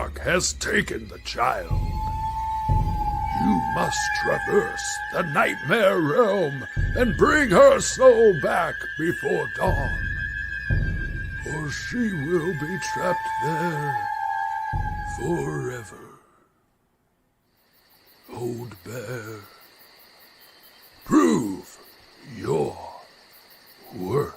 dark has taken the child. You must traverse the nightmare realm and bring her soul back before dawn, or she will be trapped there forever. Old Bear, prove your worth.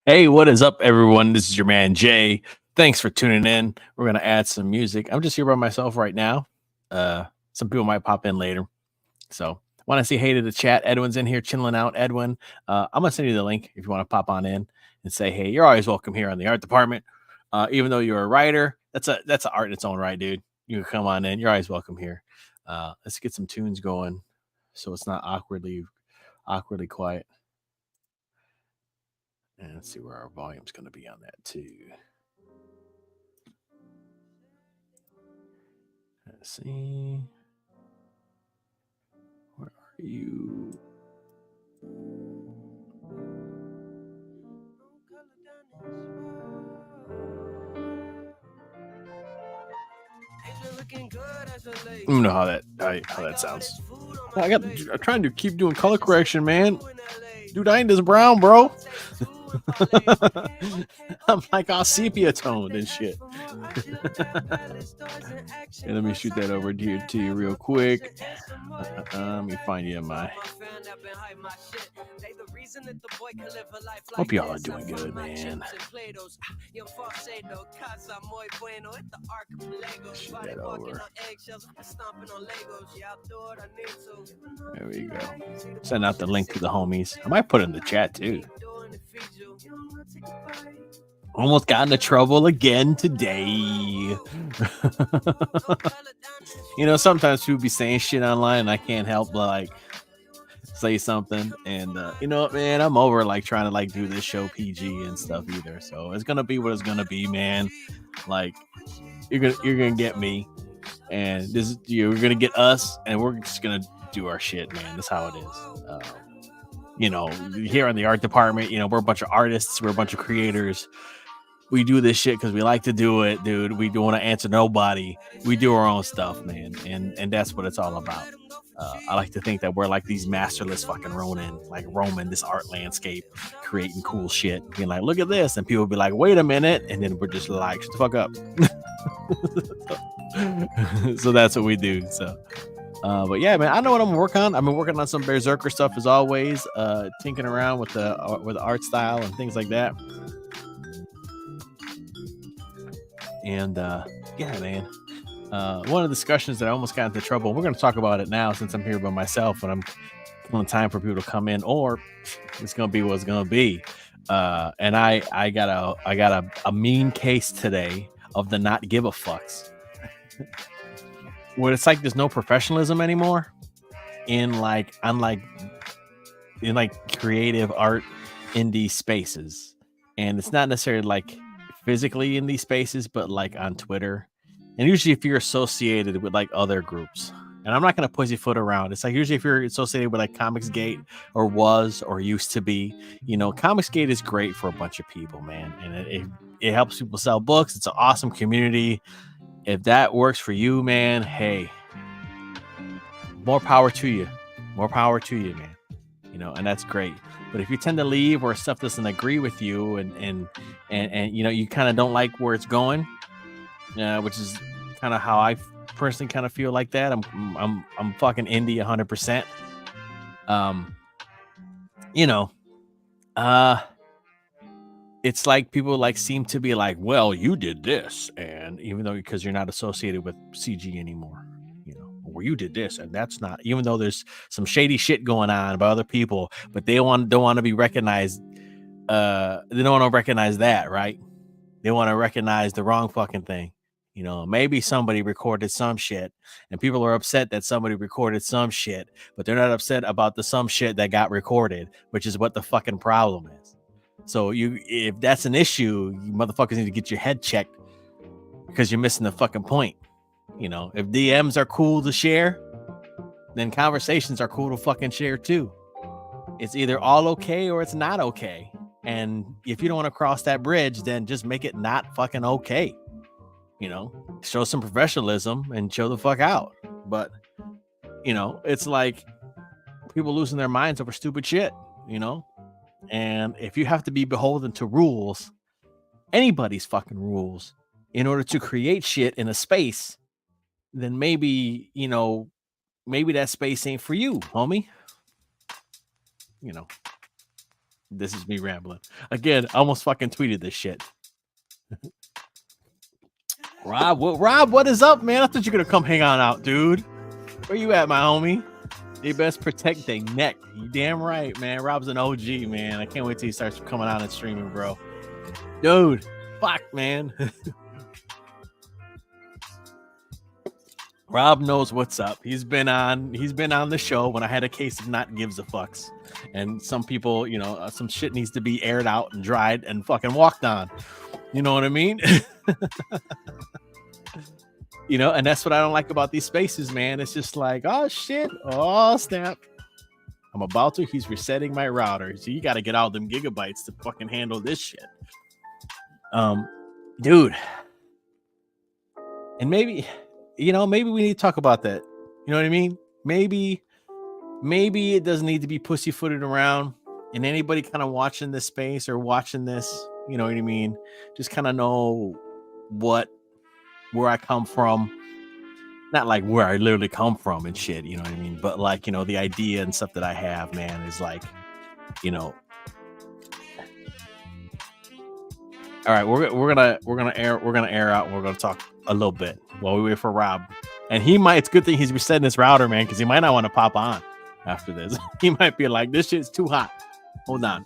Hey, what is up, everyone? This is your man, Jay. Thanks for tuning in. We're going to add some music. I'm just here by myself right now. Some people might pop in later. So want to say hey to the chat. Edwin's in here chilling out. Edwin, I'm going to send you the link if you want to pop on in and say, hey, you're always welcome here on the art department. Even though you're a writer, that's an art in its own right, dude. You can come on in. You're always welcome here. Let's get some tunes going so it's not awkwardly quiet. And let's see where our volume's going to be on that too. Let's see. Where are you? You know how that sounds. I'm trying to keep doing color correction, man. Dude, I ain't this brown, bro. I'm like all sepia toned and shit. Hey, let me shoot that over to you real quick. Let me find you in my. Hope y'all are doing good, man. Shoot that over. There we go. Send out the link to the homies. I might put it in the chat too. Almost got into trouble again today. You know, sometimes people be saying shit online and I can't help but like say something. And you know what, man, I'm over like trying to like do this show PG and stuff either. So it's gonna be what it's gonna be, man. Like you're gonna get me, and you're gonna get us, and we're just gonna do our shit, man. That's how it is. You know, here in the art department, you know, we're a bunch of artists, we're a bunch of creators. We do this shit because we like to do it, dude. We don't want to answer nobody. We do our own stuff, man, and that's what it's all about. I like to think that we're like these masterless fucking roaming this art landscape, creating cool shit, being like, look at this, and people be like, wait a minute, and then we're just like, shut the fuck up. So that's what we do. So. But yeah, man, I know what I'm working on. I've been working on some BEARZERKER stuff as always, tinkering around with the art style and things like that. And yeah, man, one of the discussions that I almost got into trouble. We're going to talk about it now since I'm here by myself and I'm on time for people to come in, or it's going to be what's going to be. And I got a mean case today of the not give a fucks. Where it's like there's no professionalism anymore in creative art indie spaces, and it's not necessarily like physically in these spaces, but like on Twitter. And usually if you're associated with like other groups, and I'm not going to pussyfoot around. It's like usually if you're associated with like Comicsgate or was or used to be, you know, Comicsgate is great for a bunch of people, man. And it helps people sell books. It's an awesome community. If that works for you, man, hey, more power to you. More power to you, man. You know, and that's great. But if you tend to leave or stuff doesn't agree with you and you know, you kind of don't like where it's going, which is kind of how I personally kind of feel like that. I'm fucking indie 100%. You know, it's like people like seem to be like, well, you did this, and even though because you're not associated with CG anymore, you know, or you did this, and that's not, even though there's some shady shit going on by other people, but they don't want to be recognized. They don't want to recognize that, right? They want to recognize the wrong fucking thing. You know, maybe somebody recorded some shit and people are upset that somebody recorded some shit, but they're not upset about the some shit that got recorded, which is what the fucking problem is. So if that's an issue, you motherfuckers need to get your head checked because you're missing the fucking point. You know, if DMs are cool to share, then conversations are cool to fucking share too. It's either all okay or it's not okay. And if you don't want to cross that bridge, then just make it not fucking okay. You know, show some professionalism and chill the fuck out. But, you know, it's like people losing their minds over stupid shit, you know? And if you have to be beholden to rules, anybody's fucking rules, in order to create shit in a space, then maybe, you know, maybe that space ain't for you, homie. You know, this is me rambling. Again, I almost fucking tweeted this shit. Rob, what is up, man? I thought you were gonna come hang on out, dude. Where you at, my homie? They best protect their neck. You damn right, man. Rob's an OG, man. I can't wait till he starts coming out and streaming, bro. Dude, fuck, man. Rob knows what's up. He's been on the show when I had a case of not gives a fucks. And some people, you know, some shit needs to be aired out and dried and fucking walked on. You know what I mean? You know, and that's what I don't like about these spaces, man. It's just like, oh shit, oh snap. I'm about to, he's resetting my router. So you got to get all them gigabytes to fucking handle this shit. Dude. And maybe, you know, maybe we need to talk about that. You know what I mean? Maybe it doesn't need to be pussyfooted around, and anybody kind of watching this space or watching this, you know what I mean, just kind of know where I come from. Not like where I literally come from and shit, you know what I mean, but like, you know, the idea and stuff that I have, man, is like, you know. All right, we're gonna air out and we're gonna talk a little bit while we wait for Rob. And it's good thing he's resetting this router, man, because he might not want to pop on after this. He might be like, this shit's too hot. Hold on.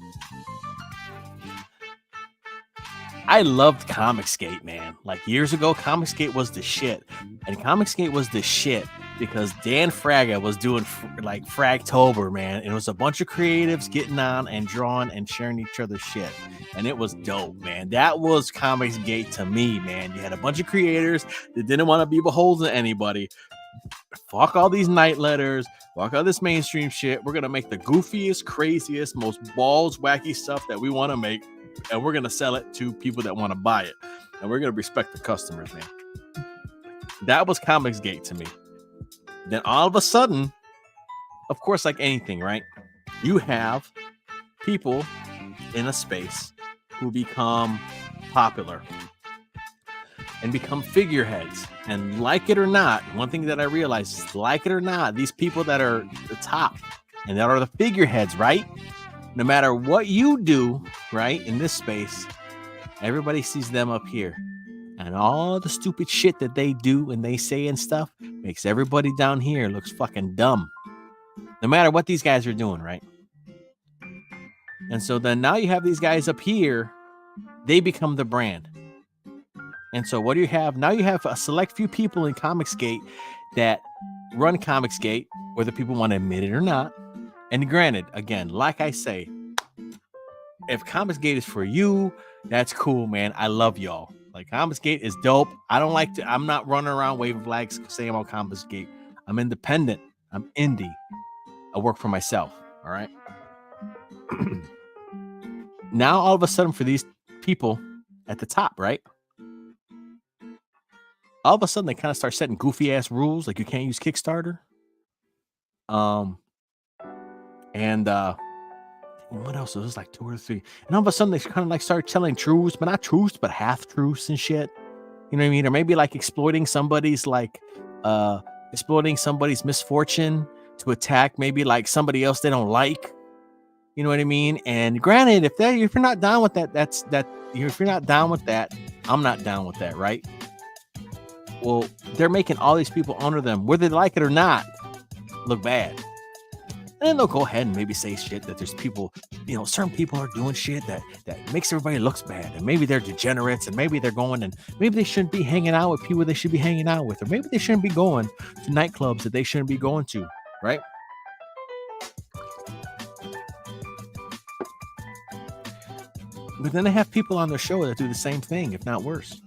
I loved Comicsgate, man. Like years ago, Comicsgate was the shit. And Comicsgate was the shit because Dan Fraga was doing like Fragtober, man. And it was a bunch of creatives getting on and drawing and sharing each other's shit. And it was dope, man. That was Comicsgate to me, man. You had a bunch of creators that didn't want to be beholden to anybody. Fuck all these night letters. Fuck all this mainstream shit. We're going to make the goofiest, craziest, most balls, wacky stuff that we want to make. And we're going to sell it to people that want to buy it. And we're going to respect the customers, man. That was Comicsgate to me. Then all of a sudden, of course, like anything, right? You have people in a space who become popular and become figureheads. And like it or not, one thing that I realized is, like it or not, these people that are the top and that are the figureheads, right? No matter what you do, right, in this space, everybody sees them up here. And all the stupid shit that they do and they say and stuff makes everybody down here looks fucking dumb. No matter what these guys are doing, right? And so then now you have these guys up here, they become the brand. And so what do you have? Now you have a select few people in Comicsgate that run Comicsgate, whether people want to admit it or not. And granted, again, like I say, if Comicsgate is for you, That's cool, man. I love y'all. Like, Comicsgate is dope. I don't like to. I'm not running around waving flags saying I'm on Comicsgate. I'm independent. I'm indie. I work for myself. All right. Now, all of a sudden, for these people at the top, right? All of a sudden, they kind of start setting goofy ass rules, like you can't use Kickstarter. And what else? It was like 2 or 3. And all of a sudden, they kind of like start telling truths, but not truths, but half truths and shit. You know what I mean? Or maybe like exploiting somebody's misfortune to attack maybe like somebody else they don't like. You know what I mean? And granted, if you're not down with that, if you're not down with that, I'm not down with that, right? Well, they're making all these people under them, whether they like it or not, look bad. And then they'll go ahead and maybe say shit that there's people, certain people are doing shit that makes everybody looks bad. And maybe they're degenerates, and maybe they're going, and maybe they shouldn't be hanging out with people they should be hanging out with, or maybe they shouldn't be going to nightclubs that they shouldn't be going to, right? But then they have people on their show that do the same thing, if not worse.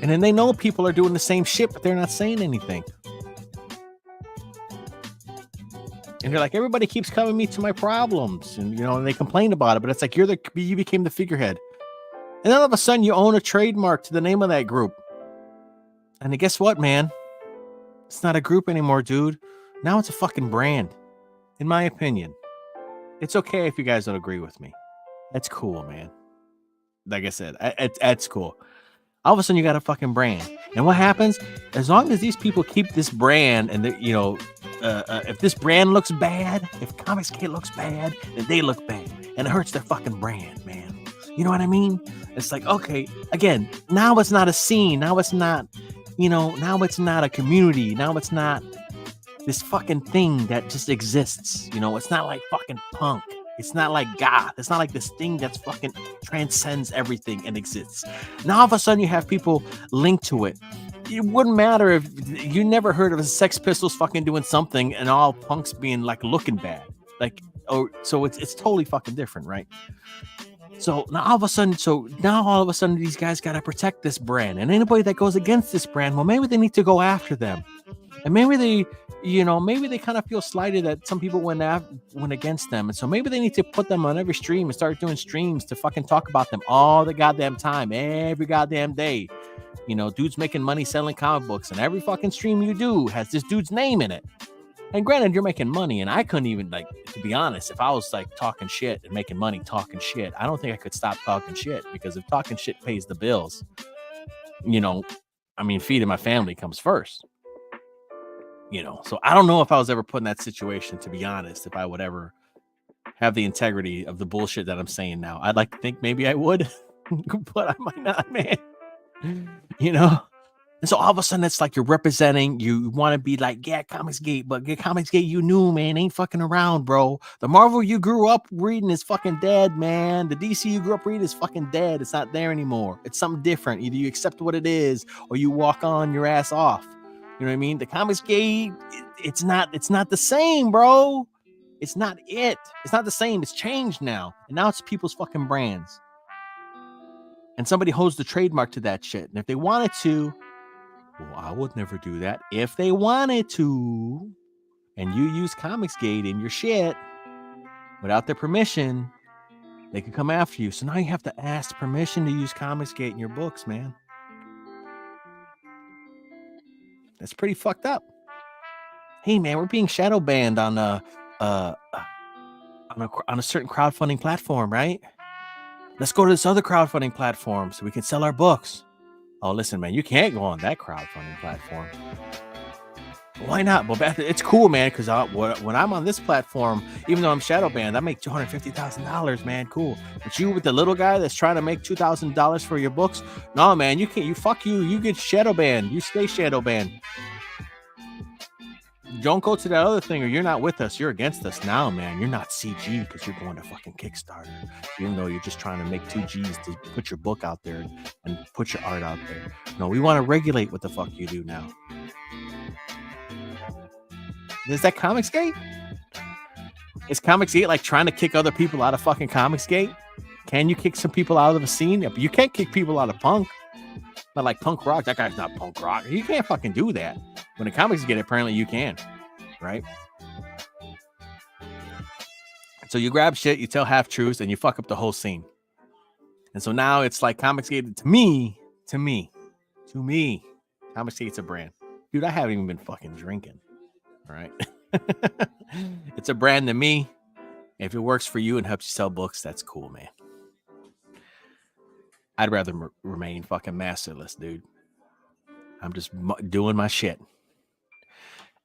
And then they know people are doing the same shit, but they're not saying anything. And they're like, everybody keeps coming me to my problems, and and they complain about it, but it's like you became the figurehead. And then all of a sudden you own a trademark to the name of that group. And guess what, man? It's not a group anymore, dude. Now it's a fucking brand. In my opinion. It's okay if you guys don't agree with me. That's cool, man. Like I said, that's cool. All of a sudden you got a fucking brand. And what happens? As long as these people keep this brand, and if this brand looks bad, if Comicsgate looks bad, then they look bad. And it hurts their fucking brand, man. You know what I mean? It's like, okay, again, now it's not a scene. Now it's not, now it's not a community. Now it's not this fucking thing that just exists. It's not like fucking punk. It's not like goth. It's not like this thing that's fucking transcends everything and exists. Now all of a sudden you have people linked to it. It wouldn't matter if you never heard of a Sex Pistols fucking doing something and all punks being like looking bad. So it's totally fucking different, right? So now all of a sudden these guys got to protect this brand, and anybody that goes against this brand, well, maybe they need to go after them. And maybe they kind of feel slighted that some people went against them. And so maybe they need to put them on every stream and start doing streams to fucking talk about them all the goddamn time, every goddamn day. Dudes making money selling comic books, and every fucking stream you do has this dude's name in it. And granted, you're making money, and I couldn't even, to be honest, if I was talking shit and making money talking shit, I don't think I could stop talking shit, because if talking shit pays the bills, feeding my family comes first. So I don't know if I was ever put in that situation, to be honest, if I would ever have the integrity of the bullshit that I'm saying now. I'd like to think maybe I would, but I might not, man. And so all of a sudden it's like you're representing, you want to be like, yeah, Comicsgate, but Comicsgate you knew, man, ain't fucking around, bro. The Marvel you grew up reading is fucking dead, man. The DC you grew up reading is fucking dead. It's not there anymore. It's something different. Either you accept what it is or you walk on your ass off. You know what I mean? The Comicsgate, it's not the same, bro. It's not it. It's not the same. It's changed now. And now it's people's fucking brands. And somebody holds the trademark to that shit. And if they wanted to, well, I would never do that. If they wanted to, and you use Comicsgate in your shit without their permission, they could come after you. So now you have to ask permission to use Comicsgate in your books, man. That's pretty fucked up. Hey, man, we're being shadow banned on a certain crowdfunding platform, right? Let's go to this other crowdfunding platform so we can sell our books. Oh, listen, man, you can't go on that crowdfunding platform. Why not? Well, it's cool, man, because when I'm on this platform, even though I'm shadow banned, I make $250,000, man. Cool. But you with the little guy that's trying to make $2,000 for your books, no, man, you can't. You get shadow banned. You stay shadow banned. Don't go to that other thing, or you're not with us. You're against us now, man. You're not CG because you're going to fucking Kickstarter, even though you're just trying to make 2 G's to put your book out there and put your art out there. No, we want to regulate what the fuck you do now. Is that Comicsgate? Is Comicsgate like trying to kick other people out of fucking Comicsgate? Can you kick some people out of the scene? But you can't kick people out of punk. Not like punk rock. That guy's not punk rock. You can't fucking do that. When the comics get it, apparently you can, right? So you grab shit, you tell half truths, and you fuck up the whole scene. And so now it's like Comicsgate to me. Comicsgate's a brand, dude. I haven't even been fucking drinking. All right, it's a brand to me. If it works for you and helps you sell books, that's cool, man. I'd rather remain fucking masterless, dude. I'm just doing my shit.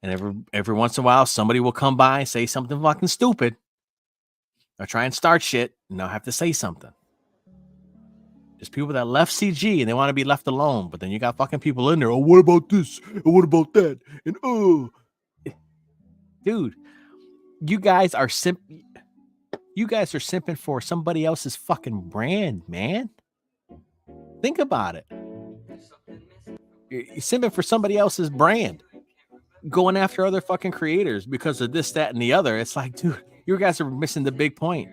And every once in a while, somebody will come by and say something fucking stupid. Or try and start shit, and I'll have to say something. There's people that left CG and they want to be left alone, but then you got fucking people in there. Oh, what about this? And what about that? And dude, you guys are simping for somebody else's fucking brand, man. Think about it. You're simping for somebody else's brand, going after other fucking creators because of this, that, and the other. It's like, dude, you guys are missing the big point.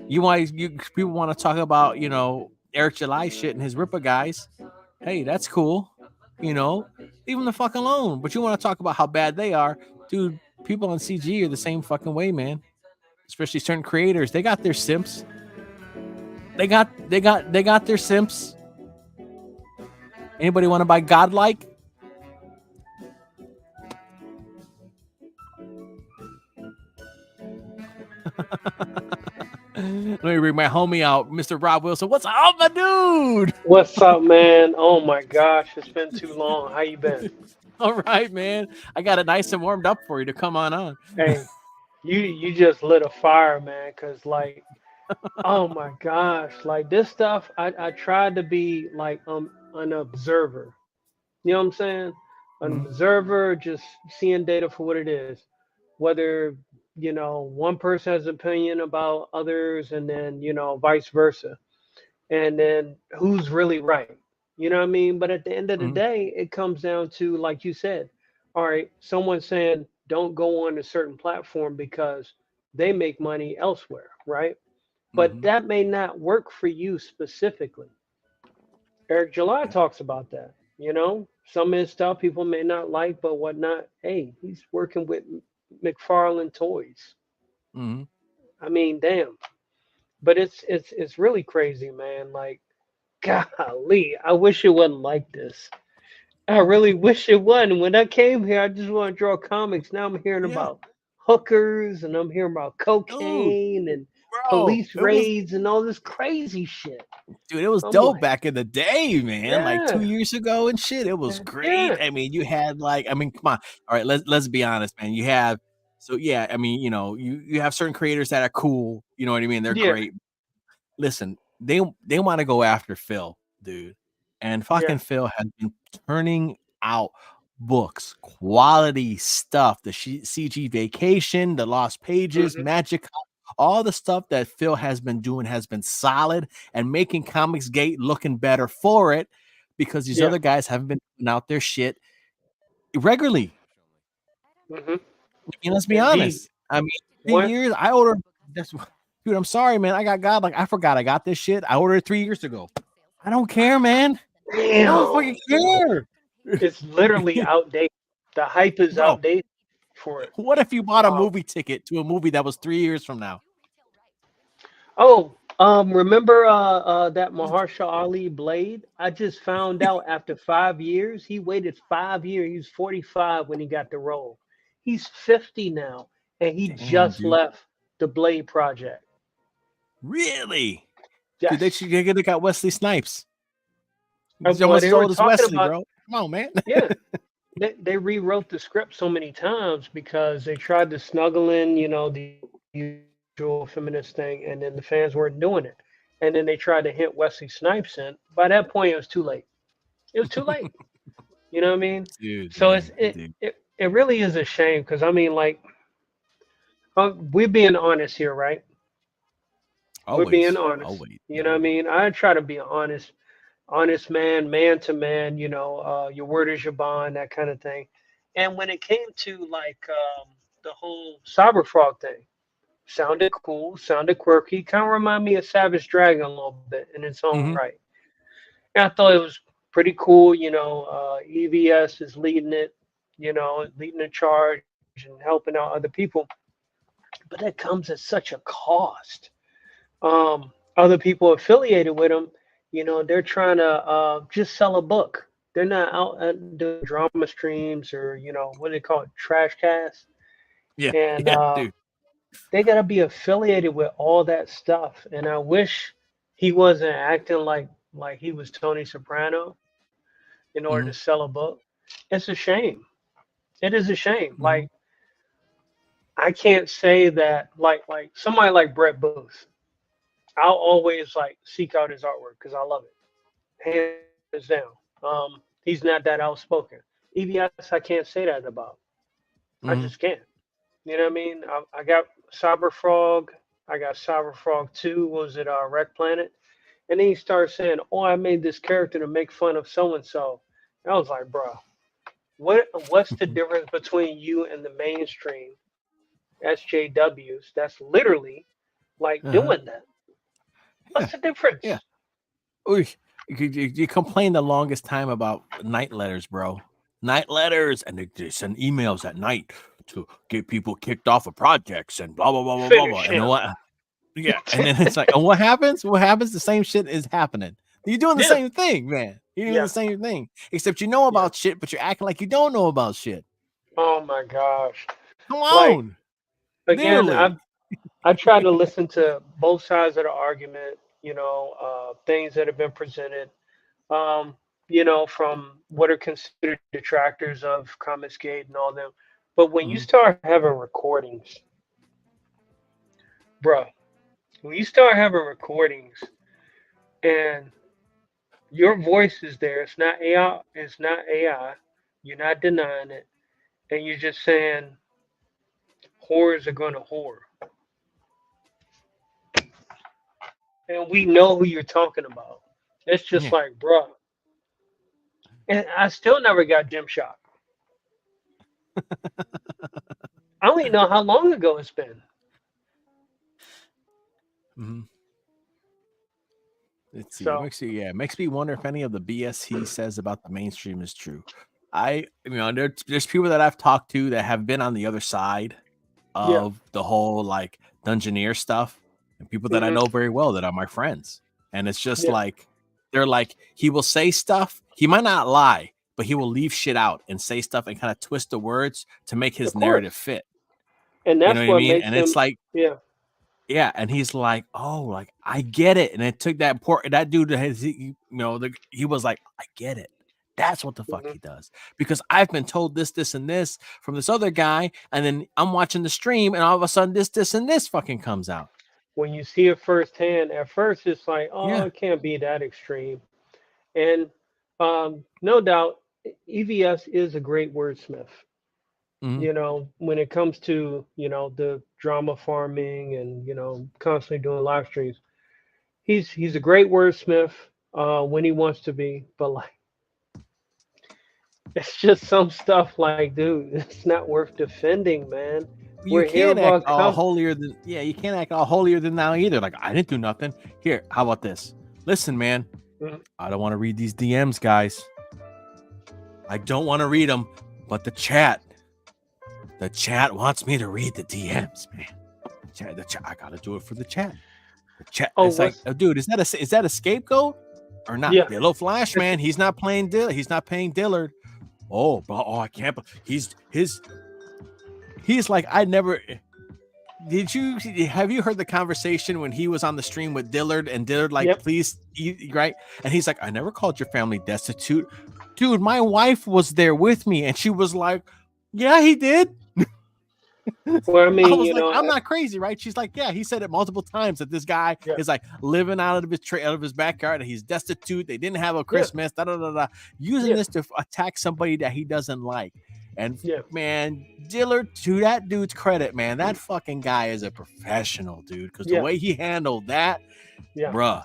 People want to talk about, Eric July shit and his Ripper guys. Hey, that's cool. Leave them the fuck alone. But you want to talk about how bad they are, dude. People on CG are the same fucking way, man. Especially certain creators, they got their simps. They got their simps. Anybody want to buy Godlike? Let me bring my homie out, Mr. Rob Wilson. What's up, my dude? What's up, man? Oh my gosh, it's been too long. How you been? All right, man. I got it nice and warmed up for you to come on. Hey, you just lit a fire, man. Cause like, oh my gosh, like this stuff. I tried to be like an observer. You know what I'm saying? An observer, just seeing data for what it is. Whether one person has an opinion about others, and then vice versa, and then who's really right. You know what I mean? But at the end of the day, it comes down to, like you said, all right, someone saying don't go on a certain platform because they make money elsewhere, right? But that may not work for you specifically. Eric July talks about that. Some of his stuff people may not like, but whatnot. Hey, he's working with McFarlane Toys. I mean, damn. But it's really crazy, man. Like, golly, I wish it wasn't like this. I really wish it wasn't. When I came here, I just want to draw comics. Now I'm hearing about hookers, and I'm hearing about cocaine and police raids and all this crazy shit. Dude, it was dope back in the day, man. Like 2 years ago and shit. It was great. I mean, you had come on. All right, let's be honest, man. You have you have certain creators that are cool. You know what I mean? They're great. Listen, they want to go after Phil, dude. And fucking Phil has been turning out books, quality stuff. The CG Vacation, the Lost Pages, Magic, all the stuff that Phil has been doing has been solid and making Comicsgate looking better for it, because these other guys haven't been putting out their shit regularly. Let's be honest. I mean, 3 years. I ordered this. Dude, I'm sorry, man. I got God. Like, I forgot I got this shit. I ordered it 3 years ago. I don't care, man. Damn. I don't fucking care. It's literally outdated. The hype is outdated for it. What if you bought a movie ticket to a movie that was 3 years from now? Oh, remember that Mahershala Ali Blade? I just found out after 5 years. He waited 5 years. He was 45 when he got the role. He's 50 now, and he just left the Blade project. Really? Yes. Dude, they got Wesley Snipes. He's almost as old as Wesley, bro. Come on, man. Yeah. They rewrote the script so many times because they tried to snuggle in, the usual feminist thing, and then the fans weren't doing it. And then they tried to hint Wesley Snipes in. By that point, it was too late. It was too late. You know what I mean? Dude, so man, it really is a shame, because I mean, like, we're being honest here, right? Always, we're being honest. Always. You know what I mean? I try to be honest man to man. Your word is your bond, that kind of thing. And when it came to like the whole Cyberfrog thing, sounded cool, sounded quirky, kind of remind me of Savage Dragon a little bit in its own Mm-hmm. right. And I thought it was pretty cool. EVS is leading it, leading the charge and helping out other people. But that comes at such a cost. Other people affiliated with them, they're trying to just sell a book. They're not out doing drama streams or what do they call it, trash cast. Yeah, And yeah, dude. they got to be affiliated with all that stuff. And I wish he wasn't acting like he was Tony Soprano in order to Mm-hmm. sell a book. It's a shame. It is a shame. Like, Mm-hmm. I can't say that like somebody like Brett Booth. I'll always like seek out his artwork because I love it, hands down. He's not that outspoken. EVS, I can't say that about. I just Mm-hmm. can't. You know what I mean? I got Cyber Frog. I got Cyber Frog 2. What was it Wreck Planet? And then he started saying, "Oh, I made this character to make fun of so and so." I was like, "Bro, what's the difference between you and the mainstream SJWs? That's literally like Uh-huh. doing that. Yeah, What's the difference?" yeah. Oy, you complain the longest time about night letters, bro. Night letters, and they send emails at night to get people kicked off of projects and blah blah blah blah blah blah. Finish And then him. what? Yeah, and then it's like, and what happens? What happens? The same shit is happening. You're doing the Yeah, same thing, man. You're doing yeah, the same thing, except you know yeah. about shit, but you're acting like you don't know about shit. Oh my gosh. Come Like on, again, literally. I try to listen to both sides of the argument. Things that have been presented. Um, from what are considered detractors of Comicsgate and all them. But when you Mhm, start having recordings, bruh, when you start having recordings and your voice is there, it's not AI, it's not AI. You're not denying it, and you're just saying whores are gonna whore, and we know who you're talking about. It's just yeah. like, bruh, and I still never got Gymshock. I don't even know how long ago it's been. Mhm. Let's see. So It makes me wonder if any of the BS he says about the mainstream is true. There's people that I've talked to that have been on the other side yeah, of the whole like Dungeoneer stuff, and people that I hmm, know very well that are my friends. And it's just yeah, like they're like he will say stuff. He might not lie, but he will leave shit out and say stuff and kind of twist the words to make of his narrative course, fit. and You know that's what I what mean? makes And it's him. like, Yeah, yeah, and he's like, "Oh, like I get it." And it took that dude that has he was like, "I get it." That's what the fuck hmm, he does. Because I've been told this, this, and this from this other guy, and then I'm watching the stream, and all of a sudden this, and this fucking comes out. when you see it firsthand, at first it's like, oh, Yeah. it can't be that extreme. And no doubt, EVS is a great wordsmith. Hmm. When it comes to the drama farming and constantly doing live streams, he's a great wordsmith when he wants to be. But like, it's just some stuff like, dude, it's not worth defending, man. You We're here can't act about all holier than you can't act all holier than thou either. Like I didn't do nothing. Here, how about this? Listen, man, Mhm. I don't want to read these DMs, guys. I don't want to read them, but the chat wants me to read the DMs, man. The chat, I gotta do it for the chat. The chat, Oh, it's like, what's dude, is that a scapegoat or not? yeah? Dillo Flash, man, he's not playing Dillard. He's not paying Dillard. I can't. He's like, I never. Have you heard the conversation when he was on the stream with Dillard and Dillard like, Yep. please, right? And he's like, I never called your family destitute, dude. My wife was there with me, and she was like, yeah, he did. Well, I I mean, was like, I'm not crazy, right? She's like, yeah, he said it multiple times that this guy yeah, is like living out of his backyard, and he's destitute. They didn't have a yeah, Christmas, using yeah, this to attack somebody that he doesn't like. And yeah, man, Dillard, to that dude's credit, man, that fucking guy is a professional, dude. Because the yeah, way he handled that, yeah. bruh,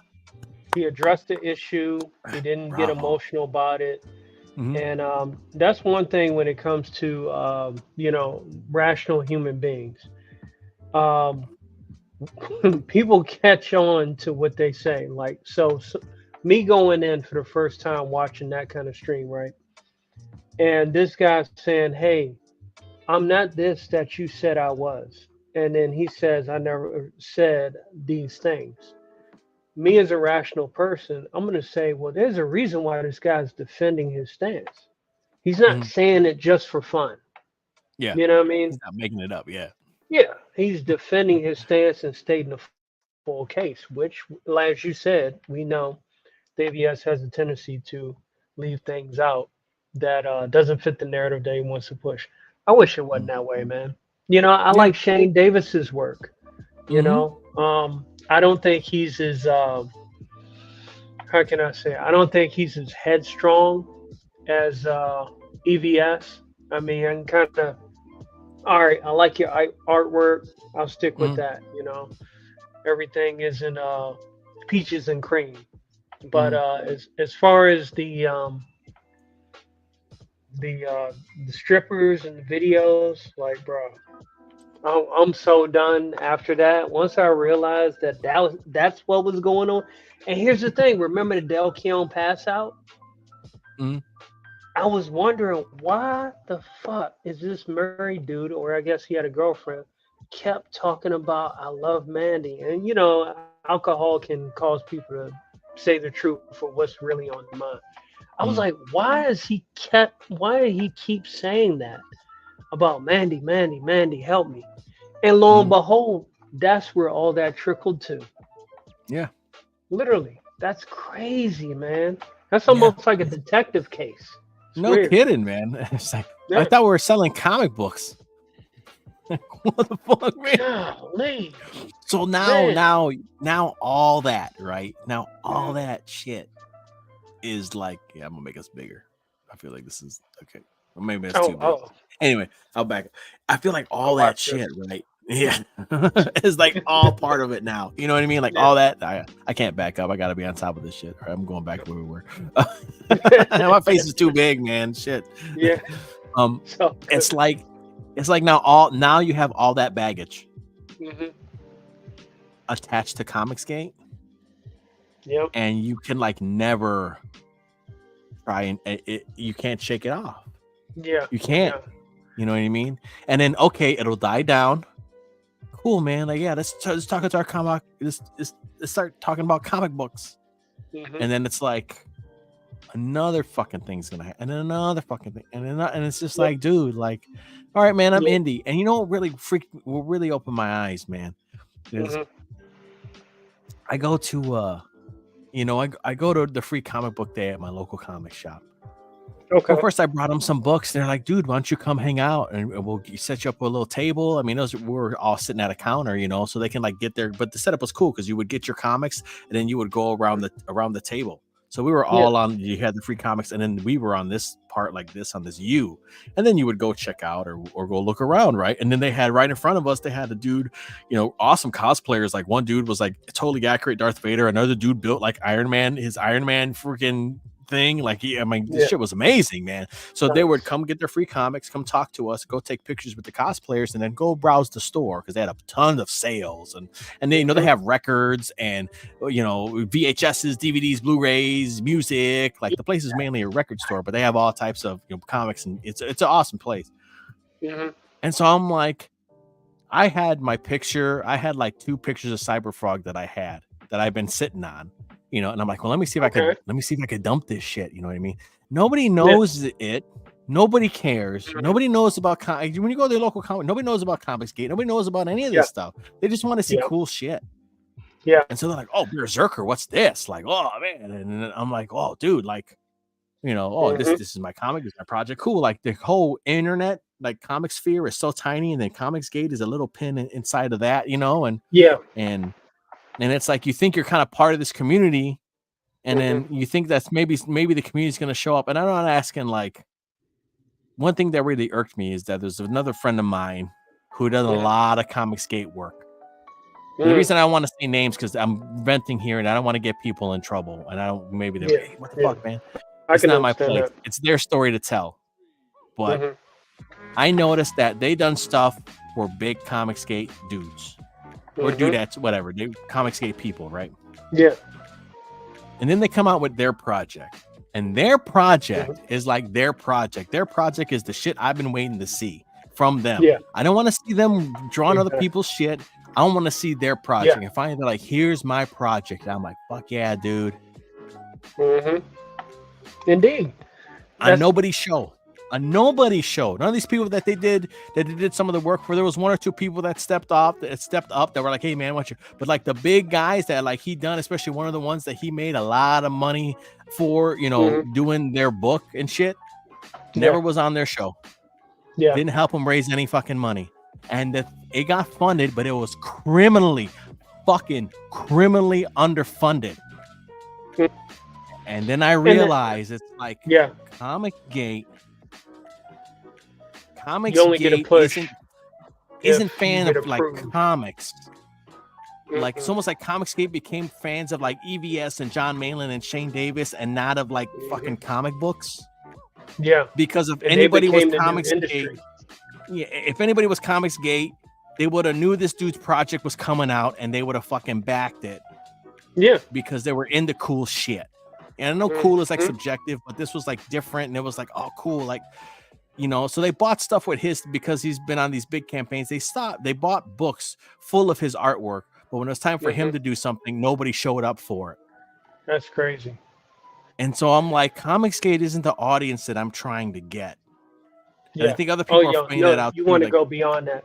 He addressed the issue. He didn't get bravo. emotional about it. Hmm. And that's one thing when it comes to rational human beings. Um, people catch on to what they say. Like, so me going in for the first time watching that kind of stream, right? And this guy's saying, "Hey, I'm not this that you said I was." And then he says, "I never said these things." Me as a rational person, I'm going to say, well, there's a reason why this guy's defending his stance. He's not Mhm. saying it just for fun. Yeah, You know what I mean? he's not making it up. Yeah. Yeah, he's defending his stance and stating the full case, which, as you said, we know the ABS has a tendency to leave things out that doesn't fit the narrative that he wants to push. I wish it wasn't Mm. that way, man. You know, I Yeah. like Shane Davis's work. You Mm-hmm. know, I don't think he's as how can I say? I don't think he's as headstrong as EVS. I mean, I can kind of all right. I like your artwork. I'll stick with Mm-hmm. that. You know, everything isn't peaches and cream. But Mm-hmm. as far as the uh, the strippers and the videos, like, bro, I'm so done after that. Once I realized that's what was going on. And here's the thing: remember the Del Keon pass out? Mm-hmm. I was wondering why the fuck is this married dude, or I guess he had a girlfriend, kept talking about I love Mandy, and you know, alcohol can cause people to say the truth for what's really on their mind. I was like, why did he keep saying that about Mandy, Mandy, Mandy, help me? And lo and Mm-hmm. behold, that's where all that trickled to. Yeah. Literally, that's crazy, man. That's Yeah. almost like a detective case. It's No weird. kidding, man. It's like I Yeah. thought we were selling comic books. What the fuck, man? Golly, So man. now all that, right? Now all Mhm. that shit is like, yeah, I'm gonna make us bigger. I feel like this is okay. Well, maybe that's too Oh, big. oh, Anyway, I'll back. I feel like I all that watched shit, this. right? Yeah, is like all part of it now. You know what I mean? Like Yeah. all that. I can't back up. I gotta be on top of this shit. Or I'm going back where we were. My face is too big, man. Shit. Yeah. So good. It's like now you have all that baggage Hmm. attached to Comicsgate, Yep. and you can like never try and you can't shake it off. Yeah. You can't. Yeah. You know what I mean? And then okay, it'll die down. Cool, man. Like yeah, let's talk about our comic. Let's start talking about comic books. Hmm. And then it's like another fucking thing's gonna happen, and then another fucking thing, and then and it's just Yep. like, dude, like, all right, man, I'm Yep. indie, and you know what really opened my eyes, man, is Hmm. I go to I go to the free comic book day at my local comic shop. So Okay. first I brought them some books. They're like, dude, why don't you come hang out and we'll set you up with a little table. I mean, we were all sitting at a counter, so they can like get there. But the setup was cool because you would get your comics and then you would go around the table. So we were Yeah. all on. You had the free comics, and then we were on this part like this on this U, and then you would go check out or go look around, right? And then they had right in front of us, they had a dude, awesome cosplayers. Like one dude was like totally accurate Darth Vader. Another dude built like Iron Man, his Iron Man freaking thing. Like this Yeah. shit was amazing, man. So they would Nice. come get their free comics, come talk to us, go take pictures with the cosplayers, and then go browse the store because they had a ton of sales and they they Hmm. have records and VHSs, DVDs, Blu-rays, music. Like the place is mainly a record store, but they have all types of comics, and it's an awesome place. Hmm. And so I'm like, I had my picture. I had like 2 pictures of Cyberfrog that I've been sitting on, and I'm like, well, let me see if Okay. I could dump this shit. You know what I mean? Nobody Yeah. knows it. Nobody cares. Hmm. Nobody knows about when you go to the local comic. Nobody knows about Comicsgate. Nobody knows about any of Yeah. this stuff. They just want to see Yeah. cool shit. Yeah. And so they're like, oh, Berserker, what's this? Like, oh man. And then I'm like, oh, dude, like, this Hmm. is my comic, this is my project. Cool. Like the whole internet, like comic sphere is so tiny, and then Comicsgate is a little pin inside of that, and Yeah. and and it's like you think you're kind of part of this community, and Hmm. then you think that's maybe the community's gonna show up. And I'm not asking like one thing that really irked me is that there's another friend of mine who does a Hmm. lot of Comicsgate work. And the Hmm. reason I want to say names because I'm venting here and I don't want to get people in trouble. And I don't maybe they're Yeah. hey, what the Yeah. fuck, man? I It's can not my understand place. that. It's their story to tell. But Hmm. I noticed that they done stuff for big Comicsgate dudes. or Mm-hmm. dudettes, whatever. They Comicsgate people, right? Yeah. And then they come out with their project. And their project Mm-hmm. is like their project. Their project is the shit I've been waiting to see from them. Yeah. I don't want to see them drawing other Exactly. people's shit. I don't want to see their project. Yeah. And finally, they're like, here's my project. And I'm like, fuck yeah, dude. Mm-hmm. Indeed. A nobody show. A nobody show. None of these people that they did some of the work for. There was one or two people that stepped up that were like, hey man, what you, but like the big guys that like he done, especially one of the ones that he made a lot of money for, you know, doing their book and shit, never was on their show. Yeah. Didn't help them raise any fucking money. And it got funded, but it was criminally underfunded. And then I realized it's like Comicsgate you only get a push isn't fan of like approved. comics. Like it's almost like Comicsgate became fans of like EVS and John Malin and Shane Davis and not of like fucking comic books. Yeah. Because if And anybody was they became the new Comicsgate, industry. yeah, if anybody was Comicsgate, they would have knew this dude's project was coming out and they would have fucking backed it. Yeah. Because they were into cool shit. And I know cool is like subjective, but this was like different and it was like, oh, cool. Like, you know, so they bought stuff with his because he's been on these big campaigns. They bought books full of his artwork, but when it was time for him to do something, nobody showed up for it. That's crazy. And so I'm like, Comicsgate isn't the audience that I'm trying to get. Yeah. And I think other people are finding that out. You want to like, go beyond that.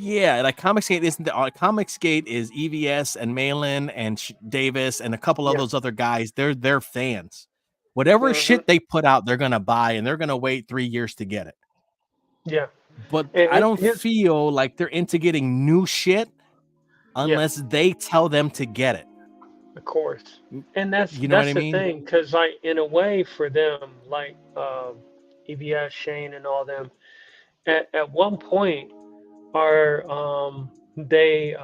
Yeah, like Comicsgate isn't the Comicsgate is EVS and Malin and Davis and a couple of those other guys. They're fans. Whatever shit they put out, they're gonna buy and they're gonna wait 3 years to get it. Yeah. But I don't feel like they're into getting new shit unless they tell them to get it. Of course. And that's you know that's what I the mean? thing, because like in a way for them, like EVS, Shane, and all them, at one point are they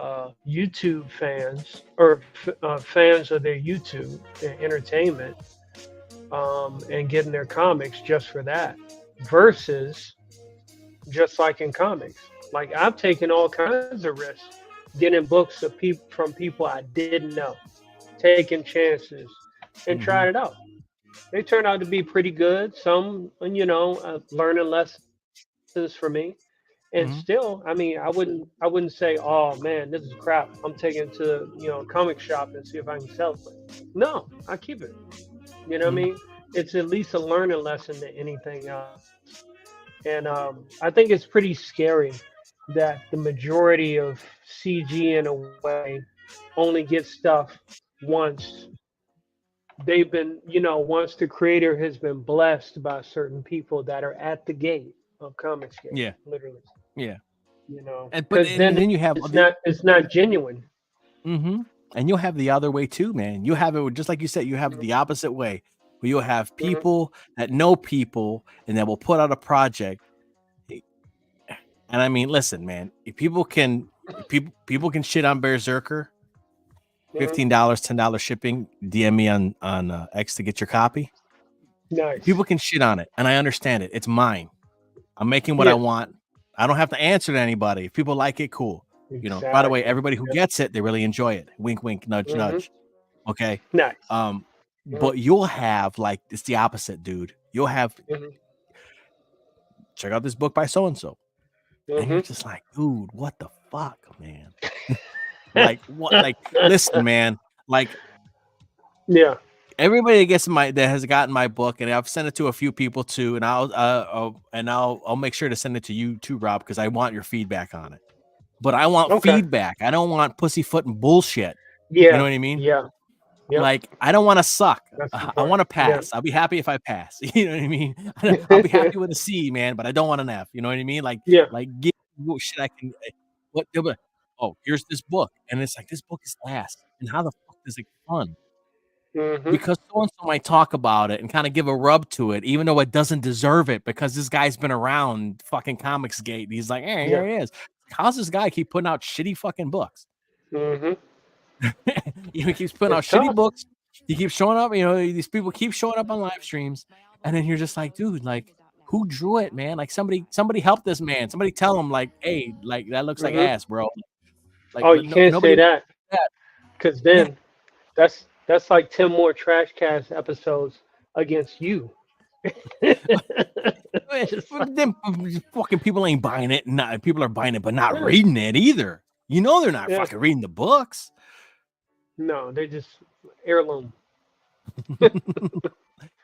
YouTube fans or fans of their YouTube, their entertainment, and getting their comics just for that, versus just like in comics. Like I've taken all kinds of risks getting books of from people I didn't know, taking chances and tried it out. They turned out to be pretty good. Some, you know, learning lessons for me. And still, I mean, I wouldn't say, oh man, this is crap. I'm taking it to, you know, a comic shop and see if I can sell it. No, I keep it. You know what I mean? It's at least a learning lesson to anything else. And I think it's pretty scary that the majority of CG in a way only gets stuff once they've been, you know, once the creator has been blessed by certain people that are at the gate of Comicsgate. Yeah. Literally. Yeah. You know, and then you have it's not genuine. And you'll have the other way too, man. You have it just like you said, you have the opposite way where you'll have people that know people and that will put out a project. And I mean, listen, man, if people can shit on BEARZERKER, $15, $10 shipping, DM me on X to get your copy. Nice. People can shit on it, and I understand it. It's mine. I'm making what I want. I don't have to answer to anybody. If people like it, cool. Exactly. You know, by the way, everybody who gets it, they really enjoy it. Wink, wink, nudge, nudge. Okay. Nice. But you'll have like it's the opposite, dude. You'll have check out this book by so and so, and you're just like, dude, what the fuck, man? Like what? Like, listen, man. Like, everybody that gets that has gotten my book, and I've sent it to a few people too, and I'll make sure to send it to you too, Rob, because I want your feedback on it. But I want feedback. I don't want pussyfoot and bullshit. Yeah. You know what I mean? Yeah. Yep. Like, I don't want to suck. I want to pass. I'll be happy if I pass. You know what I mean? I'll be happy with a C, man, but I don't want an F. You know what I mean? Like, like give me shit I can. What? Oh, here's this book, and it's like this book is ass. And how the fuck is it fun? Because so and so might talk about it and kind of give a rub to it, even though it doesn't deserve it, because this guy's been around fucking Comicsgate. He's like, hey, here he is. How's this guy keep putting out shitty fucking books? He keeps putting out shitty books. He keeps showing up. You know, these people keep showing up on live streams, and then you're just like, dude, like, who drew it, man? Like, somebody help this man. Somebody tell him, like, hey, like that looks like ass, bro. Like Oh, you can't say nobody that that. because Yeah. then that's like 10 more trash cast episodes against you. Just like, Then fucking people ain't buying it. Not people are buying it, but not yeah, reading it either. You know they're not yeah. fucking reading the books. No, they just heirloom.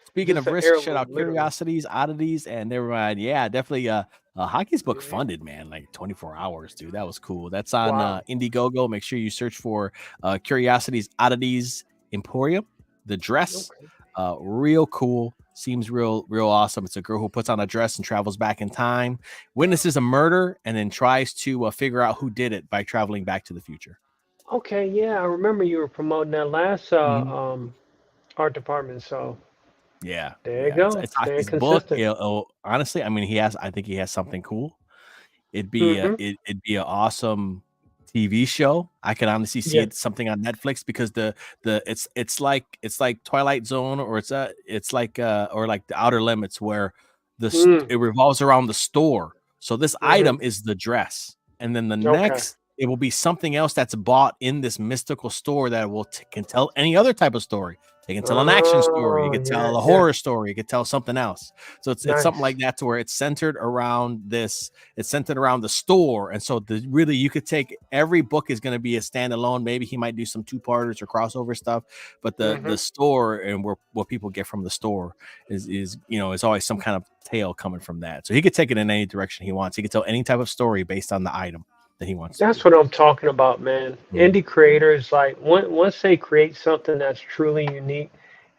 Speaking Just of an risk, shout heirloom, out literally. curiosities, oddities, and never mind. Yeah, definitely. Hockey's book Hmm. funded, man. Like 24 hours, dude. That was cool. That's on Wow. Indiegogo. Make sure you search for Curiosities, Oddities, Emporium. The dress, Okay. real cool. Seems real awesome. It's a girl who puts on a dress and travels back in time, witnesses a murder, and then tries to figure out who did it by traveling back to the future. Okay. Yeah, I remember you were promoting that last Mhm. art department. So Yeah, there you yeah. It's go. it's Staying Hockey's book. consistent. Honestly, I mean, he has. I think he has something cool. Hmm. It'd be an awesome TV show. I can honestly see Yeah. it something on Netflix because the it's like Twilight Zone or it's like or like the Outer Limits where Mm. it revolves around the store. So this Hmm. item is the dress, and then the Okay. next it will be something else that's bought in this mystical store that can tell any other type of story. It can tell an action story. It Oh, could yeah, tell a yeah. horror story. It could tell something else. So it's something Nice. like that to where it's centered around this. It's centered around the store, and so really you could take every book is going to be a standalone. Maybe he might do some two parters or crossover stuff, but the Hmm. store and what people get from the store is is always some kind of tale coming from that. So he could take it in any direction he wants. He could tell any type of story based on the item that he wants to do. That's what I'm talking about, man. Mhm. Indie creators, like, once they create something that's truly unique,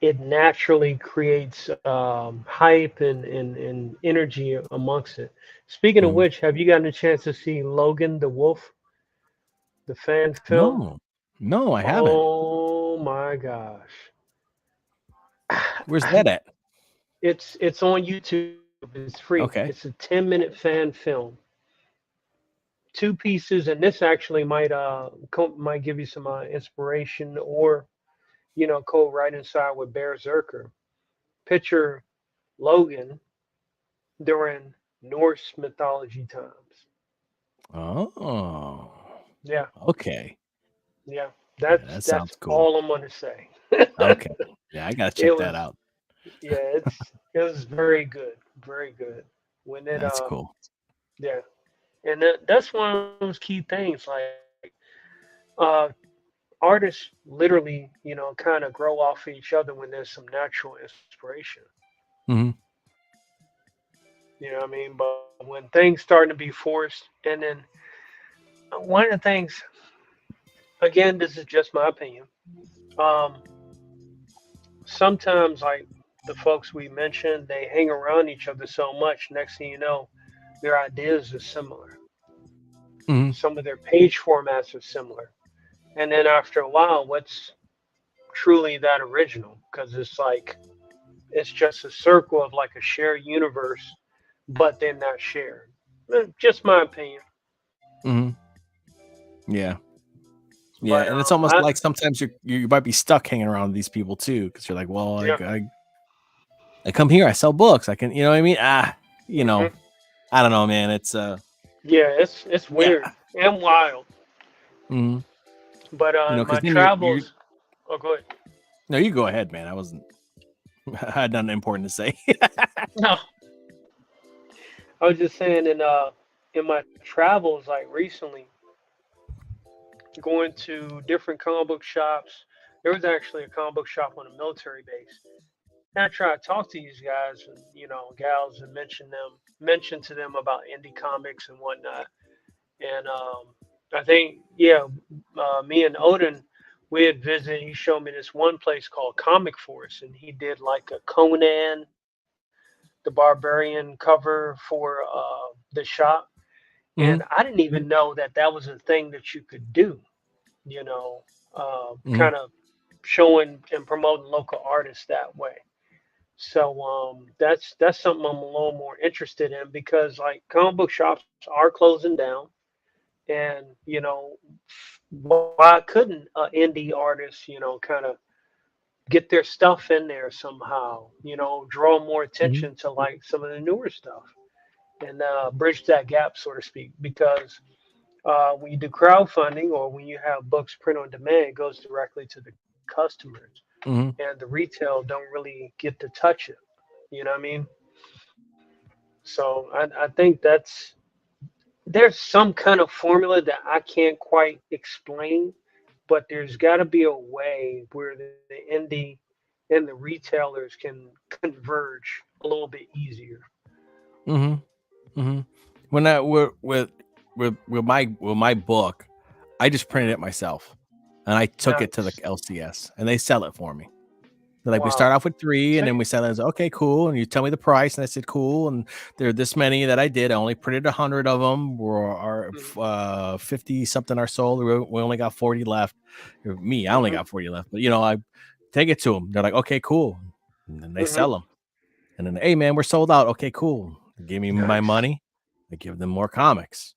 it naturally creates hype and energy amongst it. Speaking of Mhm. which, have you gotten a chance to see Logan the Wolf, the fan film? No, no, I haven't. Oh my gosh. Where's that at? It's on YouTube. It's free. Okay. It's a 10-minute fan film. Two pieces, and this actually might give you some inspiration, or co right inside with BEARZERKER. Picture Logan during Norse mythology times. Oh, Yeah, okay. yeah. Yeah, That's that that's sounds cool. all I'm gonna say. Okay. Yeah, I gotta It check that was, out. yeah, it was very good, very good. When it That's cool. yeah, and that's one of those key things. Like, uh, artists literally, kind of grow off of each other when there's some natural inspiration. Hmm. You know what I mean? But when things starting to be forced, and then one of the things, again, this is just my opinion. Um, Sometimes, like the folks we mentioned, they hang around each other so much. Next thing you know, their ideas are similar. Hmm. Some of their page formats are similar. And then after a while, what's truly that original? Because it's like it's just a circle of like a shared universe, but they're not shared. Just my opinion. Hmm. Yeah. Yeah, But and it's almost I like sometimes you might be stuck hanging around these people too, because you're like, well, yeah. I come here, I sell books, I can, you know what I mean? You know, Hmm. I don't know, man. It's Yeah, it's yeah, weird and wild. mhm. But Because my then you're travels. Oh, go ahead. no, you go ahead, man. I wasn't I had nothing important to say. No, I was just saying in my travels, like recently, going to different comic book shops. There was actually a comic book shop on a military base. And I tried to talk to these guys and gals and mention to them about indie comics and whatnot. And I think, yeah, me and Odin, we had visited. He showed me this one place called Comic Force, and he did like a Conan the Barbarian cover for the shop. And Hmm. I didn't even know that that was a thing that you could do. You know, Hmm. kind of showing and promoting local artists that way. So that's something I'm a little more interested in, because like comic book shops are closing down, and why couldn't an indie artist kind of get their stuff in there somehow, draw more Hmm. attention to like some of the newer stuff, and bridge that gap, so to speak. Because When you do crowdfunding or when you have books print on demand, it goes directly to the customers, Hmm. and the retail don't really get to touch it. You know what I mean? So I think there's some kind of formula that I can't quite explain, but there's got to be a way where the indie and the retailers can converge a little bit easier. Hmm. Hmm. When I with my book, I just printed it myself, and I took it to the Nice. LCS, and they sell it for me. They're like, we start Wow. off with 3, and then See? we sell it. I was like, okay, cool. And you tell me the price, and I said, cool. And there are this many that I did. I only printed 100 of them. Mhm. 50 something are sold. We only got 40 left. Me, I only Mhm. got 40 left. But I take it to them. They're like, okay, cool. And then they Mhm. sell them. And then, hey man, we're sold out. Okay, cool. They give me my Nice. money. I give them more comics.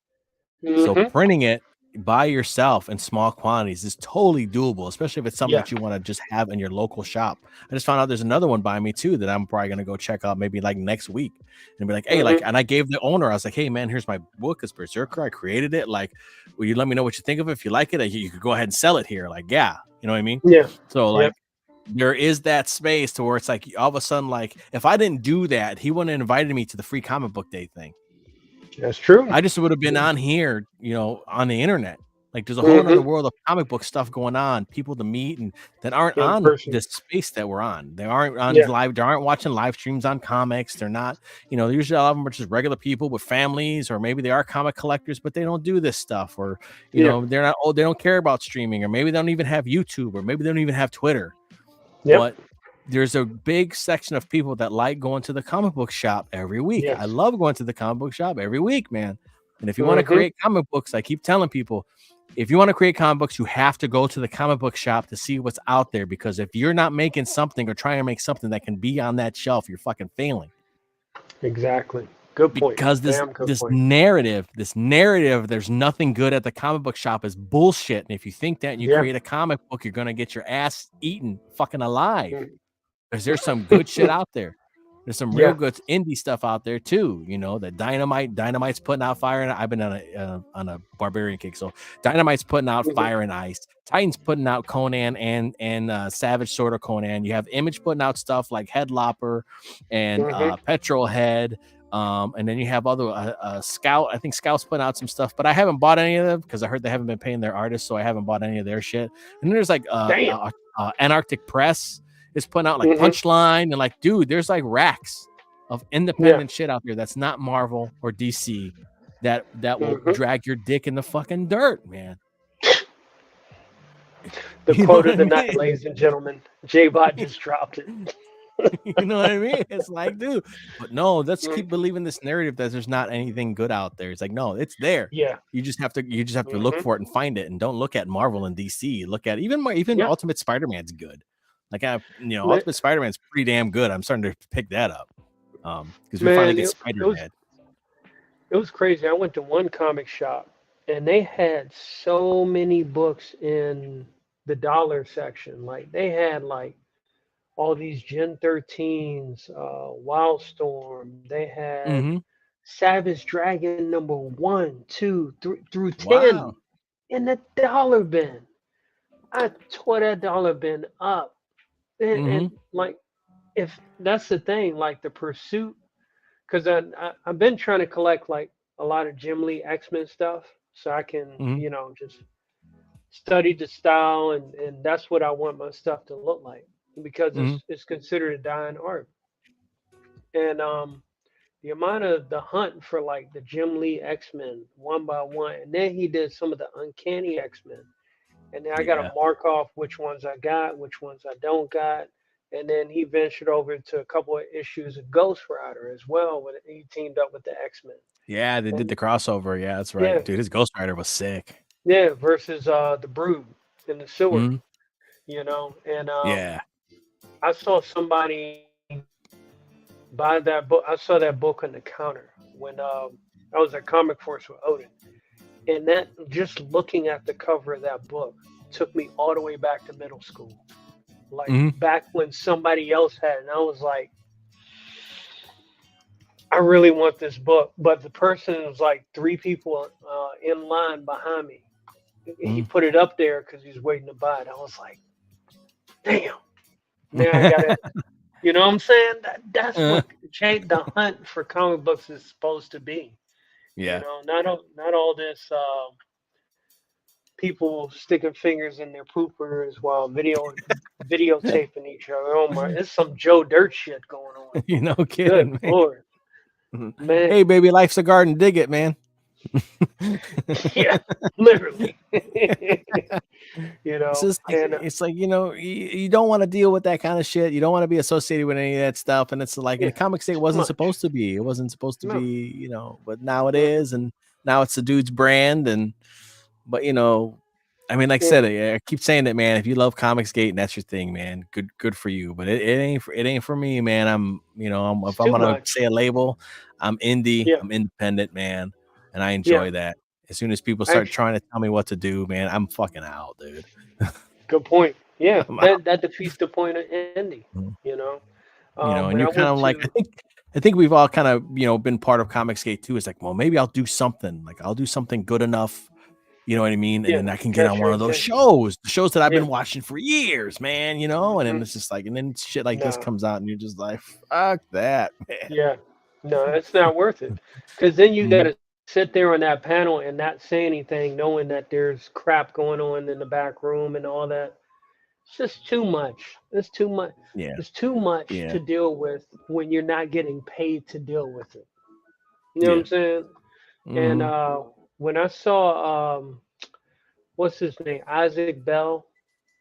So Mhm. printing it by yourself in small quantities is totally doable, especially if it's something Yeah. that you want to just have in your local shop. I just found out there's another one by me too that I'm probably gonna go check out maybe like next week and be like, hey, like, Mhm. and I gave the owner, I was like, hey man, here's my book. It's Berserker. I created it. Like, will you let me know what you think of it? If you like it, you could go ahead and sell it here. Like, yeah, you know what I mean? Yeah. So Yeah. like there is that space to where it's like all of a sudden, like if I didn't do that, he wouldn't have invited me to the free comic book day thing. That's true. I just would have been Yeah. on here, on the internet. Like there's a whole other Mhm. world of comic book stuff going on, people to meet and that aren't In on person. this space that we're on. They aren't on Yeah. live, they aren't watching live streams on comics. They're not, usually a lot of them are just regular people with families, or maybe they are comic collectors, but they don't do this stuff, or Yeah. they're not they don't care about streaming, or maybe they don't even have YouTube, or maybe they don't even have Twitter. Yep. But there's a big section of people that like going to the comic book shop every week. I Yes. love going to the comic book shop every week, man. And if you want to Mhm. create comic books, I keep telling people, if you want to create comic books, you have to go to the comic book shop to see what's out there. Because if you're not making something or trying to make something that can be on that shelf, you're fucking failing. Exactly. Good point. Because this Damn good this point. narrative, this narrative, there's nothing good at the comic book shop is bullshit. And if you think that and you Yeah. create a comic book, you're gonna get your ass eaten fucking alive. Mm. Because there's some good shit out there. There's some real Yeah. good indie stuff out there too. That Dynamite's putting out fire, and I've been on a barbarian kick. So Dynamite's putting out Mhm. Fire and Ice. Titan's putting out Conan and Savage Sword of Conan. You have Image putting out stuff like Headlopper and Mhm. Petrol Head. And then you have other Scout. I think Scout's putting out some stuff, but I haven't bought any of them because I heard they haven't been paying their artists, so I haven't bought any of their shit. And then there's like Damn. Antarctic Press is putting out like Mhm. Punchline, and like, dude, there's like racks of Yeah. independent shit out there that's not Marvel or DC that will Mhm. drag your dick in the fucking dirt, man. The You know quote what of I the mean? night, ladies and gentlemen. J-Bot just dropped it. You know what I mean? It's like, dude, but no, let's Mm. keep believing this narrative that there's not anything good out there. It's like, no, it's there. Yeah. You just have to look Mhm. for it and find it, and don't look at Marvel and DC. Look at even Yeah. Ultimate Spider-Man's good. Like Man, Ultimate Spider-Man's pretty damn good. I'm starting to pick that up. Because we finally man, get it was Spider-Man. it was crazy. I went to one comic shop and they had so many books in the dollar section. Like they had like all these Gen 13s, Wildstorm. They had Mm-hmm. Savage Dragon number 1, 2, 3 through 10 Wow. in the dollar bin. I tore that dollar bin up. And Mm-hmm. like, if that's the thing, like the pursuit, because I've been trying to collect like a lot of Jim Lee X-Men stuff so I can, Mm-hmm. just study the style, and that's what I want my stuff to look like because Mm-hmm. it's considered a dying art. And the amount of the hunt for like the Jim Lee X-Men one by one, and then he did some of the Uncanny X-Men, and then I got to Yeah. mark off which ones I got, which ones I don't got. And then he ventured over to a couple of issues of Ghost Rider as well when he teamed up with the X-Men. Yeah, they did And the crossover. Yeah, that's right. yeah, Dude, his Ghost Rider was sick. yeah, versus the Brood in the sewer, Mm-hmm. And Yeah. I saw somebody buy that book. I saw that book on the counter when I was at Comic Force with Odin, and that just looking at the cover of that book took me all the way back to middle school, like Mm-hmm. back when somebody else had it. And I was like, I really want this book, but the person was like three people in line behind me. He Mm. put it up there because he's waiting to buy it. I was like, damn. Now I gotta, you know what I'm saying? That's Uh, what the hunt for comic books is supposed to be. You yeah. know, not all this people sticking fingers in their poopers while videotaping each other. Oh my, it's some Joe Dirt shit going on. You know, Good kidding, man. lord, Mhm. man. Hey, baby, life's a garden. Dig it, man. Yeah, literally. It's just like And it's like you don't want to deal with that kind of shit. You don't want to be associated with any of that stuff. And it's like in yeah, the comics, it it's too wasn't much. supposed to be. It wasn't supposed to No. be, but now it Mm-mm. is, and now it's the dude's brand. But I mean, like I Yeah, said, I keep saying that, man. If you love Comicsgate and that's your thing, man, good for you. But it ain't for me, man. If it's I'm too gonna much. say a label, I'm indie, Yeah, I'm independent, man, and I yeah. enjoy that. As soon as people start Actually, trying to tell me what to do, man, I'm fucking out, dude. good point. Yeah, I'm out. that defeats the point of ending. Mhm. You know, And when I you're kind went of like, I to think, I think we've all kind of, been part of Comicsgate too. It's like, well, maybe I'll do something. Like, I'll do something good enough. You know what I mean? And yeah, then I can get catch on your one of those attention. shows, the shows that I've Yeah. been watching for years, man. And then Hmm. it's just like, and then shit like this Nah. comes out, and you're just like, fuck that, man. Yeah. No, it's not worth it. Because then you got Mhm. to sit there on that panel and not say anything, knowing that there's crap going on in the back room and all that. It's just too much. It's too much. Yeah, It's too much yeah, to deal with when you're not getting paid to deal with it. You know what yeah. I'm saying? And Hmm. when I saw what's his name, Isaac Bell,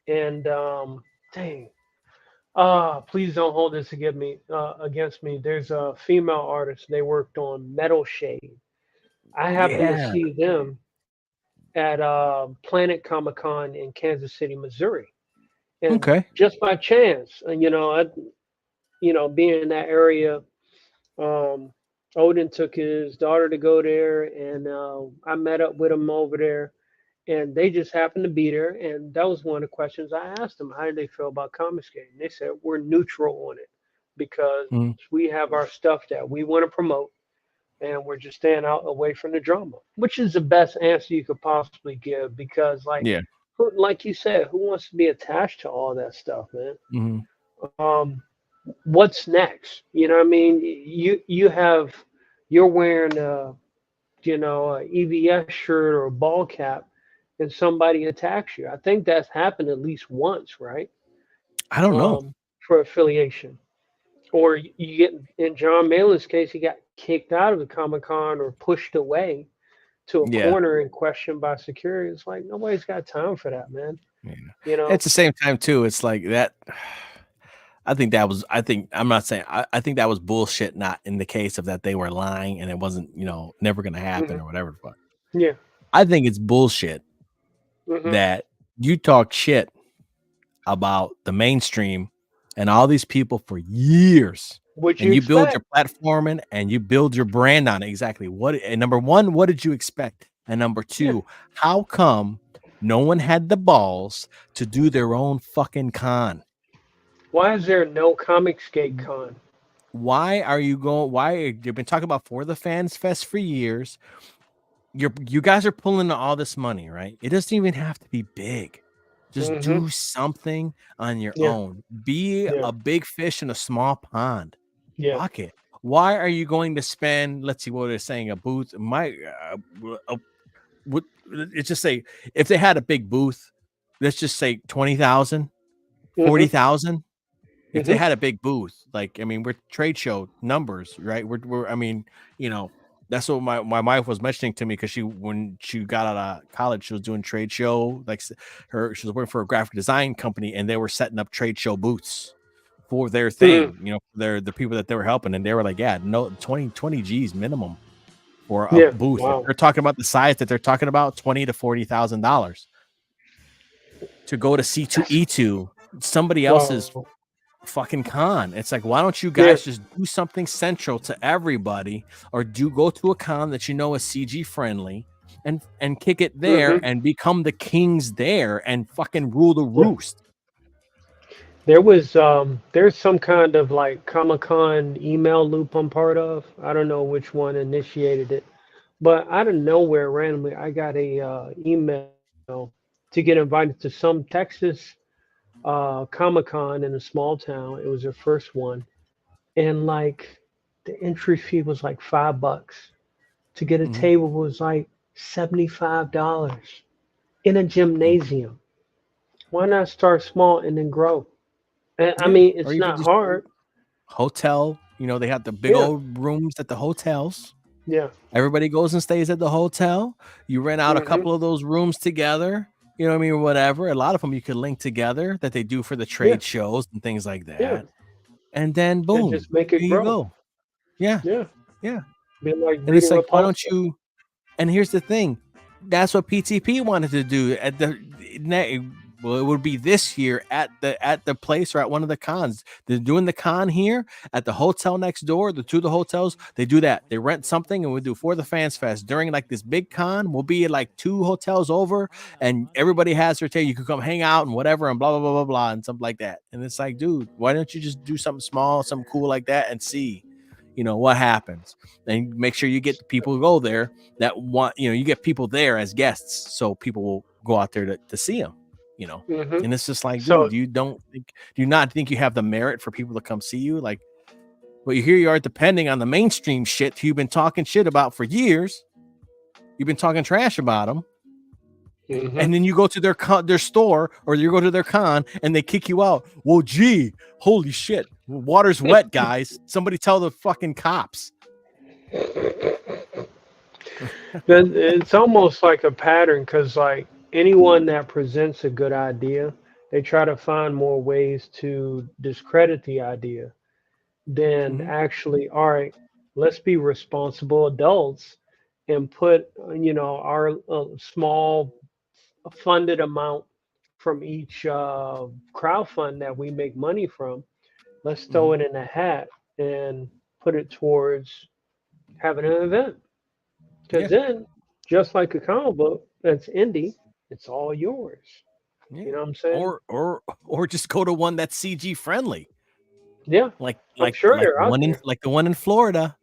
and dang, please don't hold this against me. There's a female artist. They worked on Metal Shade. I happened to Yeah. see them at Planet Comic Con in Kansas City, Missouri, and Okay. just by chance, being in that area, um, Odin took his daughter to go there, and I met up with him over there, and they just happened to be there, and that was one of the questions I asked them: how did they feel about Comicsgate? And they said we're neutral on it because Mhm. we have our stuff that we want to promote, and we're just staying out away from the drama, which is the best answer you could possibly give because, Yeah. like you said, who wants to be attached to all that stuff, man? Hmm. Um, what's next? You know what I mean? You're wearing a EVS shirt or a ball cap, and somebody attacks you. I think that's happened at least once, right? I don't know. For affiliation, or you get in John Malin's case, he got kicked out of the Comic Con or pushed away to a Yeah. corner and questioned by security. It's like nobody's got time for that, man. Yeah. You know? At the same time, too, it's like that. I'm not saying, I think that was bullshit, not in the case of that they were lying and it wasn't, never going to happen Hmm. or whatever the fuck. Yeah. I think it's bullshit Hmm. that you talk shit about the mainstream and all these people for years, What you and you build your expect? platform and you build your brand on it. Exactly. And number one, what did you expect? And number Yeah. two, how come no one had the balls to do their own fucking con? Why is there no Comicsgate Con? Why are you going? You've been talking about For the Fans Fest for years? You guys are pulling all this money, right? It doesn't even have to be big. Just Hmm. do something on your Yeah. own. Be Yeah. a big fish in a small pond. Yeah. Fuck it. Why are you going to spend? Let's see what they're saying. A booth. Would it's just say if they had a big booth, let's just say 20,000, Hmm. 40,000. If they Hmm. had a big booth, like, I mean, we're trade show numbers, right? I mean, that's what my wife was mentioning to me because when she got out of college, she was doing trade show, like she was working for a graphic design company, and they were setting up trade show booths for their Hmm. thing, for the people that they were helping, and they were like, yeah, no, 20 G's minimum for a Yeah. booth. If Wow. they're talking about the size that they're talking about, $20,000 to $40,000 to go to That's C2E2, somebody else's wow. fucking con. It's like, why don't you Yeah. guys just do something central to everybody, or go to a con that is CG friendly and kick it there Hmm. and become the kings there and fucking rule the Yeah. roost. There's some kind of like Comic-Con email loop I'm part of. I don't know which one initiated it, but out of nowhere, randomly, I got a email to get invited to some Texas Comic-Con in a small town. It was their first one, and like the entry fee was like $5. To get a Hmm. table was like $75 in a gymnasium. Why not start small and then grow? And, I Yeah, mean, or it's even not just hard. hotel. You know, they have the big Yeah, old rooms at the hotels. yeah. Everybody goes and stays at the hotel. You rent out a Hmm. couple of those rooms together. You know what I mean, or whatever. A lot of them you could link together that they do for the Yeah, trade shows and things like yeah. that. And then And boom, just make it here you grow. go. Yeah, Yeah. yeah. Be like And it's reading like, why don't Repulsor. you? And here's the thing, that's what PTP wanted to do at the well, it would be this year at the place or at one of the cons. They're doing the con here at the hotel next door. The two of the hotels they do that. They rent something and we do for the Fans Fest during like this big con. We'll be at like two hotels over, and everybody has their table. You can come hang out and whatever and blah blah blah blah blah and something like that. And it's like, dude, why don't you just do something small, something cool like that, and see, what happens, and make sure you get the people who go there that want, you get people there as guests, so people will go out there to see them, Hmm. and it's just like, So, dude, do you not think you have the merit for people to come see you? Like, well, here you are depending on the mainstream shit you've been talking shit about for years. You've been talking trash about them, hmm. and then you go to their store, or you go to their con and they kick you out. Well, gee, holy shit, water's wet, guys. Somebody tell the fucking cops. It's almost like a pattern because, like, anyone that presents a good idea, they try to find more ways to discredit the idea than Mhm, actually, all right, let's be responsible adults and put, our small funded amount from each crowdfund that we make money from. Let's throw mhm. it in a hat and put it towards having an event. Because Yeah, then, just like a comic book that's indie, it's all yours. yeah. You know what I'm saying? Or just go to one that's CG friendly, Yeah, like I'm like sure like they're the out one in there. like the one in Florida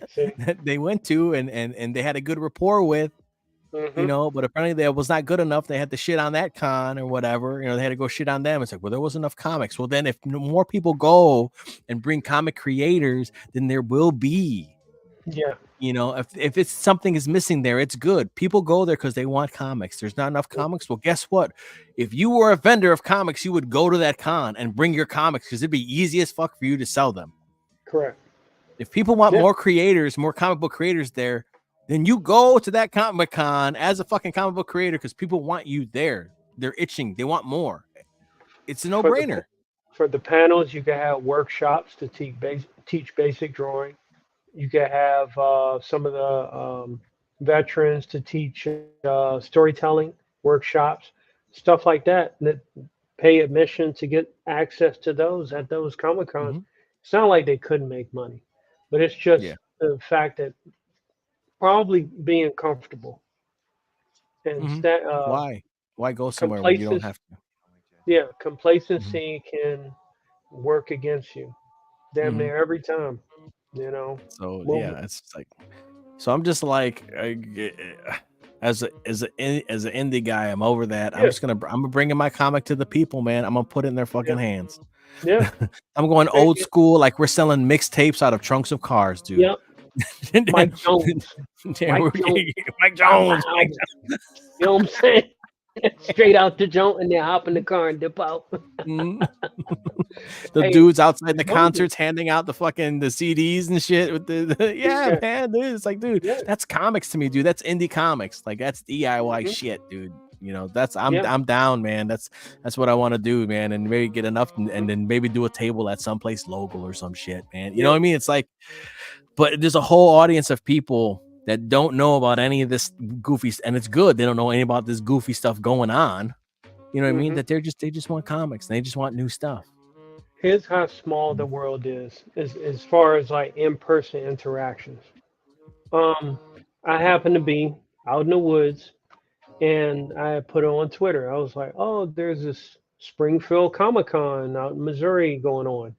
See? that they went to, and they had a good rapport with, Hmm. but apparently that was not good enough. They had to shit on that con or whatever. They had to go shit on them. It's like, well, there wasn't enough comics. Well, then if more people go and bring comic creators, then there will be. Yeah, If it's something is missing there, it's good. People go there because they want comics. There's not enough comics. Well, guess what? If you were a vendor of comics, you would go to that con and bring your comics because it'd be easy as fuck for you to sell them. correct. If people want Yeah, more creators, more comic book creators there, then you go to that Comic Con as a fucking comic book creator because people want you there. They're itching. They want more. It's a no for the brainer. for the panels, you can have workshops to teach basic drawing. You can have some of the veterans to teach storytelling workshops, stuff like that. That pay admission to get access to those at those comic cons. Mm-hmm. It's not like they couldn't make money, but it's just Yeah. the fact that probably being comfortable and Mm-hmm. Why? Why go somewhere when you don't complacency. have to? Yeah, Mm-hmm. complacency can work against you damn Mm-hmm. near every time. You know, So well, yeah, it's like, so I'm just like, as an indie guy, I'm over that. yeah, I'm bringing my comic to the people, man. I'm gonna put it in their yeah, fucking hands. yeah. I'm going Take old it. school, like we're selling mixtapes out of trunks of cars, dude. Yeah, Mike Jones. Yeah, Mike Jones. Mike Bow, Jones. bow. You know what I'm saying? Straight out the joint and then hop in the car and dip out. Mhm. The Hey, dudes outside the Jonesy. concerts handing out the CDs and shit with yeah, Yeah, man, dude. It's like, dude, yeah, that's comics to me, dude. That's indie comics. Like that's DIY hmm, shit, dude. That's I'm yeah, I'm down, man. That's what I want to do, man. And maybe get enough, hmm, and then maybe do a table at someplace local or some shit, man. You know yeah, what I mean? It's like, but there's a whole audience of people that don't know about any of this goofy, and it's good they don't know any about this goofy stuff going on. You know what I mean? hmm. That they just want comics and they just want new stuff. Here's how small the world is, as far as like in-person interactions. Um, I happen to be out in the woods, and I put it on Twitter. I was like, "Oh, there's this." Springfield Comic Con out in Missouri going on,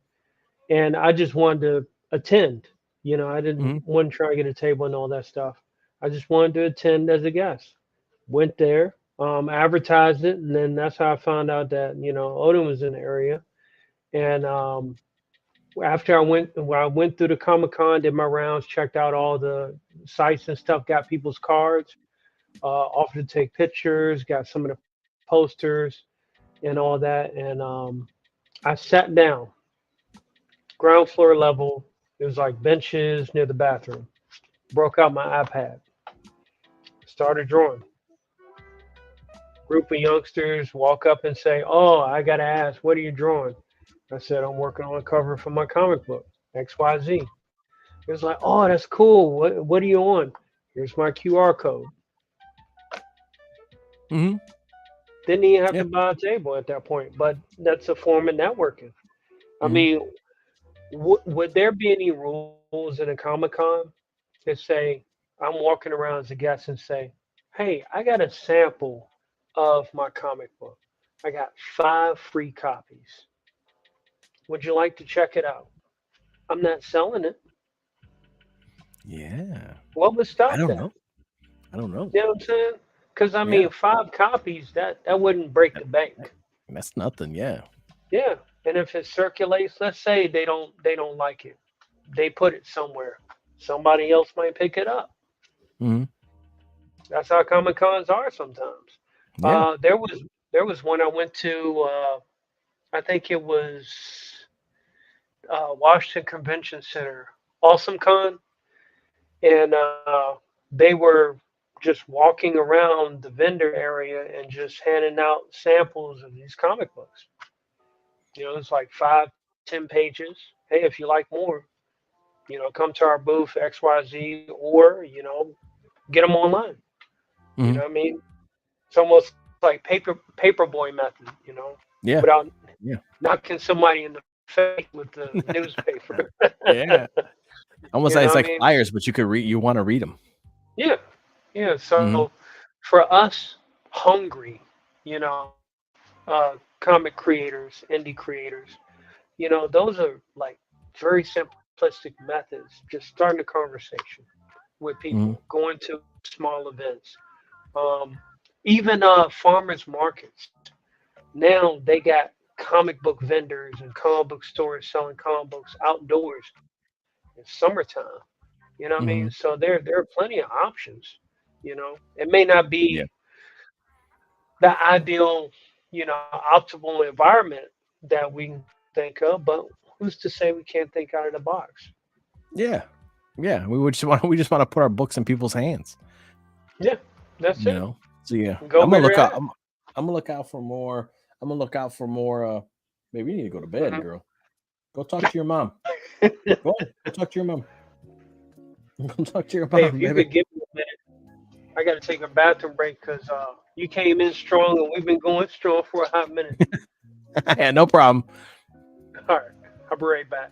and I just wanted to attend. I didn't Hmm. want to try to get a table and all that stuff. I just wanted to attend as a guest. Went there, advertised it, and then that's how I found out that Odin was in the area. And after when I went through the Comic Con, did my rounds, checked out all the sites and stuff, got people's cards, offered to take pictures, got some of the posters and all that, and I sat down, ground floor level. It was like benches near the bathroom. Broke out my iPad, started drawing. Group of youngsters walk up and say, "Oh, I gotta ask, what are you drawing?" I said, "I'm working on a cover for my comic book, XYZ." It was like, "Oh, that's cool. What are you on?" Here's my QR code. Hmm. Didn't even have Yeah. to buy a table at that point, but that's a form of networking. I Hmm. mean, would there be any rules in a Comic Con that say I'm walking around as a guest and say, "Hey, I got a sample of my comic book. I got 5 free copies. Would you like to check it out?" I'm not selling it. Yeah. What would I stop don't that? know. I don't know. You know what I'm saying? Because I Yeah. mean, 5 copies that wouldn't break That, the bank. that's nothing. Yeah. Yeah, and if it circulates, let's say they don't like it, they put it somewhere. Somebody else might pick it up. Hmm. That's how Comic Cons are sometimes. Yeah. There was one I went to. I think it was Washington Convention Center, Awesome Con, and they were just walking around the vendor area and just handing out samples of these comic books. It's like 5, 10 pages. Hey, if you like more, come to our booth XYZ, or get them online. You Hmm. know what I mean? It's almost like paperboy method. Yeah. Without Yeah. knocking somebody in the face with the newspaper. Yeah. Almost You like know it's what I like mean? flyers, but you could read. You want to read them. Yeah, yeah. Hmm. So for us hungry, you know, comic creators, indie creators, those are like very simplistic methods. Just starting a conversation with Hmm. people, going to small events, um, even farmers markets. Now they got comic book vendors and comic book stores selling comic books outdoors in summertime. You know what I mean? Hmm. So there are plenty of options. It may not Yeah. be the ideal, optimal environment that we can think of, but who's to say we can't think out of the box? Yeah. Yeah. We just want to put our books in people's hands. Yeah, that's You it. know. So yeah, Go I'm gonna where look they're out. at. I'm gonna look out for more. I'm gonna look out for more. Maybe you need to go to bed, Mhm. girl. Go talk to your mom. Go on. Go talk to your mom. Go talk to your Hey, if mom, you baby. could give me a minute, I got to take a bathroom break because you came in strong and we've been going strong for a hot minute. Yeah, no problem. All right, I'll be right back.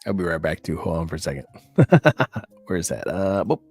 I'll be right back too. Hold on for a second. Where's that? Whoop.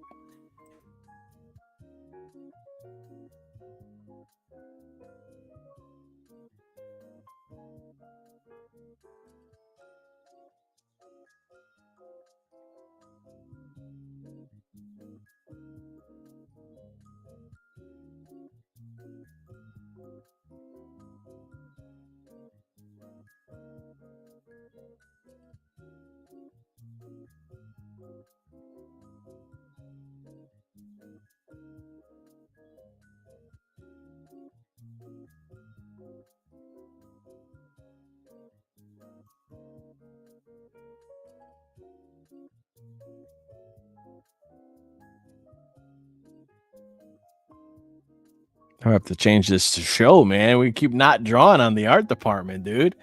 I have to change this to show, man. We keep not drawing on the art department, dude.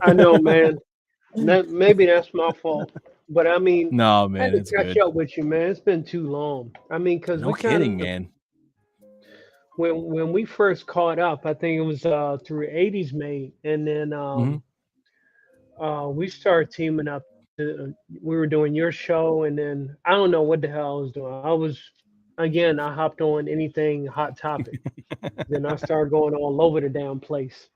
I know, man. Maybe that's my fault, but I mean, No, I had man, to it's catch good. up with you, man. It's been too long. I mean, because No we kind kidding, of man. when we first caught up, I think it was through '80s mate, and then Hmm. we started teaming up. We were doing your show, and then I don't know what the hell I was doing. I was again, I hopped on anything hot topic. Then I started going all over the damn place.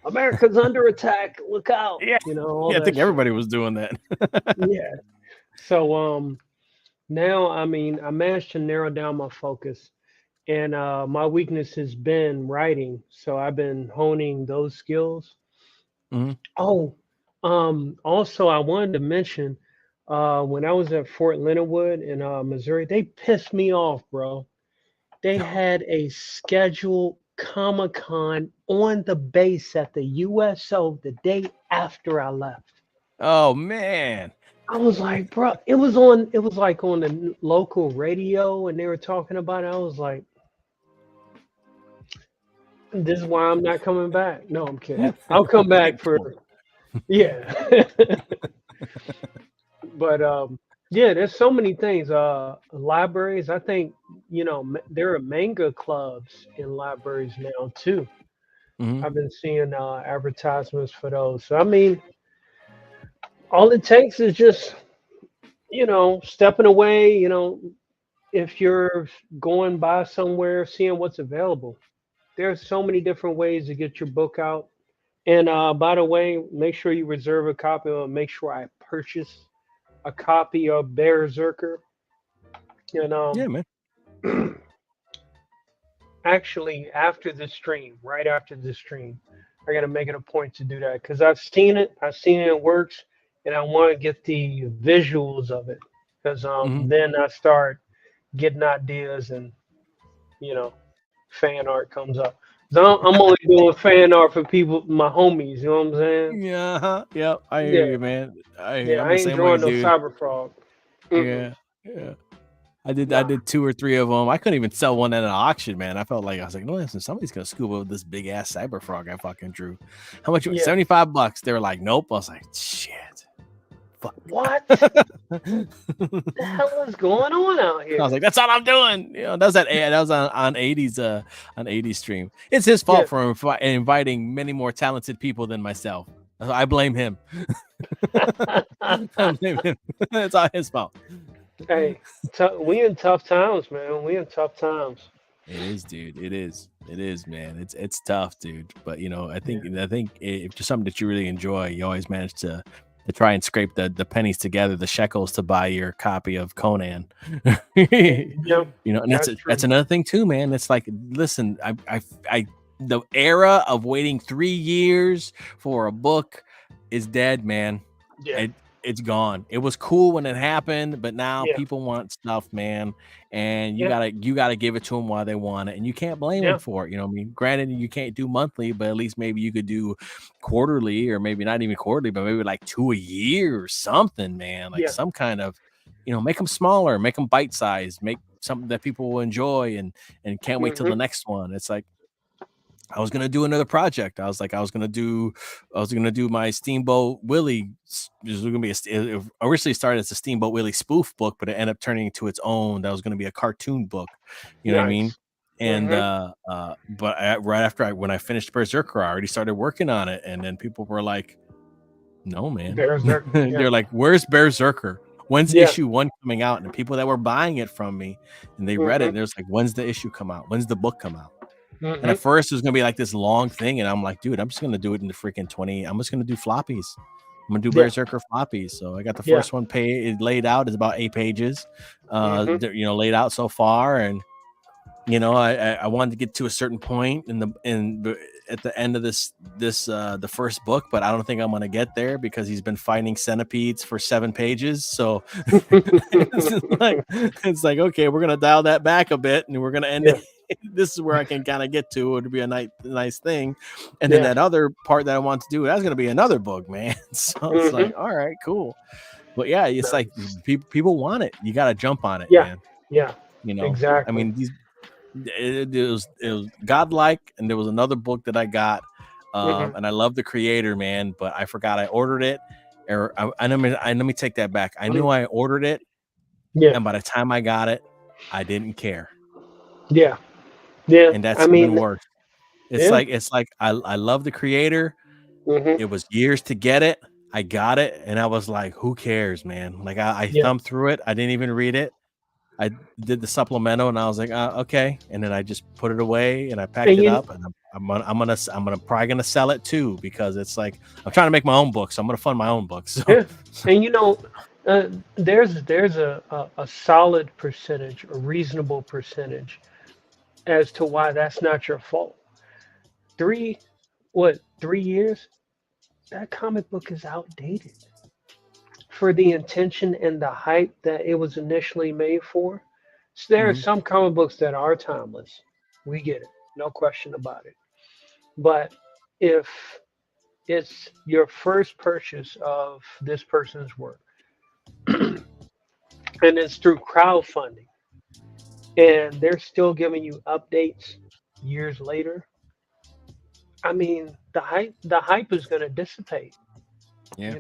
America's under attack. Look out. Yeah, All yeah. I that think shit. everybody was doing that. Yeah. So now I mean I managed to narrow down my focus, and my weakness has been writing. So I've been honing those skills. Mhm. Oh, also I wanted to mention when I was at Fort Leonard Wood in Missouri, they pissed me off, bro. They had a scheduled Comic Con on the base at the USO the day after I left. Oh man. I was like, bro, it was like on the local radio and they were talking about it. I was like, this is why I'm not coming back. No, I'm kidding. I'll come back Right for, point. yeah. But yeah, there's so many things. Libraries, I think, there are manga clubs in libraries now too. Mhm. I've been seeing advertisements for those. So I mean, all it takes is just, stepping away, if you're going by somewhere, seeing what's available. There's so many different ways to get your book out. And by the way, make sure you reserve a copy, or make sure I purchase a copy of Bearzerker. And Yeah, man. actually, after the stream, right after the stream, I got to make it a point to do that because I've seen it, it works, and I want to get the visuals of it because Mhm. then I start getting ideas and you know fan art comes up. So I'm only doing fan art for people, my homies. You know what I'm saying? Yeah. Yeah. I hear Yeah, you, man. I hear you. yeah. I'm I the ain't same way, drawing no dude. cyber frog. Mm-mm. Yeah. Yeah. I Nah. did 2 or 3 of them. I couldn't even sell one at an auction, man. I felt like I was like, no, listen, somebody's gonna scoop up this big ass cyber frog I fucking drew. How much? Yeah. $75. They were like, nope. I was like, shit. Fuck. What I the hell is going on out was here? like, that's all I'm doing. That was that was on 80s on 80s stream. It's his Yeah. fault for inviting many more talented people than myself. I blame him. I blame him. It's all his fault. Hey, we in tough times, man. We in tough times. It is, dude. It is. It is, man. It's tough, dude. But Yeah. I think if there's something that you really enjoy, you always manage to try and scrape the pennies together, the shekels to buy your copy of Conan. Yep. And That's that's true. another thing too, man. It's like, listen, I the era of waiting 3 years for a book is dead, man. Yeah. It it's gone. It was cool when it happened, but now Yeah. people want stuff, man, and Yeah. you gotta give it to them while they want it, and you can't blame them Yeah. for it. I mean, granted, you can't do monthly, but at least maybe you could do quarterly, or maybe not even quarterly, but maybe like 2 a year or something, man. Like Yeah. some kind of, make them smaller, make them bite sized, make something that people will enjoy, and can't wait till the Hmm. next one. It's like, I was gonna do another project. I was gonna do my Steamboat Willie. This was gonna be it originally started as a Steamboat Willie spoof book, but it ended up turning into its own. That was gonna be a cartoon book. You know what I mean? Nice. And Hmm. but right after when I finished Berserker, I already started working on it, and then people were like, "No, man." Berserker. Yeah. They're like, "Where's Berserker? When's Yeah. issue 1 coming out?" And the people that were buying it from me, and they read it, Hmm. and there's like, "When's the issue come out? When's the book come out?" And Hmm. at first it was gonna be like this long thing, and I'm like, dude, I'm just gonna do it in the freaking 20. I'm just gonna do floppies. I'm gonna do Yeah. Berserker floppies. So I got the Yeah. first one laid out. It's about 8 pages, Hmm. laid out so far, and I wanted to get to a certain point at the end of the first book, but I don't think I'm gonna get there because he's been fighting centipedes for 7 pages. So it's like, okay, we're gonna dial that back a bit, and we're gonna end Yeah. it. This is where I can kind of get to. It would be a nice thing, and then Yeah. that other part that I want to do, that's gonna be another book, man. So it's Hmm. like, all right, cool. But yeah, it's like Nice. people want it. You got to jump on it, Yeah. man. Yeah. I Exactly. mean, it was godlike, and there was another book that I got, Hmm. and I love the creator, man, but I forgot I ordered it, or let me take that back. I knew I ordered it, Yeah. and by the time I got it, I didn't care, Yeah. Yeah. and that's I even mean, worse. yeah. It's like I love the creator. Hmm. It was years to get it. I got it, and I was like, who cares, man? Like I Yeah. thumbed through it. I didn't even read it. I did the supplemental, and I was like, okay, and then I just put it away, and I packed And it you, up, and I'm gonna probably gonna sell it too, because it's like I'm trying to make my own books, so I'm gonna fund my own books. So yeah, and there's a solid percentage, a reasonable percentage as to why that's not your fault. Three, what, 3 years? That comic book is outdated for the intention and the hype that it was initially made for. So there are mhm, some comic books that are timeless. We get it, no question about it. But if it's your first purchase of this person's work and it's through crowdfunding and they're still giving you updates years later, I mean, the hype is going to dissipate. yeah,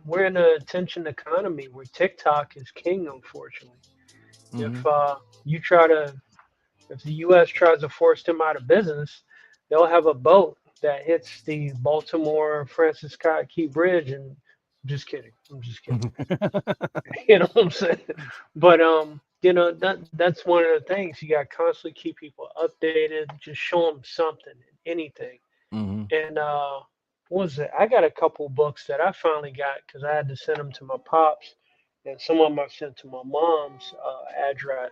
We're in an attention economy where TikTok is king, unfortunately. If mhm. you try to, if the U.S. tries to force them out of business, they'll have a boat that hits the Baltimore Francis Scott Key Bridge. And I'm just kidding. I'm just kidding. You know what I'm saying? But that's one of the things you got to constantly keep people updated. Just show them something, anything. Mhm. And what was it? I got a couple books that I finally got because I had to send them to my pops, and some of them I sent to my mom's address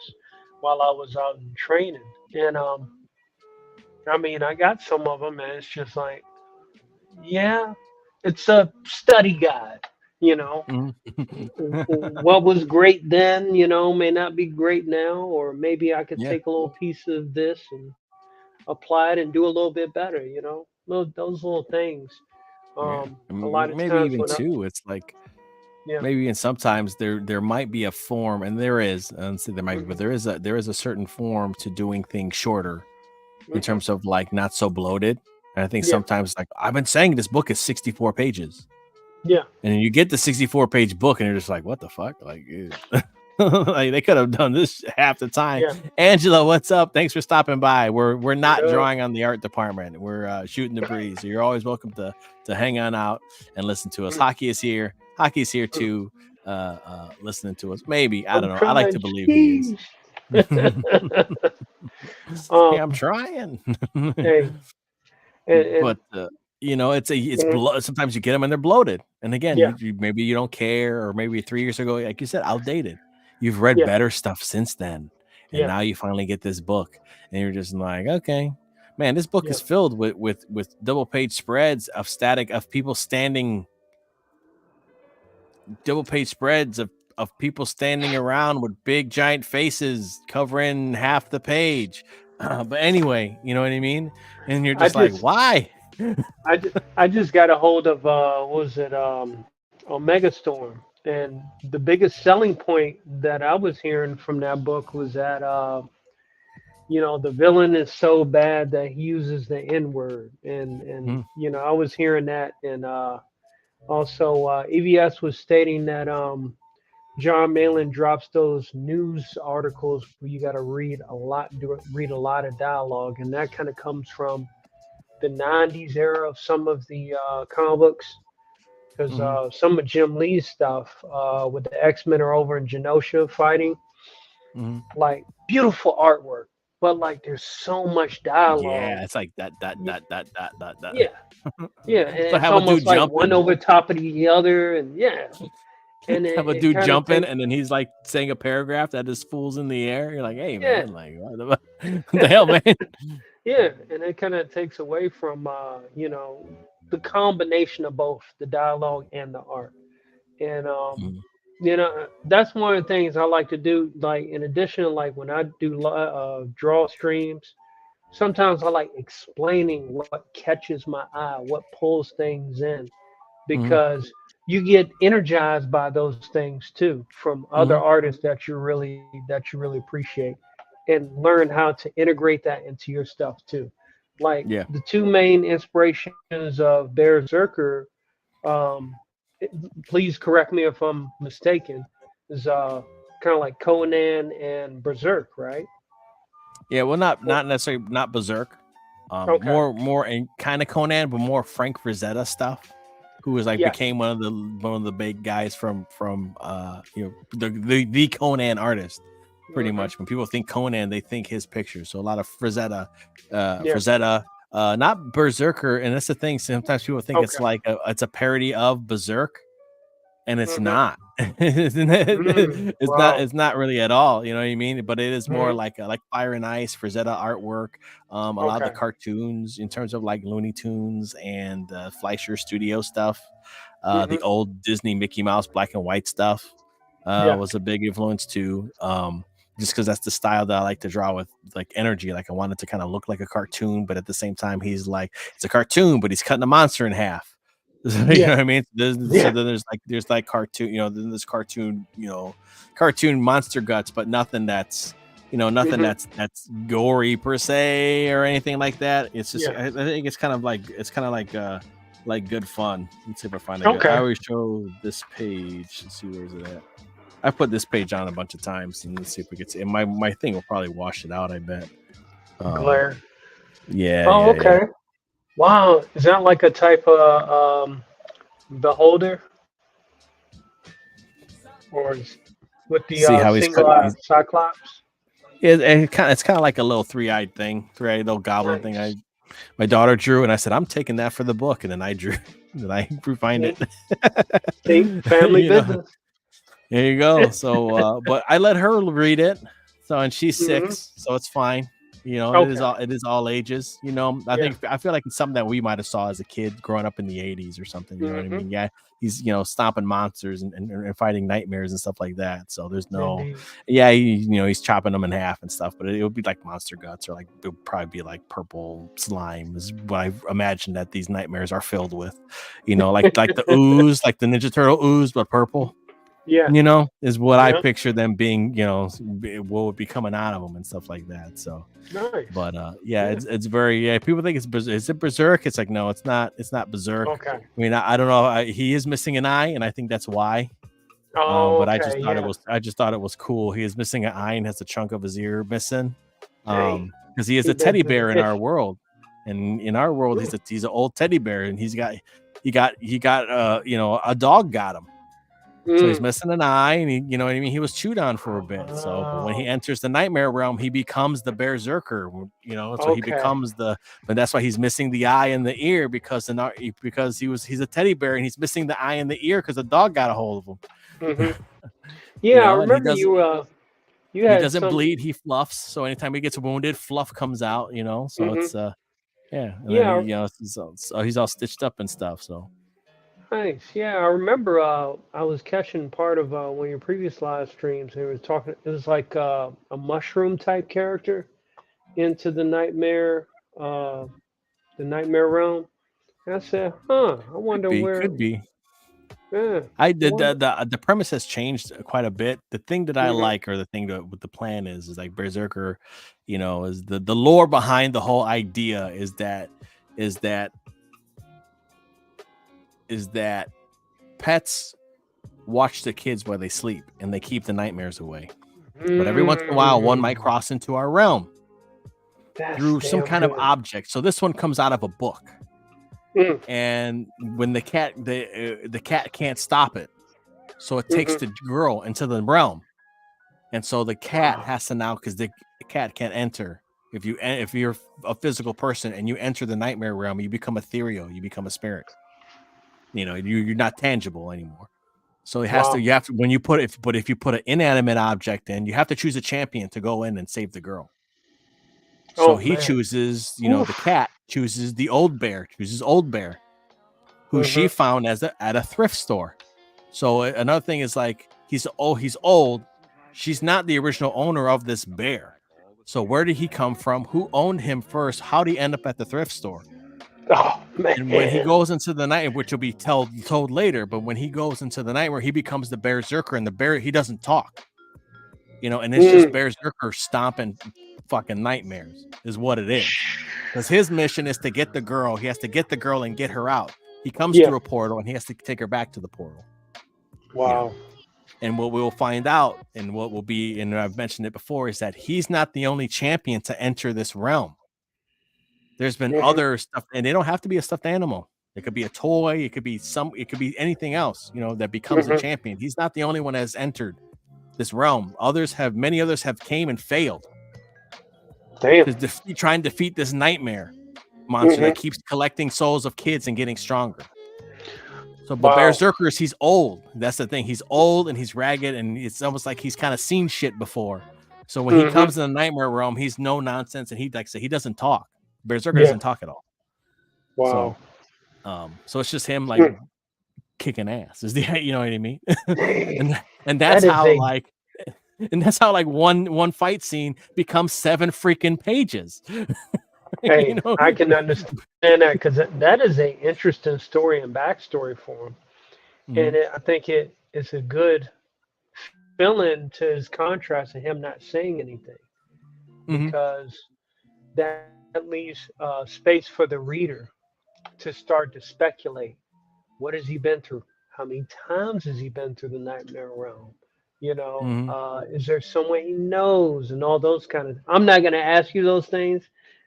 while I was out in training. And I mean, I got some of them, and it's just like, yeah, it's a study guide. You know, Mhm. what was great then, may not be great now, or maybe I could Yeah, take a little piece of this and apply it and do a little bit better. Those little things. yeah. A lot of Maybe times even when I, two. It's like yeah, maybe even sometimes there might be a form, and there is, and say there might be, but hmm there is a certain form to doing things shorter in hmm terms of like not so bloated. And I think yeah, sometimes like I've been saying this book is 64 pages. yeah, And you get the 64-page book, and you're just like, what the fuck? Like, like they could have done this half the time. yeah. Angela, what's up? Thanks for stopping by. We're What not up? drawing on the art department. We're shooting the breeze. So you're always welcome to hang on out and listen to us. Mm, Hockey is here. Hockey's here mm. too. Listening to us. Maybe. I I'm don't know. I like to trying, believe he is. jeez. Yeah, I'm um, trying. hey, and But it's mm, sometimes you get them and they're bloated, and again, yeah, maybe you don't care, or maybe 3 years ago, like you said, outdated. You've read yeah, better stuff since then, and yeah, now you finally get this book, and you're just like, okay, man, this book yeah. is filled with double page spreads of static of people standing, double page spreads of people standing around with big giant faces covering half the page. But anyway, you know what I mean, and you're I just like, just, why? I just got a hold of what was it, Omega Storm, and the biggest selling point that I was hearing from that book was that the villain is so bad that he uses the N word, and I was hearing that, and also EVS was stating that John Malin drops those news articles where you got to read a lot of dialogue, and that kind of comes from the '90s era of some of the comic books, because Mhm. some of Jim Lee's stuff with the X-Men are over in Genosha fighting, Mhm. like beautiful artwork, but like there's so much dialogue. Yeah, it's like that, that, Y- that, that, that, that, that. Yeah, yeah, and So it's have a dude almost like one jumping, over top of the other, and yeah, and have it, a it dude kind of jumping, takes, and then he's like saying a paragraph that is fools in the air. You're like, hey yeah, man, like what the hell, man? yeah, and it kind of takes away from the combination of both the dialogue and the art. And Mhm. that's one of the things I like to do. Like in addition, like when I do draw streams, sometimes I like explaining what catches my eye, what pulls things in, Mhm. because you get energized by those things too from other Mhm. artists that you really appreciate, and learn how to integrate that into your stuff too. Like Yeah. the two main inspirations of Berserker, um, please correct me if I'm mistaken, is kind of like Conan and Berserk, right? Yeah. Well, Or- not necessarily not Berserk. Okay. More and kind of Conan, but more Frank Frazetta stuff. Who was like Yes. became one of the big guys from the Conan artist. pretty much. When people think Conan, they think his picture. So a lot of Frazetta, Yeah. not Berserker. And that's the thing. Sometimes people think it's Okay. like it's a parody of Berserk, and it's Mhm. not. It's Wow. not. It's not really at all. You know what I mean? But it is more Mhm. like Fire and Ice, Frazetta artwork. A lot of the Okay. cartoons in terms of like Looney Tunes and Fleischer Studio stuff. The Mhm. old Disney Mickey Mouse black and white stuff Yeah. was a big influence too. Just because that's the style that I like to draw with like energy. Like I wanted to kind of look like a cartoon, but at the same time, he's like it's a cartoon, but he's cutting a monster in half. You know Yeah. what I mean? So Yeah. then there's like cartoon, then there's cartoon, cartoon monster guts, but nothing that's nothing Mhm. that's gory per se or anything like that. It's just Yeah. I think it's kind of like good fun. Let's see if I find it good. Okay. I always show this page. Let's see where's it at. I put this page on a bunch of times and let's see if we can see. And my thing will probably wash it out, I bet. Glare. Yeah, Oh, yeah, okay. yeah. Wow. Is that like a type of beholder, or with the See how he's single cutting. eye cyclops? It's kind of like a little three-eyed little goblin thing. Nice. My daughter drew, and I said, "I'm taking that for the book," and then I drew, and I refined it. See, family You know, business. there you go. So, but I let her read it. So, and she's Mhm. 6, so it's fine. Okay. It is all ages. Yeah. I feel like it's something that we might have saw as a kid growing up in the '80s or something. You know what I Mhm. mean? Yeah, he's stomping monsters and fighting nightmares and stuff like that. So there's no, Indeed. yeah, he's chopping them in half and stuff. But it would be like monster guts or like it would probably be like purple slime is what I imagine that these nightmares are filled with. Like the ooze, like the Ninja Turtle ooze, but purple. Yeah. Is what I Yeah. picture them being, what would be coming out of them and stuff like that. So, Nice. but yeah, Yeah. it's very, yeah. People think is it Berserk? It's like no, it's not. It's not Berserk. Okay. I mean, I don't know. He is missing an eye, and I think that's why. Oh, But okay. Yeah. I just thought it was cool. He is missing an eye and has a chunk of his ear missing. Dang. Because he is He a teddy been bear in our world, and in our world, Ooh. he's an old teddy bear, and he got a dog got him. So he's Mm. missing an eye, and you know what I mean. He was chewed on for a bit. So, but when he Wow. enters the nightmare realm, he becomes the berserker. So he Okay. becomes but that's why he's missing the eye and the ear because he's a teddy bear and he's missing the eye and the ear because the dog got a hold of him. Mhm. Yeah, I And remember you he had doesn't some. bleed. He fluffs. So anytime he gets wounded, fluff comes out. So Mhm. it's yeah, and then Yeah. he's all stitched up and stuff. So. Nice. Yeah, I remember. I was catching part of one of your previous live streams. They were talking. It was like a mushroom type character into uh, the nightmare realm. And I said, "Huh. I wonder where." Could be. Yeah. I I did wonder. the premise has changed quite a bit. The thing that I Mhm. like, or the thing that with the plan is like Berserker, is the lore behind the whole idea is that is that pets watch the kids while they sleep and they keep the nightmares away. But every once in a while, one might Mm. cross into our realm That's through some damn kind of good. object. So this one comes out of a book, Mm. and when the cat can't stop it, so it takes Mhm. the girl into the realm. And so the cat Wow. has to now, because the cat can't enter. If you're a physical person and you enter the nightmare realm, you become ethereal. You become a spirit. You're not tangible anymore. So it has to. Wow. You have to if you put an inanimate object in, you have to choose a champion to go in and save the girl. So Oh he man. chooses. The Oof. cat chooses the old bear. Chooses old bear, who she Mhm. found at a thrift store. So another thing is like he's old. She's not the original owner of this bear. So where did he come from? Who owned him first? How did he end up at the thrift store? Oh And when he man. goes into the night, which will be told later, but when he goes into the night where he becomes the berserker, and the bear, he doesn't talk. And it's just Mm. berserker stomping fucking nightmares is what it is. Because his mission is to get the girl. He has to get the girl and get her out. He comes Yeah. through a portal and he has to take her back to the portal. Wow. And what we'll find out, and what will be, and I've mentioned it before, is that he's not the only champion to enter this realm. There's been Mhm. other stuff, and they don't have to be a stuffed animal. It could be a toy. It could be anything else, that becomes a Mhm. champion. He's not the only one that has entered. this realm. Many others have came and failed Damn. to try and defeat this nightmare monster that keeps collecting souls of kids and getting stronger. So, but Berserkers, he's old. That's the thing. He's old and he's ragged, and it's almost like he's kind of seen shit before. So when he comes in the nightmare realm, he's no nonsense, and he like say he doesn't talk. Berserker doesn't talk at all. Wow. So it's just him like kicking ass. Is the you know what I mean? and that's how like. And that's how like one fight scene becomes 7 freaking pages. Hey, you know? I can understand that because that is an interesting story and backstory for him, and I think it's a good fill-in to his contrast of him not saying anything, because that leaves space for the reader to start to speculate. What has he been through? How many times has he been through the nightmare realm? You know, is there someone he knows and all those kind of. I'm not going to ask you those things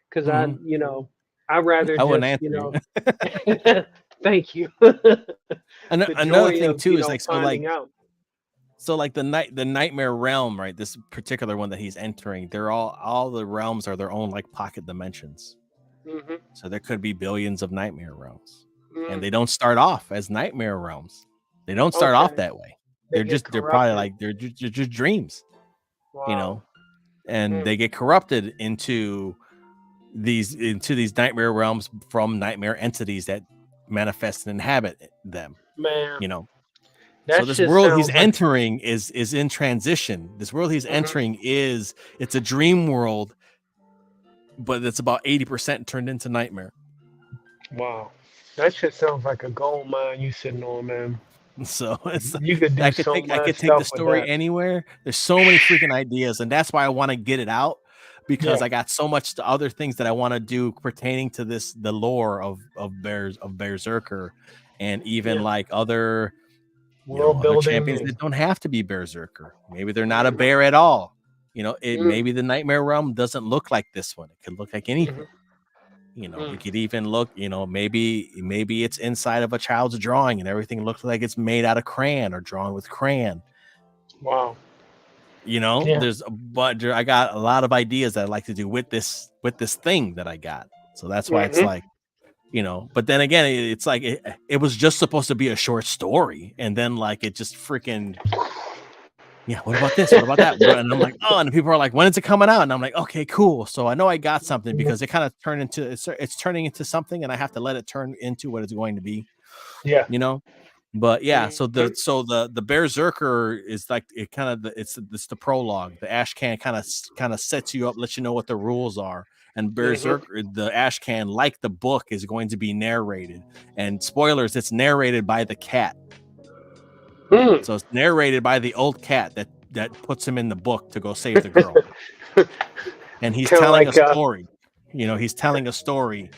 because I'd rather I just thank you. Another thing too is like out. so like the nightmare realm, right? This particular one that he's entering, they're all the realms are their own like pocket dimensions. So there could be billions of nightmare realms, and they don't start off as nightmare realms. They don't start off that way. They're probably like they're just dreams, you know, and they get corrupted into these nightmare realms from nightmare entities that manifest and inhabit them. Man, you know, so this world he's entering is in transition. This world he's entering it's a dream world, but it's about 80% turned into nightmare. Wow, that shit sounds like a gold mine you sitting on, man. So it's you could do I could take the story anywhere. There's so many freaking ideas, and that's why I want to get it out, because I got so much other things that I want to do pertaining to the lore of Berserker, and even like other world other building champions that don't have to be Berserker. Maybe they're not a bear at all. You know, maybe the nightmare realm doesn't look like this one. It could look like anything. You know, it could even look, you know, maybe it's inside of a child's drawing and everything looks like it's made out of crayon or drawn with crayon. Wow. You know, I got a lot of ideas that I like to do with this thing that I got. So that's why it's like, you know, but then again, it's like it was just supposed to be a short story, and then like it just freaking what about this? What about that? And I'm like, oh, and people are like, when is it coming out? And I'm like, okay, cool. So I know I got something, because it kind of turned into it's turning into something, and I have to let it turn into what it's going to be. Yeah. You know? But so the Berserker is like it's the prologue. The Ashcan kind of sets you up, lets you know what the rules are. And Berserker, the Ashcan, like the book, is going to be narrated. And spoilers, it's narrated by the cat. So it's narrated by the old cat that puts him in the book to go save the girl. And he's telling a story. You know, he's telling a story.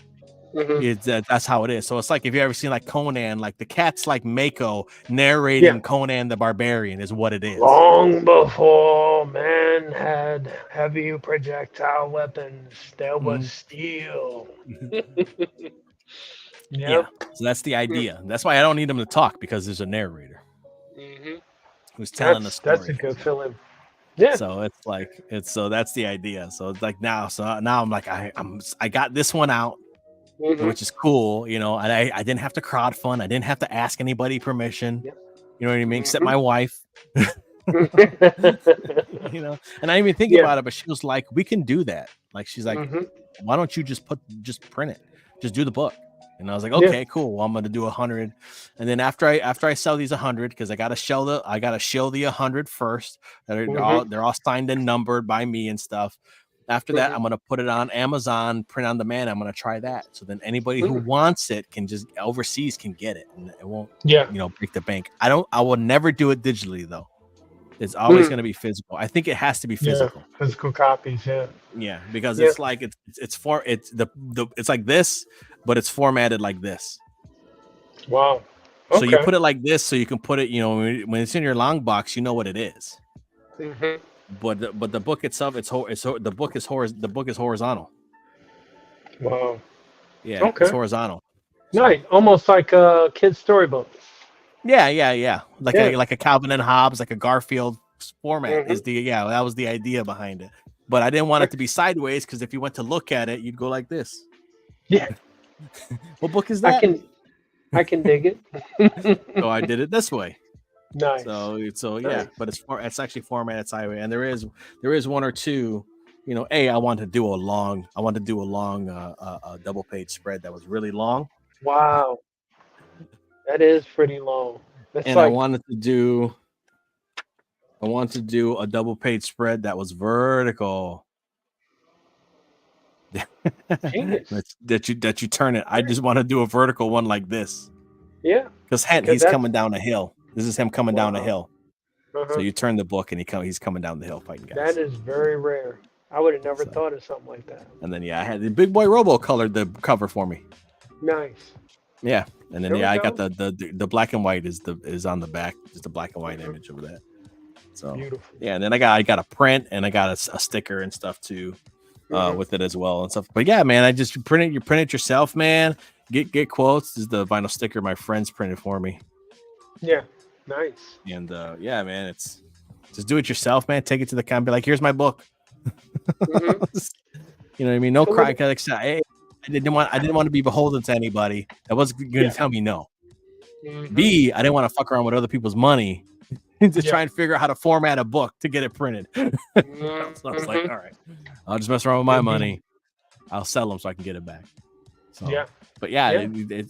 That's how it is. So it's like, if you ever seen like Conan, like the cat's like Mako narrating Conan the Barbarian is what it is. Long before man had heavy projectile weapons, there was steel. Yeah. So that's the idea. That's why I don't need him to talk, because there's a narrator who's telling the story. That's a good feeling. Yeah. So it's like that's the idea. So it's like now I'm like I got this one out, which is cool, you know. And I didn't have to crowdfund. I didn't have to ask anybody permission. You know what I mean? Except my wife. You know, and I didn't even think about it, but she was like, "We can do that." Like, she's like, "Why don't you just print it? Just do the book." And I was like, okay, cool. Well, I'm going to do 100. And then after I sell these 100, because I got to show the 100 first. They're all signed and numbered by me and stuff. After that, I'm going to put it on Amazon, print on demand. I'm going to try that. So then anybody who wants it can just overseas can get it, and it won't, break the bank. I will never do it digitally though. It's always going to be physical. I think it has to be physical. Yeah, physical copies. Yeah, because it's like it's like this, but it's formatted like this. Wow. Okay. So you put it like this, so you can put it. You know, when it's in your long box, you know what it is. But the book itself, the book is horizontal. Wow. Yeah. Okay. It's horizontal. Nice, almost like a kid's storybook. Yeah. Like a Calvin and Hobbes, like a Garfield format Mm-hmm. is that was the idea behind it. But I didn't want it to be sideways because if you went to look at it, you'd go like this. Yeah, What book is I that? can dig it. So I did it this way. Nice. So yeah, Nice. but it's actually formatted sideways, and there is one or two. I want to do a long double page spread that was really long, Wow, that is pretty long. It's and I like wanted to do a double page spread that was vertical. genius. that you turn it. I just want to do a vertical one like this Yeah, because because he's that's coming down a hill. This is him coming down a wow. hill. So Uh-huh. you turn the book and he's coming down the hill fighting That guys. is very rare. I would have never So thought of something like that. and then I had the Big Boy Robo colored the cover for me. Nice. Yeah, and then There we I got go. the black and white is on the back, just the black and white image of that. So Beautiful. yeah, and then I got a print and I got a sticker and stuff too with it as well and stuff. But yeah, man, I just print it yourself, man. Get quotes. This is the vinyl sticker my friends printed for me, Yeah. Nice. and yeah, man, it's just do it yourself, man. Take it to the con, be like, here's my book. Mm-hmm. You know what I mean? No So cry. what? I didn't want to be beholden to anybody that wasn't going Yeah. to tell me no. Mm-hmm. B, I didn't want to fuck around with other people's money to Yeah. try and figure out how to format a book to get it printed. So I was like, Mm-hmm. all right, I'll just mess around with my And money. I'll sell them so I can get it back. So, yeah. but yeah, Yeah.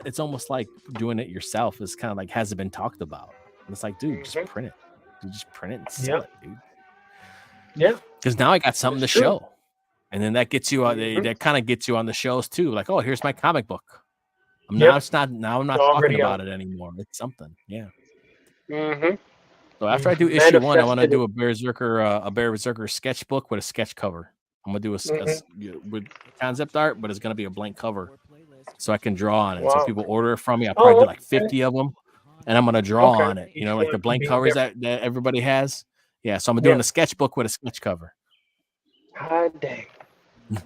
it's almost like doing it yourself. It's kind of like hasn't been talked about. And it's like, dude, just Mm-hmm. print it. You just print it and sell Yeah. it, dude. Yeah. Because now I got something That's to true. show. And then that gets you Mm-hmm. that kind of gets you on the shows too. Like, oh, here's my comic book. Yep. I'm not talking Already about out. it anymore. It's something. Yeah. Mm-hmm. So after I You've do issue 1, I want to manifested do it. a Berserker sketchbook with a sketch cover. I'm gonna do with concept art, but it's gonna be a blank cover, so I can draw on it. So if Wow. people order it from me, I'll probably Oh, do like okay. 50 of them, and I'm gonna draw Okay. on it. Each Like the one blank being covers different. that everybody has. Yeah. So I'm doing Yeah. a sketchbook with a sketch cover, Hot dang.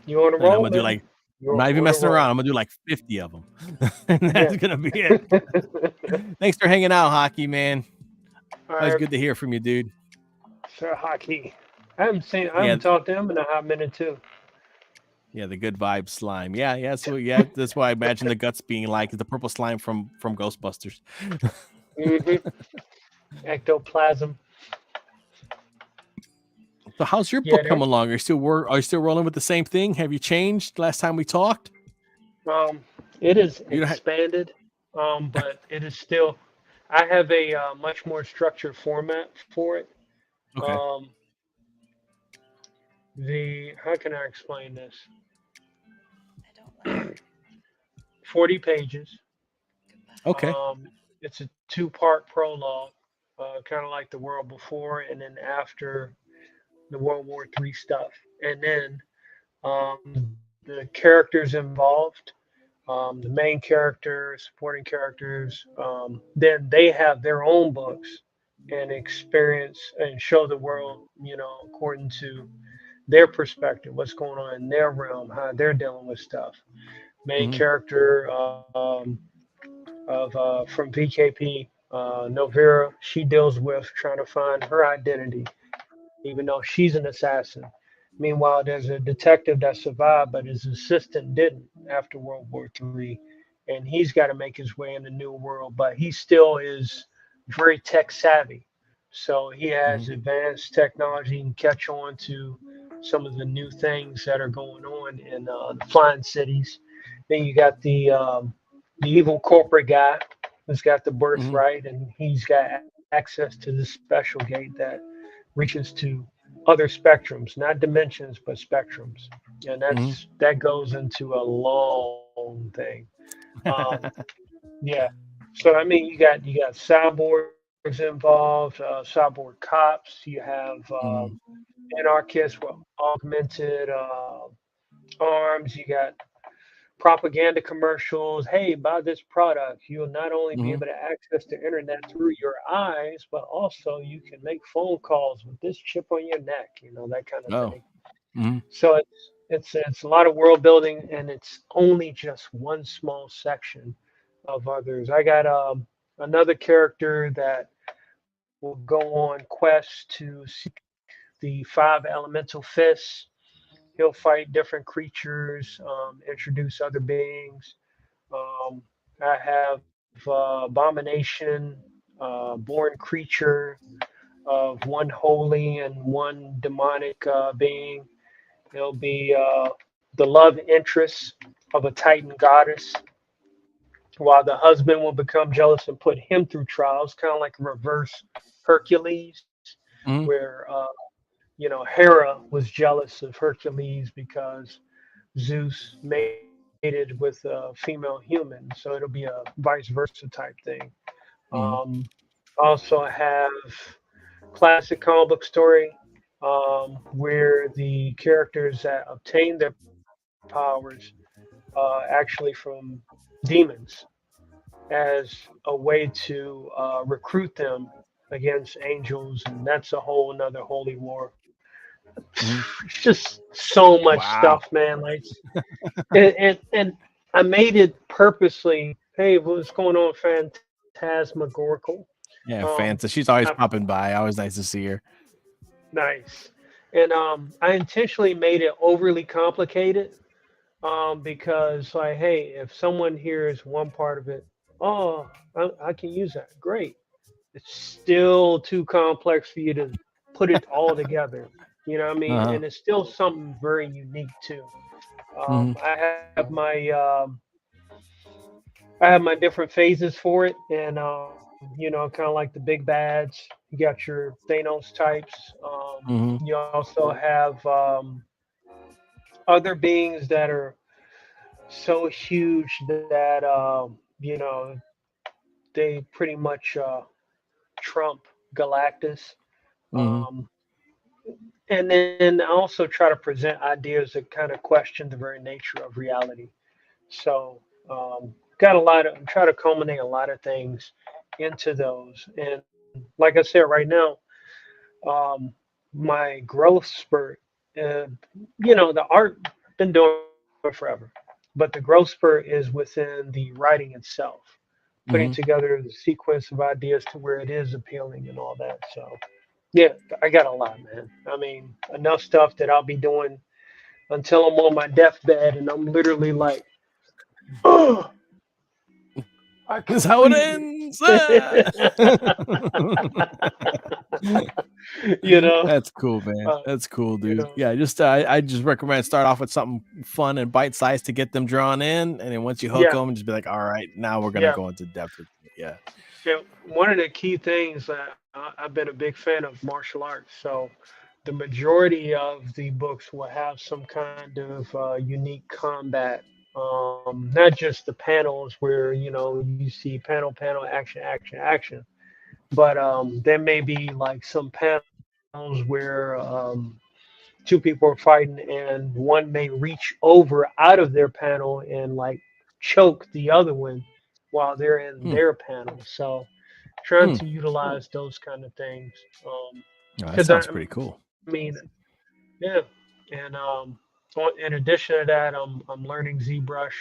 You on a and I'm roll, gonna do man? like. I'm You're not even on a messing around. roll. I'm gonna do like 50 of them, and Yeah. that's gonna be it. Thanks for hanging out, Hockey Man. All Always right, good to hear from you, dude. Sir Hockey. I Yeah, haven't talked to him in a hot minute too. yeah, the good vibe slime. Yeah. So that's why I imagine the guts being like the purple slime from Ghostbusters. Mm-hmm. Ectoplasm. So how's your Yeah. book coming along? Are you still rolling with the same thing? Have you changed last time we talked? It is You don't expanded, but it is still. I have a much more structured format for it. okay. Um, the how can I explain this? 40 pages. Okay. It's a two-part prologue, kind of like the world before and then after the World War III stuff, and then the characters involved, the main characters, supporting characters, then they have their own books and experience and show the world, according to their perspective, what's going on in their realm, how they're dealing with stuff. Main Mm-hmm. character of from VKP, Novira, she deals with trying to find her identity, even though she's an assassin. Meanwhile, there's a detective that survived, but his assistant didn't after World War III, and he's got to make his way in the new world. But he still is very tech savvy, so he has Mm-hmm. advanced technology and catch on to some of the new things that are going on in the flying cities. Then you got the evil corporate guy who's got the Mm-hmm. birthright, and he's got access to this special gate that reaches to other spectrums, not dimensions, but spectrums, and Mm-hmm. that goes into a long thing. Um, yeah. So I mean, you got cyborgs involved, cyborg cops. You have Mm-hmm. anarchists with augmented arms. You got propaganda commercials. Hey, buy this product. You'll not only be Mm-hmm. able to access the internet through your eyes, but also you can make phone calls with this chip on your neck. That kind of Oh. thing. Mm-hmm. So it's a lot of world building, and it's only just one small section of others. I got another character that will go on quests to seek the five elemental fists. He'll fight different creatures, introduce other beings. Um, I have Abomination, Born Creature of one holy and one demonic being. He'll be the love interest of a Titan goddess, while the husband will become jealous and put him through trials, kind of like a reverse Hercules, Mhm. where Hera was jealous of Hercules because Zeus mated with a female human, so it'll be a vice versa type thing. Mhm. Um, also have classic comic book story where the characters that obtain their powers actually from demons as a way to recruit them against angels, and that's a whole another holy war. Mhm. It's just so much Wow. stuff, man. Like, and I made it purposely. Hey, what's going on, Phantasmagorical? Yeah, Um, Fanta. She's I, always popping by. Always nice to see her. nice, and I intentionally made it overly complicated because, like, hey, if someone hears one part of it, oh, I can use that. Great. It's still too complex for you to put it all together. You know what I mean? Uh-huh. And it's still something very unique too. Mhm. I have my different phases for it, and kind of like the big bads. You got your Thanos types. Mhm. You also have other beings that are so huge that they pretty much trump Galactus. Mhm. Um, and then I also try to present ideas that kind of question the very nature of reality. So got a lot of try to culminate a lot of things into those. And like I said, right now, um, my growth spurt, uh, the art been doing it forever, but the growth spurt is within the writing itself, putting Mhm. together the sequence of ideas to where it is appealing and all that. So yeah, I got a lot, man. I mean, enough stuff that I'll be doing until I'm on my deathbed and I'm literally like, oh, I This is how it completed ends. it. you know, That's cool, man. uh, That's cool, you dude. know, Yeah, just I just recommend start off with something fun and bite sized to get them drawn in, and then once you hook yeah, them, just be like, all right, now we're gonna yeah. go into depth with it. Yeah. Yeah, one of the key things that I've been a big fan of martial arts. So the majority of the books will have some kind of unique combat. Not just the panels where you see panel, panel, action, action, action, but there may be like some panels where two people are fighting and one may reach over out of their panel and like choke the other one while they're in Hmm. their panel. So trying Hmm. to utilize those kind of things. Oh, that Because sounds I pretty mean, cool. yeah, and in addition to that, I'm learning ZBrush.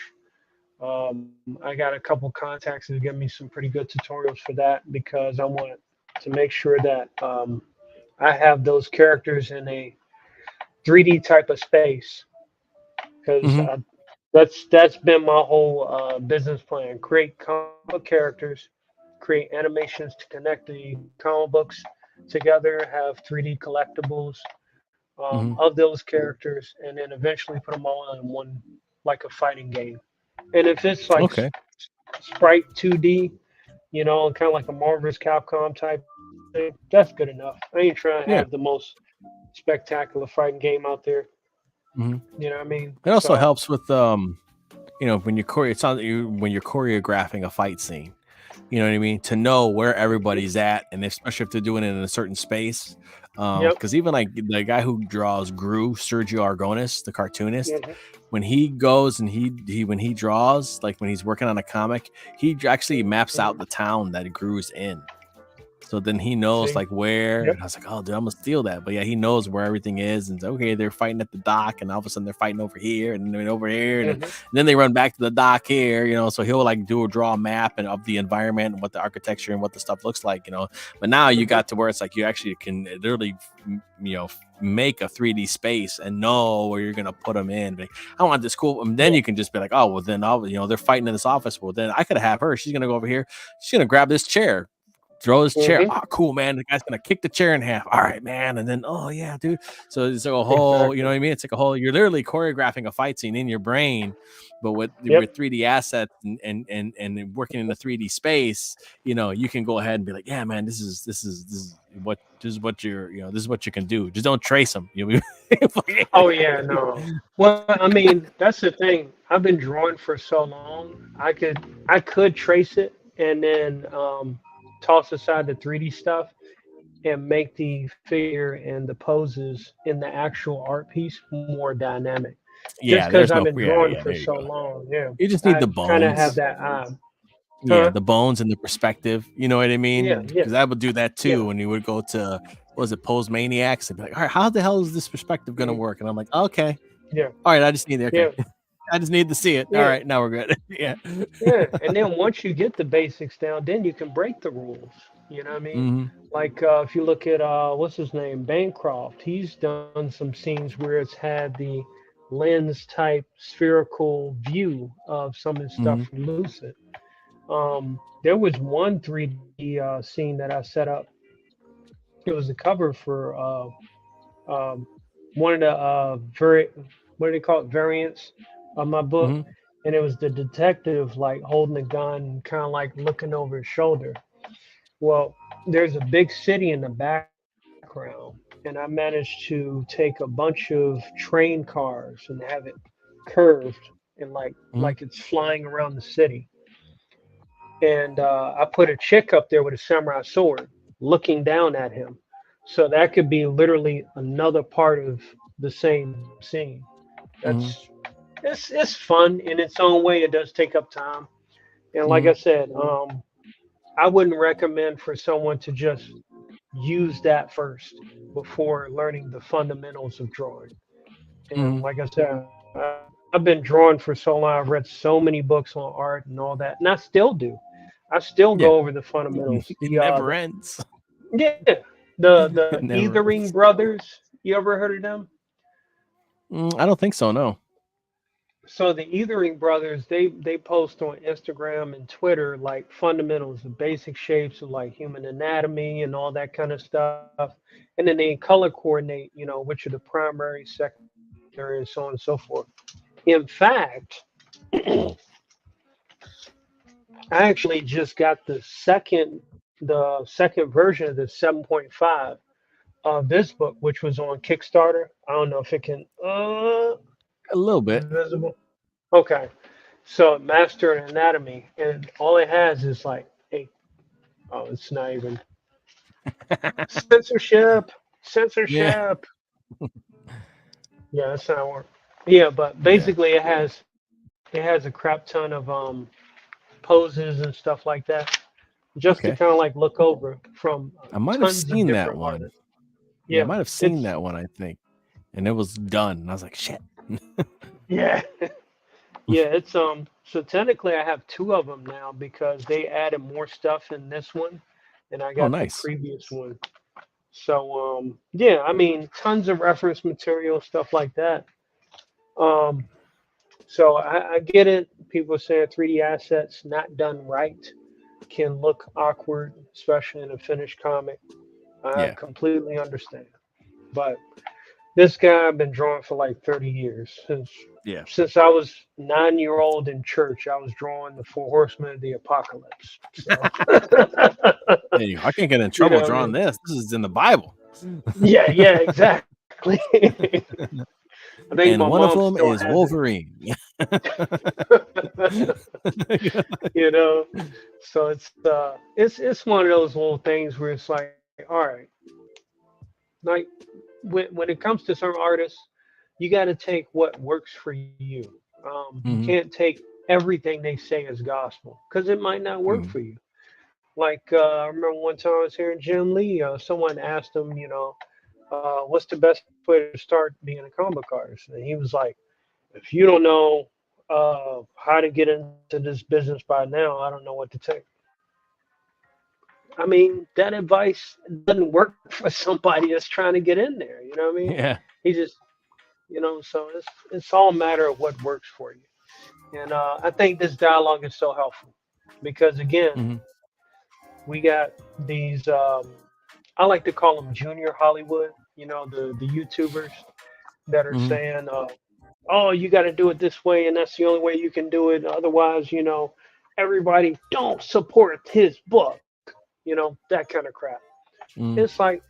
I got a couple contacts that give me some pretty good tutorials for that because I want to make sure that I have those characters in a 3D type of space because Hmm. that's been my whole business plan. Create comic book characters, create animations to connect the comic books together, have 3D collectibles Hmm. of those characters, and then eventually put them all in one like a fighting game. And if it's like Okay. Sprite 2D, kind of like a Marvel's Capcom type thing, that's good enough. I ain't trying to have the Yeah. most spectacular fighting game out there. Hmm. You know what I mean? It also So helps with when you it sounds like when you're choreographing a fight scene. You know what I mean? To know where everybody's at, and especially if they're doing it in a certain space. yep. Because even like the guy who draws Gru, Sergio Argonis, the cartoonist, Mhm. when he goes and he when he draws, like when he's working on a comic, he actually maps out the town that Gru's in. So then he knows See? like where, Yep. and I was like, oh, dude, I'm gonna steal that. But yeah, he knows where everything is, and okay, they're fighting at the dock, and all of a sudden they're fighting over here, and then over here, and then they run back to the dock here, you know. So he'll like draw a map and of the environment and what the architecture and what the stuff looks like, you know. But now you got to where it's like you actually can literally, you know, make a 3D space and know where you're gonna put them in. But I want this cool, and then you can just be like, oh, well, then I'll, you know, they're fighting in this office. Well, then I could have her. She's gonna go over here. She's gonna grab this chair. Throw his chair. Oh, cool, man. The guy's gonna kick the chair in half. All right, man. And then, oh yeah, dude. So it's like a whole, you know what I mean? It's like a whole. You're literally choreographing a fight scene in your brain, but with 3D assets and working in the 3D space, you know, you can go ahead and be like, yeah, man, this is what you're, you know, this is what you can do. Just don't trace them. You know? Oh yeah, no. Well, I mean, that's the thing. I've been drawing for so long. I could trace it and then toss aside the 3D stuff and make the figure and the poses in the actual art piece more dynamic. Just Yeah, because there's I've no, been yeah, drawing yeah. for There you so go. long, yeah. You just need I the kind of have bones. that eye. Yeah, Huh? the bones and the perspective. You know what I mean? Yeah, yeah, Because I would do that too yeah. when you would go to, what was it, Pose Maniacs, and be like, all right, how the hell is this perspective gonna work? And I'm like, okay, Yeah, all right, I just need it. Okay, yeah, I just need to see it. All yeah, right, now we're good. Yeah. yeah. And then once you get the basics down, then you can break the rules. You know what I mean? Mm-hmm. Like if you look at what's his name, Bancroft, he's done some scenes where it's had the lens type spherical view of some of the stuff Mm-hmm. from Lucid. There was one 3D scene that I set up. It was a cover for um, one of the what do they call it, variants of my book, Mm-hmm. and it was the detective like holding a gun, kind of like looking over his shoulder. Well, there's a big city in the background, and I managed to take a bunch of train cars and have it curved and Mm-hmm. like it's flying around the city. And I put a chick up there with a samurai sword, looking down at him. So that could be literally another part of the same scene. Mm-hmm. It's fun in its own way. It does take up time, and like Mm-hmm. I said, I wouldn't recommend for someone to just use that first before learning the fundamentals of drawing. And Mm-hmm. like I said, I've been drawing for so long. I've read so many books on art and all that, and I still do. I still Yeah, go over the fundamentals. it never ends. Yeah, It the never Ethering ends. brothers. You ever heard of them? I don't think so. No. So the Ethering brothers, they post on Instagram and Twitter like fundamentals, the basic shapes of like human anatomy and all that kind of stuff, and then they color coordinate, you know, which are the primary, secondary, and so on and so forth. In fact, I actually just got the second version of the 7.5 of this book, which was on Kickstarter. I don't know if it can A little bit. visible. Okay. So Master Anatomy, and all it has is like a oh, it's not even censorship, Yeah. censorship. Yeah, that's not work. Yeah, but Yeah. basically it has a crap ton of poses and stuff like that, just to Okay. kind of like look over from I might have tons of seen that different one. artists. Yeah, I Yeah, might have seen it's that one, I think. And it was done. And I was like, shit. yeah, yeah. It's So technically, I have two of them now because they added more stuff in this one, and I Oh, got the nice. previous one. So yeah, I mean, tons of reference material, stuff like that. Um, so I get it. People saying 3D assets not done right can look awkward, especially in a finished comic. I Yeah. completely understand. But this guy I've been drawing for like 30 years. Yeah. Since I was 9 year old in church, I was drawing the Four Horsemen of the Apocalypse. So Hey, I can't get in you trouble know, drawing this. This is in the Bible. yeah, yeah, exactly. I think And my one of mom them still is has it. Wolverine. You know, so it's one of those little things where it's like, all right, like when it comes to certain artists, you got to take what works for you. You Hmm. can't take everything they say as gospel because it might not work Hmm. for you. Like I remember one time I was hearing Jim Lee. Someone asked him, what's the best way to start being a comic artist? And he was like, if you don't know how to get into this business by now, I don't know what to tell you. I mean, that advice doesn't work for somebody that's trying to get in there. You know what I mean? Yeah. He just, so it's all a matter of what works for you. And I think this dialogue is so helpful because again, Hmm. we got these. I like to call them junior Hollywood. The YouTubers that are Hmm. saying, "Oh, you got to do it this way, and that's the only way you can do it. Otherwise, everybody don't support his book." That kind of crap. Hmm. It's like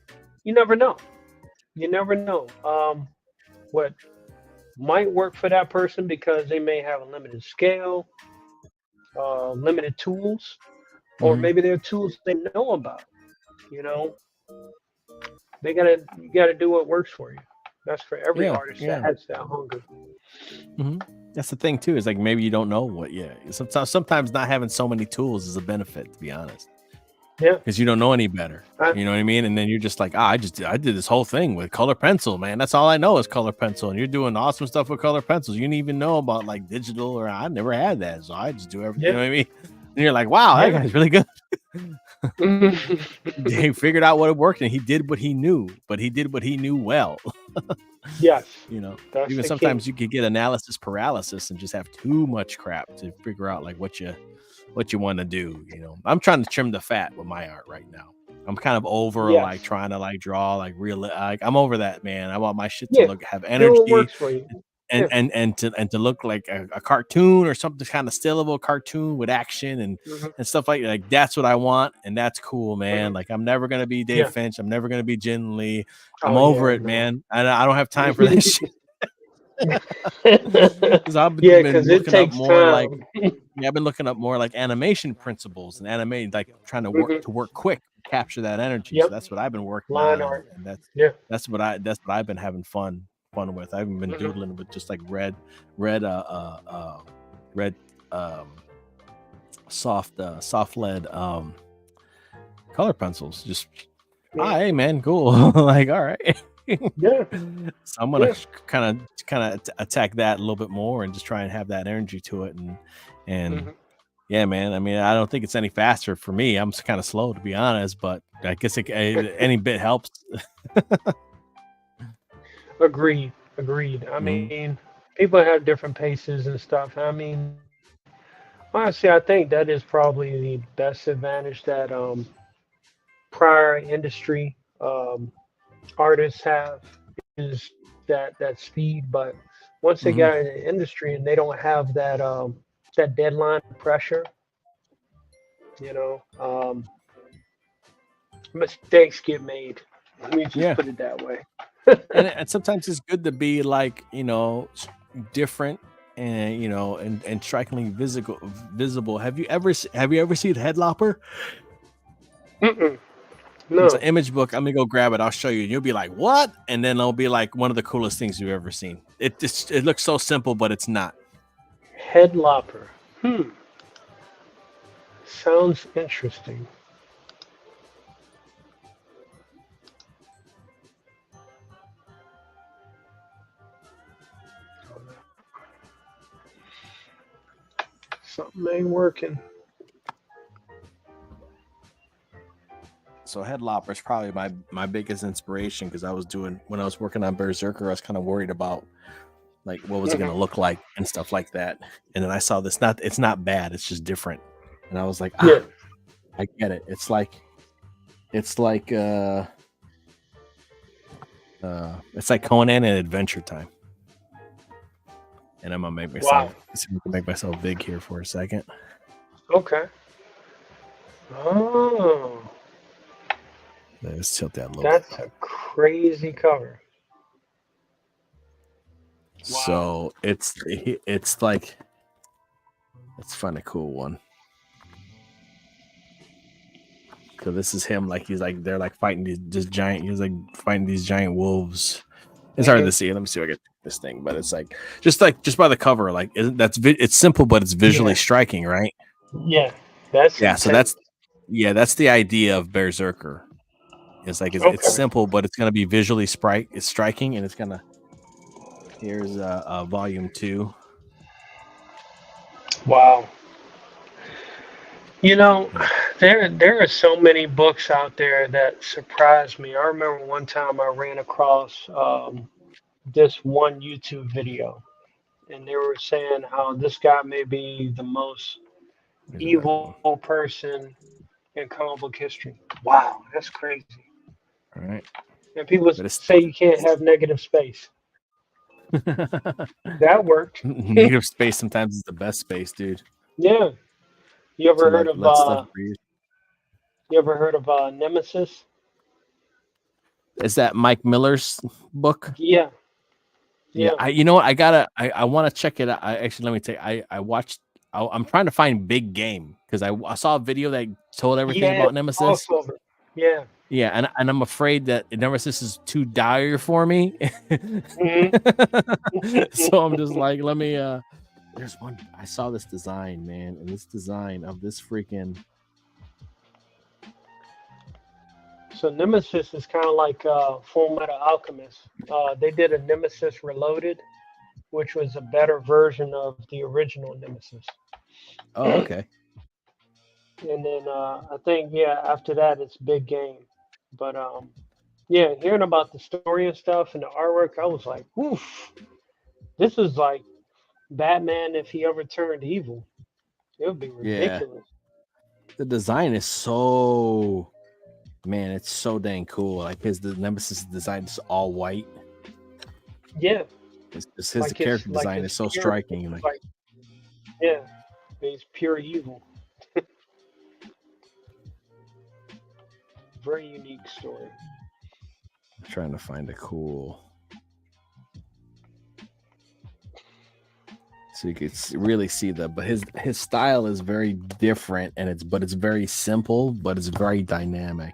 you never know. You never know what might work for that person because they may have a limited scale, limited tools, or Hmm. maybe they're tools they know about. You know, you gotta do what works for you. That's for every Yeah. artist that Yeah. has that hunger. Hmm. That's the thing too. Is like maybe you don't know what. Yeah. Sometimes not having so many tools is a benefit. To be honest. Yeah. Because you don't know any better. I, You know what I mean? And then you're just like, I did this whole thing with color pencil, man. That's all I know is color pencil. And you're doing awesome stuff with color pencils. You didn't even know about like digital, or I never had that. So I just do everything. You yeah. know what I mean? And you're like, wow, that Yeah. guy's really good. He figured out what it worked and he did what he knew, but he did what he knew well. Yes. You know, That's even the key. sometimes you could get analysis paralysis and just have too much crap to figure out like what you want to do. I'm trying to trim the fat with my art right now. I'm kind of over Yes. like trying to like draw like real. Like I'm over that, man. I want my shit to Yeah. have Do what energy works for you. and Yeah. to look like a cartoon or something kind of stillable cartoon with action and Hmm. stuff like that's what I want, and that's cool, Hmm. man. Like I'm never gonna be Dave Yeah. Finch. I'm never gonna be Jin Lee. I'm Oh over yeah. it, No. man. I don't have time for that shit because I've Yeah, been because it looking up takes more like time. yeah, I've been looking up more like animation principles and animating, like trying to work Hmm. quick, capture that energy. So Yep. that's what I've been working Line on, and, art. and that's Yeah. that's what I've been having fun with. I've been Hmm. doodling with just like red, red, soft lead color pencils. Just Yeah. hey man, cool. Like all right. Yeah. So I'm gonna Yeah. kind of attack that a little bit more and just try and have that energy to it and Hmm. yeah, man. I mean, I don't think it's any faster for me. I'm kind of slow to be honest, but I guess any bit helps. Agreed. Agreed. I Mhm. mean, people have different paces and stuff. I mean, honestly, I think that is probably the best advantage that prior industry artists have is that speed. But once they Mhm. get in the industry and they don't have that deadline pressure, you know, mistakes get made. Let me just Yeah, put it that way. and sometimes it's good to be like different and and strikingly visible. Have you ever seen Headlopper? Mm-mm. It's an No. image book. I'm gonna go grab it. I'll show you. And you'll be like, "What?" And then it'll be like one of the coolest things you've ever seen. It looks so simple, but it's not. Headlopper. Hmm. Sounds interesting. Something ain't working. So Headlopper is probably my biggest inspiration because I was doing when I was working on Berserker. I was kind of worried about like what was it Hmm. gonna look like and stuff like that. And then I saw this. It's not bad. It's just different. And I was like, Yeah. I get it. It's like it's like Conan and Adventure Time. And I'm gonna Wow. make myself big here for a second. Okay. Oh, Let's tilt that a little bit. that's a crazy cover. Wow. So it's like let's find a cool one. So this is him, like they're like fighting this giant. He's like fighting these giant wolves. It's hard Hmm. to see. Let me see if I get this thing, but it's like just by the cover, like it's simple, but it's visually Yeah. striking, right? Yeah. That's Yeah. So that's intense. Yeah, that's the idea of Berserker. It's like it's Okay. simple, but it's gonna be visually it's striking, and it's gonna. Here's volume 2. Wow. You know, Yeah. there are so many books out there that surprised me. I remember one time I ran across this one YouTube video, and they were saying how this guy may be the most Here's another one. evil person in comic book history. Wow, that's crazy. All right, And people but it's say you can't have negative space. That worked. negative space sometimes is the best space, dude. Yeah. You To ever heard of let stuff breathe. Nemesis? Is that Mike Miller's book? Yeah. Yeah, Yeah. you know what? I want to check it out. Actually, let me tell you, I watched. I'm trying to find Big Game because I saw a video that told everything Yeah. about Nemesis. Crossover. Yeah. Yeah, and I'm afraid that Nemesis is too dire for me. Mhm. So I'm just like, let me. There's one. I saw this design, man, and this design of this freaking. So Nemesis is kind of like Full Metal Alchemist. They did a Nemesis Reloaded, which was a better version of the original Nemesis. Oh, okay. And then I think after that it's Big Game. But yeah, hearing about the story and stuff and the artwork, I was like, oof, this is like Batman if he ever turned evil. It would be Yeah, ridiculous. the design is so. Man, it's so dang cool. Like the Nemesis design is all white. Yeah, His like character design is so striking. Like, yeah, he's pure evil. Very unique story. I'm trying to find a cool. So you could really see but his style is very different, and it's very simple, but it's very dynamic.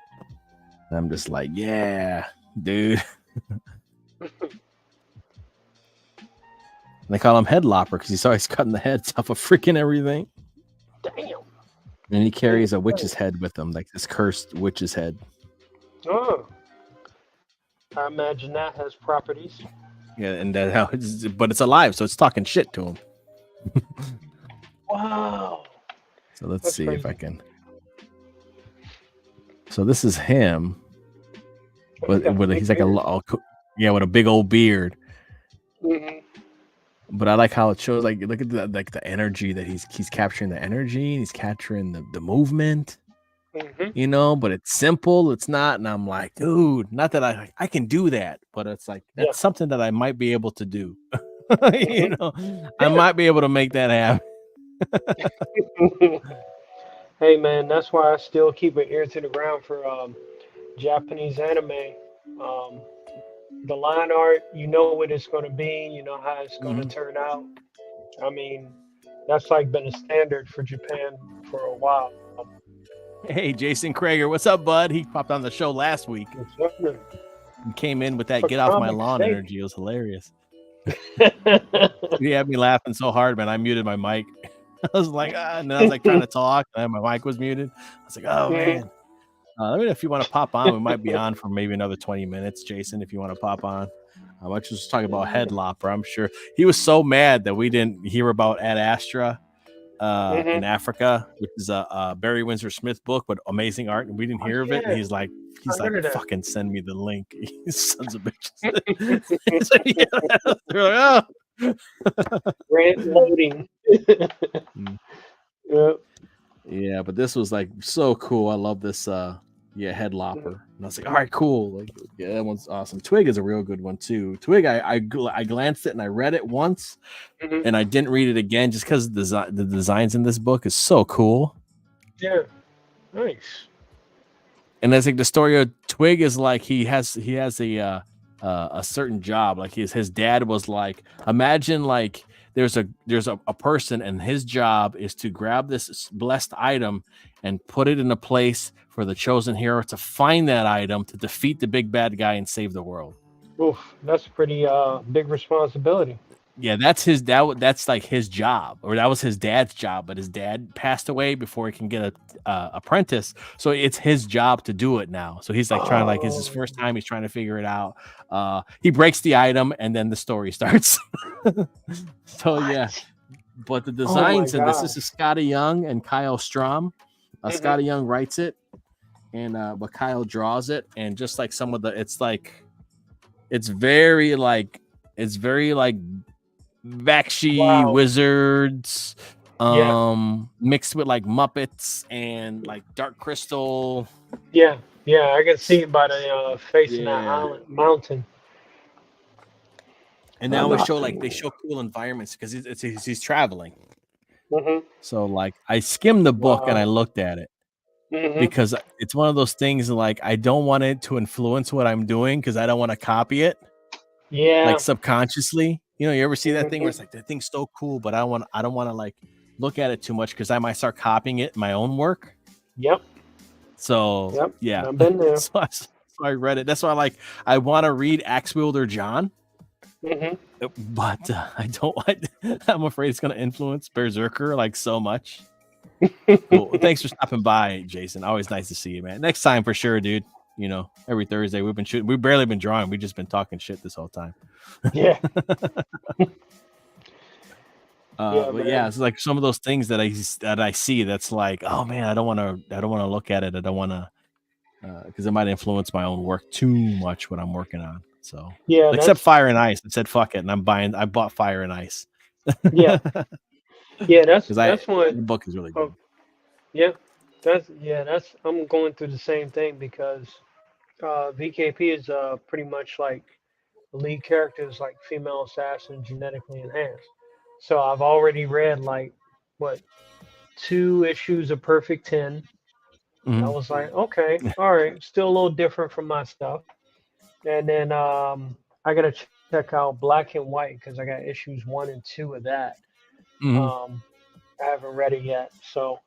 And I'm just like, yeah, dude. They call him Head Lopper because he's always cutting the heads off of freaking everything. Damn. And he carries a witch's head with him, like this cursed witch's head. Oh, I imagine that has properties. Yeah, and but it's alive, so it's talking shit to him. Wow. So let's That's see crazy. if I can. So this is him, but he's like with a big old beard. Mm-hmm. But I like how it shows, like, look at the energy that he's capturing the energy, and he's capturing the movement, Mm-hmm. but it's simple. It's not. And I'm like, dude, not that I can do that, but it's like, that's something that I might be able to do. I might be able to make that happen. Hey man, that's why I still keep an ear to the ground for Japanese anime. Um, the line art, you know what it's going to be, you know how it's going to turn out. I mean, that's like been a standard for Japan for a while. Hey, Jason Krager, what's up, bud? He popped on the show last week and came in with that "get off my lawn" energy. It was hilarious. He had me laughing so hard, man. I muted my mic. I was like, and then I was like trying to talk, and my mic was muted. I was like, oh man. Let me know if you want to pop on. We might be on for maybe another 20 minutes, Jason, if you want to pop on. I was just talking about Head Lopper. I'm sure he was so mad that we didn't hear about Ad Astra in Africa, which is a Barry Windsor Smith book, but amazing art, and we didn't hear of it. And he's like, fucking send me the link, you sons of bitches. Grant loading. Yep. Yeah, but this was like so cool. I love this Head Lopper. And I was like, all right, cool. Like, yeah, that one's awesome. Twig is a real good one too. Twig, I glanced it and I read it once, and I didn't read it again just because the designs in this book is so cool. Yeah, nice. And I think the story of Twig is like he has a certain job. Like his dad was like, imagine like there's a person, and his job is to grab this blessed item and put it in a place for the chosen hero to find that item to defeat the big bad guy and save the world. Oof, that's a pretty big responsibility. Yeah, that's like his job, or that was his dad's job, but his dad passed away before he can get a apprentice. So it's his job to do it now. So he's like trying to like it's his Oh, first time. He's trying to figure it out. He breaks the item, and then the story starts. So yeah, what? but the Oh my designs, and this gosh. is Scotty Young and Kyle Strom. Hmm. Scotty Young writes it, and but Kyle draws it, and just like some of the, it's like it's very like it's very like Bakshi Wow. wizards, Yeah. mixed with like Muppets and like Dark Crystal. Yeah. Yeah. I can see it by the face of that Yeah, island mountain. and they I'm always not. show like they show cool environments because he's traveling. Hmm. So like I skimmed the book and I Wow. looked at it Hmm. because it's one of those things like I don't want it to influence what I'm doing because I don't want to copy it like Yeah. subconsciously. You ever see that thing where it's Hmm. like that thing's so cool, but I don't want to like look at it too much because I might start copying it in my own work. Yep. So Yep. yeah, I've been there. so I read it. That's why I want to read Axe Wielder John, Hmm. but I don't. I'm afraid it's going to influence Berserker like so much. Cool. Well, thanks for stopping by, Jason. Always nice to see you, man. Next time for sure, dude. Every Thursday we've been shooting. We've barely been drawing. We've just been talking shit this whole time. Yeah. Yeah, But yeah, man. it's like some of those things that I see that's like, oh man, I don't want to look at it. I don't want to because it might influence my own work too much when I'm working on. So Yeah. except That's. Fire and Ice, I said fuck it, and I bought Fire and Ice Yeah. because Yeah. That's the what. book is really Oh, good. yeah. That's. I'm going through the same thing because VKP is pretty much like the lead character is like female assassin genetically enhanced. So I've already read like what 2 issues of Perfect 10. And I Hmm. was like, okay, all right, still a little different from my stuff. And then I gotta check out Black and White because I got issues 1 and 2 of that. Hmm. Um, I haven't read it yet. So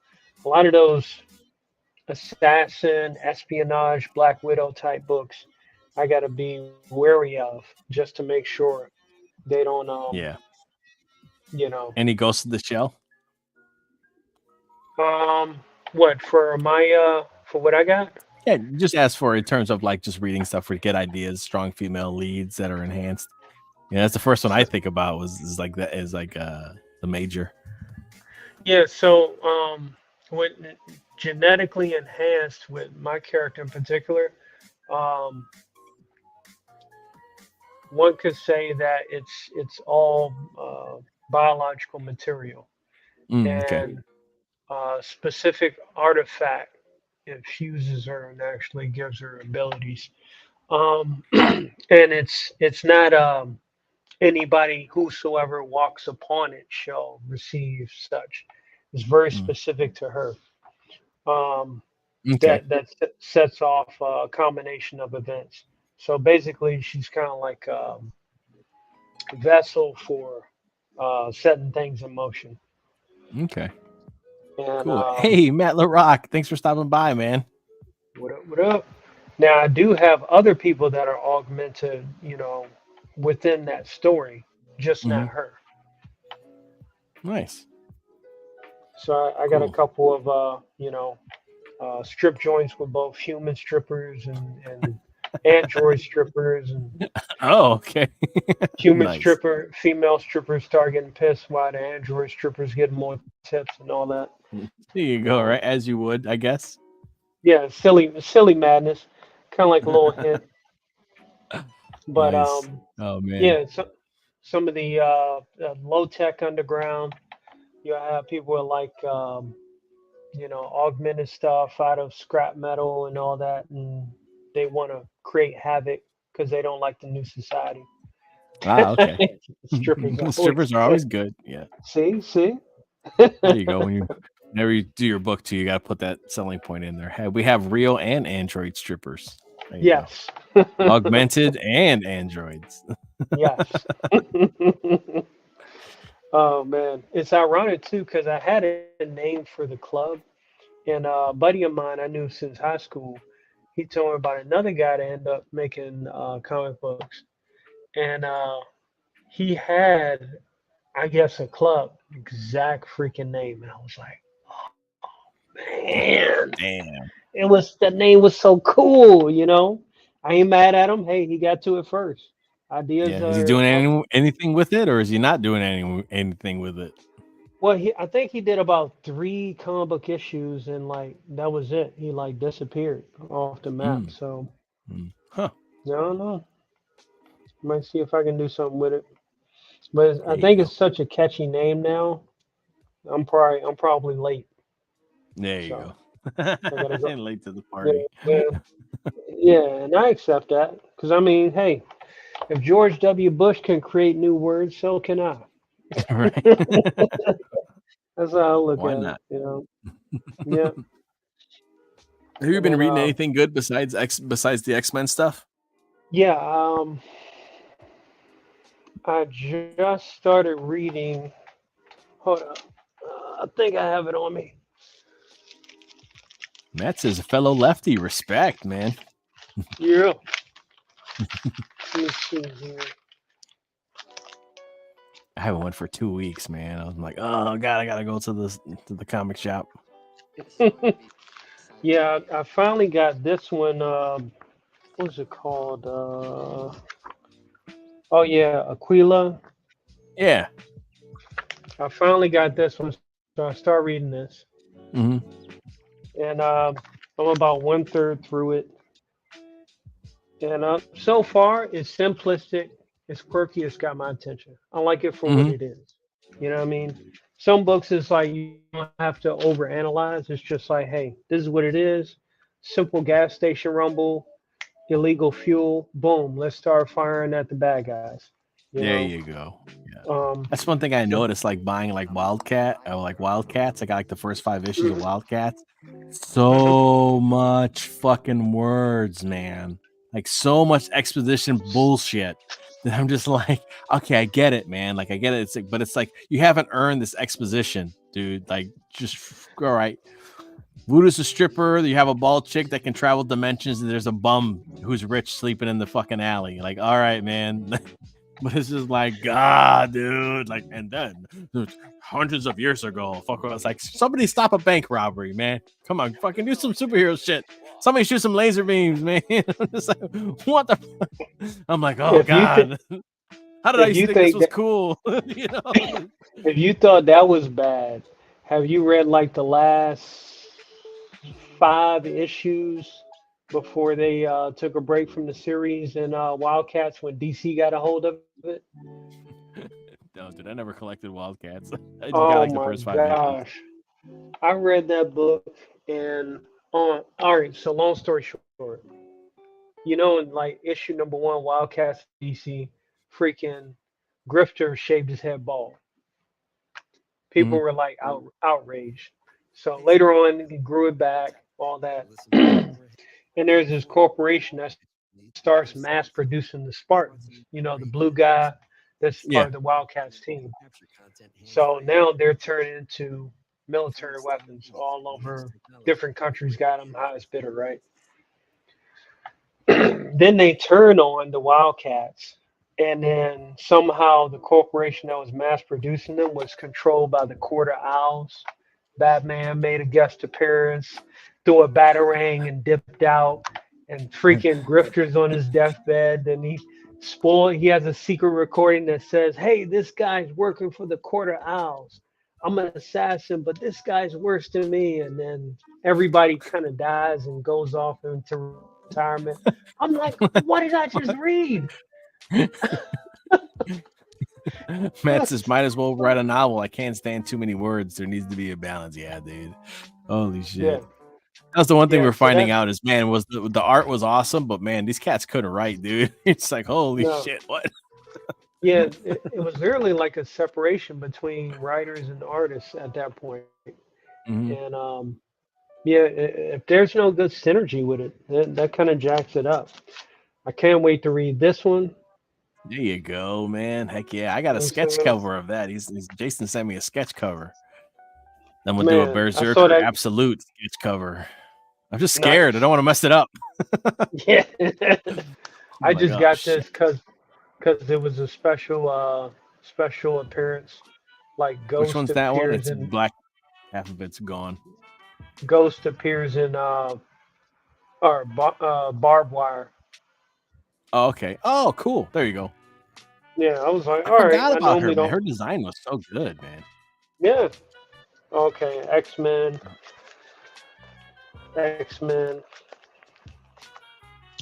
a lot of those assassin, espionage, Black Widow type books, I gotta be wary of just to make sure they don't, Yeah, you know, and he goes to the shell. um, what for my for what I got? Yeah, just ask for it in terms of like just reading stuff for get ideas, strong female leads that are enhanced. Yeah, that's the first one I think about was is like that is like the major. Yeah, so with genetically enhanced with my character in particular, um, one could say that it's all biological material Okay. and specific artifact infuses her and actually gives her abilities. And it's not anybody whosoever walks upon it shall receive such. It's very Mm. specific to her. Um, Okay. that sets off a combination of events. So basically, she's kind of like a vessel for setting things in motion. Okay. And Cool. Hey, Matt LaRock, thanks for stopping by, man. what up? What up? Now I do have other people that are augmented, within that story, just Hmm. not her. Nice. So I got a Cool. couple of strip joints with both human strippers and android strippers and Oh, okay. human Nice. stripper, female strippers start getting pissed while the android strippers getting more tips and all that. There you go. Um, Right as you would, I guess. yeah, silly madness, kind of like a little hint. But Nice. Oh man. yeah, some of the low tech underground, you have people with like augmented stuff out of scrap metal and all that, and they want to create havoc because they don't like the new society. Ah, okay. Strippers are always Strippers are good. always good. Yeah. See. There you go. Whenever you do your book too, you got to put that selling point in there. Hey, we have real and android strippers. There you go. Yes. Augmented and androids. Yes. Oh man, it's ironic too because I had a name for the club, and a buddy of mine I knew since high school. He told me about another guy that ended up making comic books, and he had, I guess, a club exact freaking name, and I was like, man, Damn. it was the name was so cool, you know. I ain't mad at him. Hey, he got to it first. Yeah. Ideas Is he are doing anything with it, or is he not doing anything with it? well. I think he did about 3 comic book issues, and like that was it. He like disappeared off the map. Mm, So Huh. I don't know. Might see if I can do something with it. But I There you think go. it's such a catchy name now. I'm probably late. There you So go. I gotta go. And late to the Yeah, party. yeah, yeah, and I accept that because I mean, hey, if George W. Bush can create new words, so can I. Right. That's how I look Why at it. not? Yeah. Have you And been then reading anything good besides the X-Men stuff? yeah, I just started reading. Hold on, I think I have it on me. Matt says a fellow lefty. Respect, man. Yeah. Let me see here. I haven't went for 2 weeks, man. I'm like, oh god, I gotta go to the comic shop. Yeah, I finally got this one. What's it called? Oh yeah, Aquila. Yeah. I finally got this one, so I start reading this, hmm and I'm about 1/3 through it. And so far, it's simplistic, it's quirky, it's got my attention. I like it for what hmm it is. You know what I mean? Some books is like you don't have to overanalyze. It's just like, hey, this is what it is. Simple gas station rumble, illegal fuel, boom, let's start firing at the bad guys. You There know? you go. Yeah. Um, That's one thing I the, noticed, like buying like Wildcats. I got like the first 5 issues of Wildcats. So much fucking words, man. Like so much exposition bullshit that I'm just like, okay, I get it, man. Like I get it. It's like, but it's like you haven't earned this exposition, dude. Like just all right. Voodoo's a stripper. You have a bald chick that can travel dimensions, and there's a bum who's rich sleeping in the fucking alley. Like, all right, man. But it's just like, God, dude. Like, and then hundreds of years ago, fuck, it's like somebody stop a bank robbery, man. Come on, fucking do some superhero shit. Somebody shoot some laser beams, man. I'm just like, what the? Fuck? I'm like, oh if you th- God. How did I if used to you think this think was that cool? You know? if you thought that was bad, have you read like the last 5 issues before they took a break from the series and Wildcats when DC got a hold of it? No, dude, I never collected Wildcats. I just got Oh like the my first 5 issues. gosh. I read that book and all right, so long story short, you know, in like issue number 1, Wildcats DC, freaking Grifter shaved his head bald. People Mhm. were like outraged. So later on, he grew it back, all that. And there's this corporation that starts mass producing the Spartans, you know, the blue guy that's Yeah. part of the Wildcats team. So now they're turning into military weapons all over. Different countries got them, highest bidder, right? Then they turn on the Wildcats, and then somehow the corporation that was mass producing them was controlled by the Quarter Owls. Batman made a guest appearance, threw a batarang and dipped out, and freaking Grifter's on his deathbed. And he has a secret recording that says, "Hey, this guy's working for the Quarter Owls. I'm an assassin, but this guy's worse than me." And then everybody kind of dies and goes off into retirement. I'm like, what did I just read? Matt says, might as well write a novel. I can't stand too many words. There needs to be a balance. Yeah, dude. Holy Yeah, shit. That's the one thing yeah. we're So finding that's out is, man, was the art was awesome, but man, these cats couldn't write, dude. It's like, holy no, shit, what? yeah. It was literally like a separation between writers and artists at that point. hmm And yeah, if there's no good synergy with it, that kind of jacks it up. I can't wait to read this one. There you go, man. Heck yeah. I got a I'm sketch saying, cover of that. Jason sent me a sketch cover. Then we'll do a man, I saw Berserker that. absolute sketch cover. I'm just scared. I Nice. don't want to mess it up. Yeah, I'm I like, just oh got shit. this because because it was a special appearance. Like Which one's that one? It's black. Half of it's gone. Ghost appears in barbed wire. Oh, okay. Oh, cool. There you go. Yeah, I was like, I all right. forgot I about her, normally man. don't. Her design was so good, man. Yeah. Okay. X-Men. X-Men.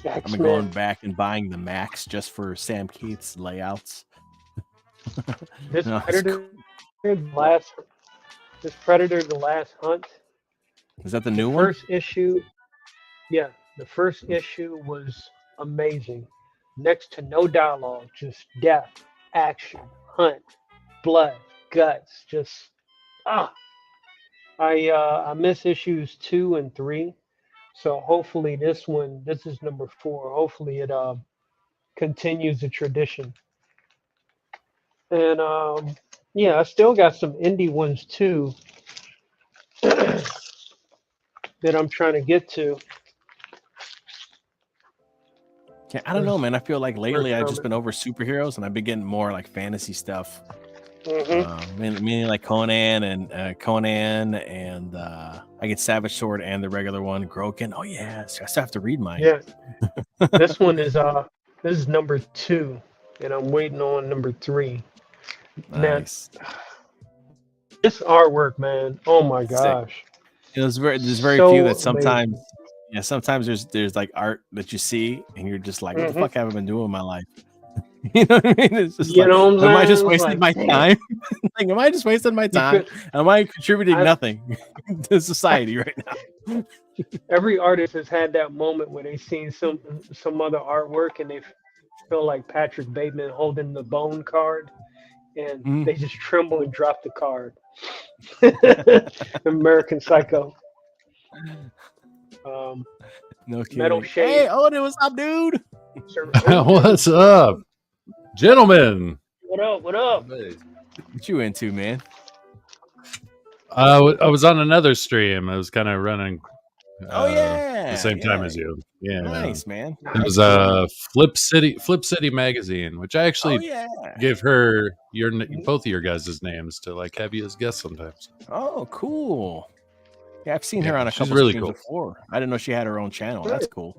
I've been going X-Men. back and buying the Max just for Sam Keith's layouts. This No, it's Predator, this Predator, the Last Hunt. Is that the The new one? first issue, yeah, the first issue was amazing. Next to no dialogue, just death, action, hunt, blood, guts, just ah. I miss issues 2 and 3, so hopefully this is number 4. Hopefully it continues the tradition. And yeah, I still got some indie ones too that I'm trying to get to. Yeah, I don't know, man. I feel like lately I've just coming. been over superheroes, and I've been getting more like fantasy stuff. Mm-hmm. Meaning like Conan and I get Savage Sword and the regular one, Groken. Oh yeah, so I still have to read mine. Yeah, this one is this is number 2, and I'm waiting on number 3. Nice. Now, this artwork, man. Oh my Sick. gosh. There's very So few that sometimes, amazing. yeah, sometimes there's like art that you see and you're just like, what the Mhm. fuck have I been doing in my life? You know what I mean? It's just You know what I'm am I saying? just It's wasting like, my damn. time? Like, am I just wasting my You time? could, Am I contributing I, nothing to society right now? every artist has had that moment where they've seen some other artwork and they feel like Patrick Bateman holding the bone card, and Mm. they just tremble and drop the card. American Psycho. No Metal kidding. Shade. Hey, Odin, what's up, dude? Sir What's up, gentlemen? What up? What up? What you into, man? I was on another stream. I was kind of running. Oh yeah, the same time yeah. as you. Yeah, Nice, man. it was Flip City magazine, which I Oh actually yeah. give her both of your guys' names to like have you as guests sometimes. Oh, cool. Yeah, I've seen her Yeah, on a she's couple really streams cool. before. I didn't know she had her own channel. That's cool.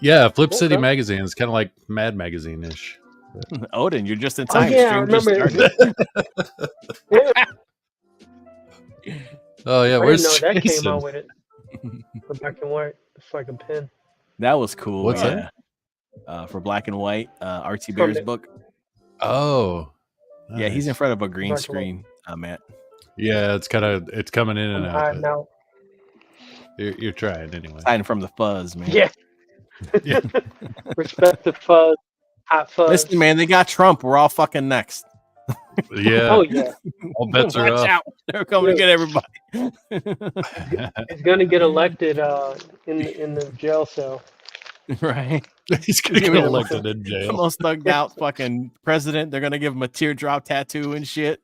Yeah, Flip City Okay. magazine is kind of like Mad Magazine ish. Odin, you're just in Oh time. yeah, I Stream just remember. started. Yeah, Oh yeah, I where's didn't know that came Jason? out with it. For black and white, it's like a pen. That was cool. What's yeah. For black and white, RT From Bear's the- book. Oh, Yeah, he's in nice. front of a green Black and screen, Matt. Yeah, it's coming in and I'm out. hiding but out. You're trying anyway. Hiding from the fuzz, man. Yeah. Yeah. Respect the fuzz, hot fuzz. Listen, man, they got Trump. We're all fucking next. Yeah, Oh yeah, all bets are Watch off. out. They're coming to get everybody. he's gonna get elected in the jail cell. Right. He's gonna Give get me the elected in The jail. most thugged out fucking president. They're gonna give him a teardrop tattoo and shit.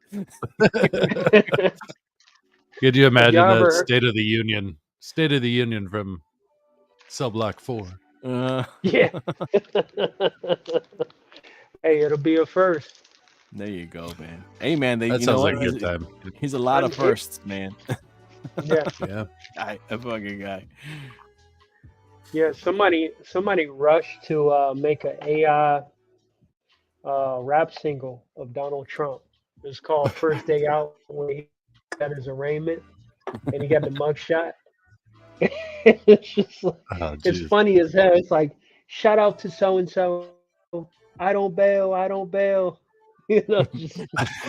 Could you imagine y'all that ever- State of the Union from Cell Block 4? Yeah. Hey, it'll be a first. There you go, man. Hey, man, That you know sounds what? like a good time. He's a lot of I'm here. firsts, man. Yeah. Yeah. A fucking guy. Yeah. Somebody rushed to make an AI rap single of Donald Trump. It's called First Day Out, when he got his arraignment and he got the mugshot. It's just like, Oh, it's geez. funny as hell. It's like, shout out to so and so. I don't bail. I don't bail. You know, just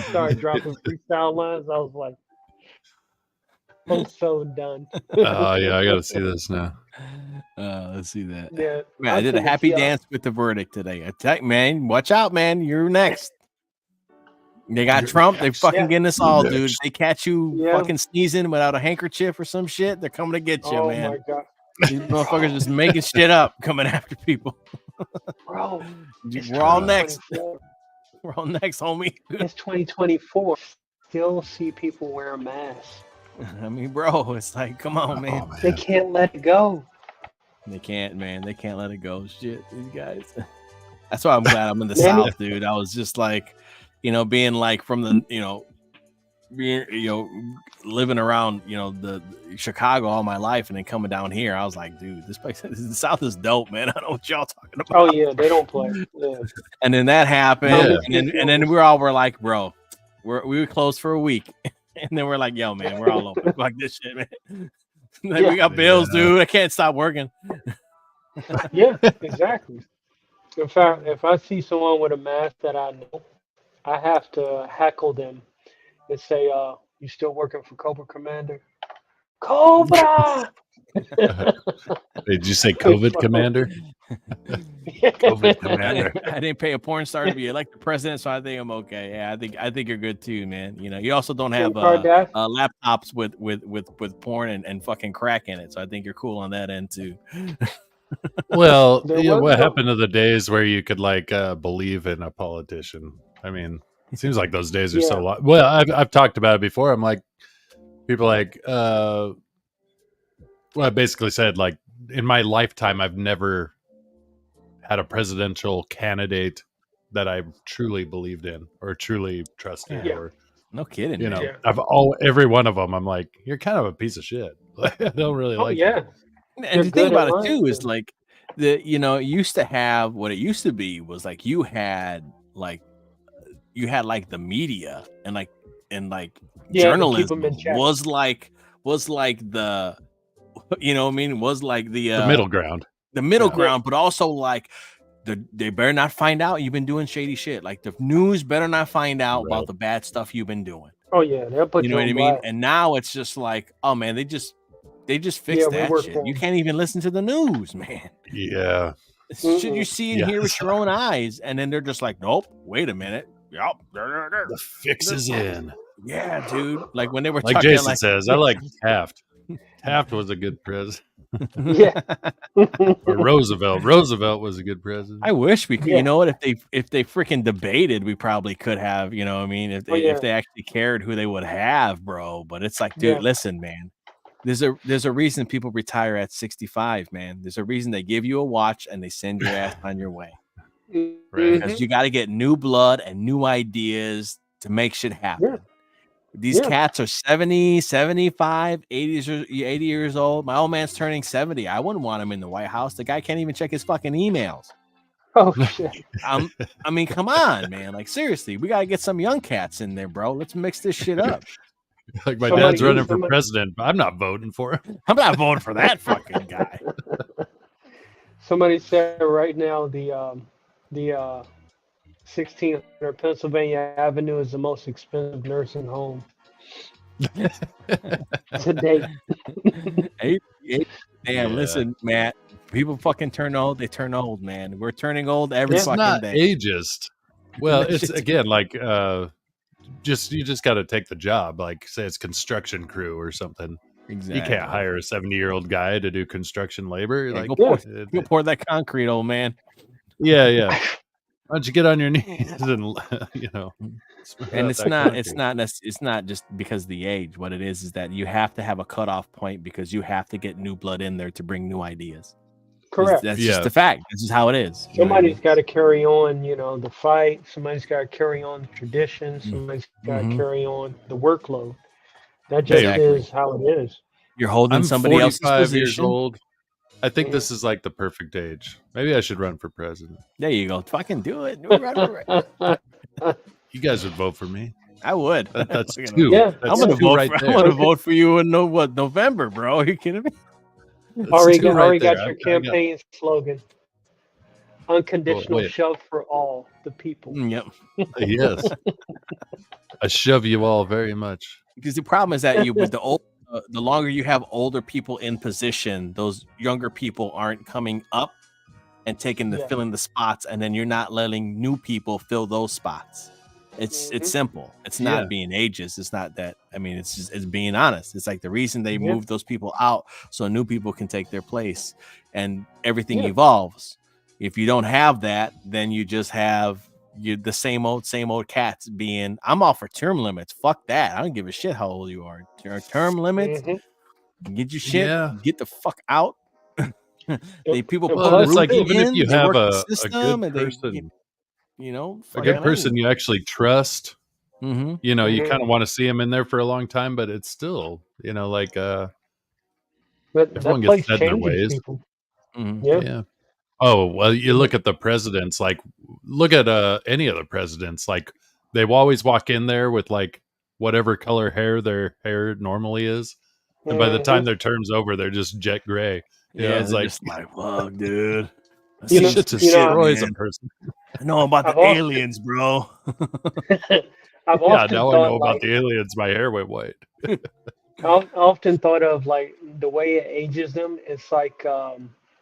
start dropping freestyle lines. I was like, I'm so done. Oh yeah, I gotta see this now. Let's see that. Yeah, Man, I I'll did a send it happy to y'all. dance with the verdict today. I tell you, man, watch out, man. You're next. They got Trump. They're fucking Yeah. getting us all, You're dude. next. They catch you Yeah. fucking sneezing without a handkerchief or some shit. They're coming to get you, Oh man. my god, These motherfuckers just making shit up, coming after people. bro! It's We're all next. 2024. We're all next, homie. It's 2024. Still see people wearing masks. I mean, bro, it's like, come on, man. Oh, man. They can't let it go. They can't, man. They can't let it go. Shit, these guys. That's why I'm glad I'm in the Manny? South, dude. I was just like, being like from the, being, living around, the Chicago all my life, and then coming down here, I was like, dude, this place, the South is dope, man. I don't know what y'all talking about. Oh yeah, they don't play. Yeah. And then that happened, Yeah. and then we're like, bro, we were closed for a week, and then we're like, yo, man, we're all over like this shit, man. Like, we got bills, dude. I can't stop working. Yeah, exactly. In fact, if I see someone with a mask that I know, I have to heckle them and say, you still working for Cobra Commander? Cobra! Did you say COVID commander? COVID commander. I didn't pay a porn star to be elected president, so I think I'm okay. Yeah, I think you're good too, man. You also don't have laptops with porn and fucking crack in it, so I think you're cool on that end too. Well, There yeah, was what no- happened to the days where you could believe in a politician? I mean, it seems like those days are so Yeah. long. Well, I've talked about it before. I'm like, people like, well, I basically said, like, in my lifetime, I've never had a presidential candidate that I truly believed in or truly trusted. Yeah. Or, No kidding, you know, man. every one of them, I'm like, you're kind of a piece of shit. Like, I don't really Oh like yeah. you. And the They're thing good about at it too lying, is too. like it used to have what it used to be was like you had like the media and like Yeah, to keep journalism them in check. was like the was like The middle ground. the middle Yeah. ground, but also like they better not find out you've been doing shady shit. Like the news better not find out Right. about the bad stuff you've been doing. Oh yeah, they'll put You you know what on I mean? blast. And now it's just like, oh man, they just fixed Yeah, we that work shit. for You 'em. can't even listen to the news, man. Yeah. It's shit you Mm-mm. see and hear with Yes. your own eyes, and then they're just like, nope, wait a minute. Yep. The fix is in. Yeah, dude. Like when they were Like talking Jason like says, I like Taft. Taft was a good president. Yeah. Or Roosevelt. Roosevelt was a good president. I wish we could, Yeah. you know what, if they freaking debated, we probably could have, you know what I mean, if Oh, yeah. they actually cared who they would have, bro. But it's like, dude, Yeah. listen, man. There's a reason people retire at 65, man. There's a reason they give you a watch and they send your ass on your way. Right. Because Mhm. you got to get new blood and new ideas to make shit happen. Yeah. These Yeah. cats are 70, 75, 80 years old. My old man's turning 70. I wouldn't want him in the White House. The guy can't even check his fucking emails. Oh shit. I mean, come on, man. Like, seriously, we got to get some young cats in there, bro. Let's mix this shit up. Like my Somebody- dad's running for somebody- president, but I'm not voting for him. I'm not voting for that fucking guy. Somebody said right now the 1600 Pennsylvania Avenue is the most expensive nursing home to date. Hey, damn, Yeah. listen, Matt. People fucking turn old. They turn old, man. We're turning old every Yeah. It's fucking not day. ageist. Well, That it's shit's- again like you just got to take the job. Like say it's construction crew or something. Exactly. You can't hire a 70-year-old guy to do construction labor. Yeah, Like go Yeah. Go pour that concrete, old man. yeah. Why don't you get on your knees and spread And out it's that not concrete? it's not just because of the age. What it is that you have to have a cutoff point because you have to get new blood in there to bring new ideas. Correct. That's Yeah. just the fact. This is how it is. You know what I Somebody's mean? got to carry on, the fight. Somebody's got to carry on the tradition. Mm-hmm. Somebody's got to Mhm. carry on the workload. That just Exactly. is how it is. You're holding I'm somebody else's 45 years position. old. I think Mhm. this is like the perfect age. Maybe I should run for president. There you go. Fucking do it. You guys would vote for me. I would. That's Fucking- two. Yeah. That's I'm gonna two vote. right I'm there. gonna vote for you in November, bro. Are you kidding me? That's Already two right got there. your I got- campaign slogan. Unconditional wait. shove for all the people. Yep. Yes. I shove you all very much. Because the problem is that with the longer you have older people in position, those younger people aren't coming up and taking Yeah. filling the spots, and then you're not letting new people fill those spots. It's Mhm. simple. It's not Yeah. being ageist. It's not that. I mean, it's being honest. It's like the reason they Yeah. move those people out so new people can take their place, and everything Yeah. evolves. If you don't have that, then you just have the same old cats being. I'm all for term limits. Fuck that. I don't give a shit how old you are. Term limits. Mhm. Get your shit. Yeah. Get the fuck out. People And put Well, it's plus, like rubies too, even if in, you they have work the a system, good and they, person, a fucking good I. person you actually trust, Mm-hmm. you know, you mhm. kind of want to see them in there for a long time, but it's still, you know, like But everyone that gets place set in their changes ways. people. Mm-hmm. Yeah. Yeah. Oh, well, you Mhm. look at the presidents, like look at any of the presidents, like they will always walk in there with like whatever color hair their hair normally is. And by the time Mhm. their term's over, they're just jet gray. You know, Yeah, it's they're like just like, fuck, dude. I You see know, shit some shit, destroys a man. person. I know about the I've often, aliens, bro. I've Yeah, often now I know thought about like, the aliens. My hair went white. I've often thought of like the way it ages them. It's like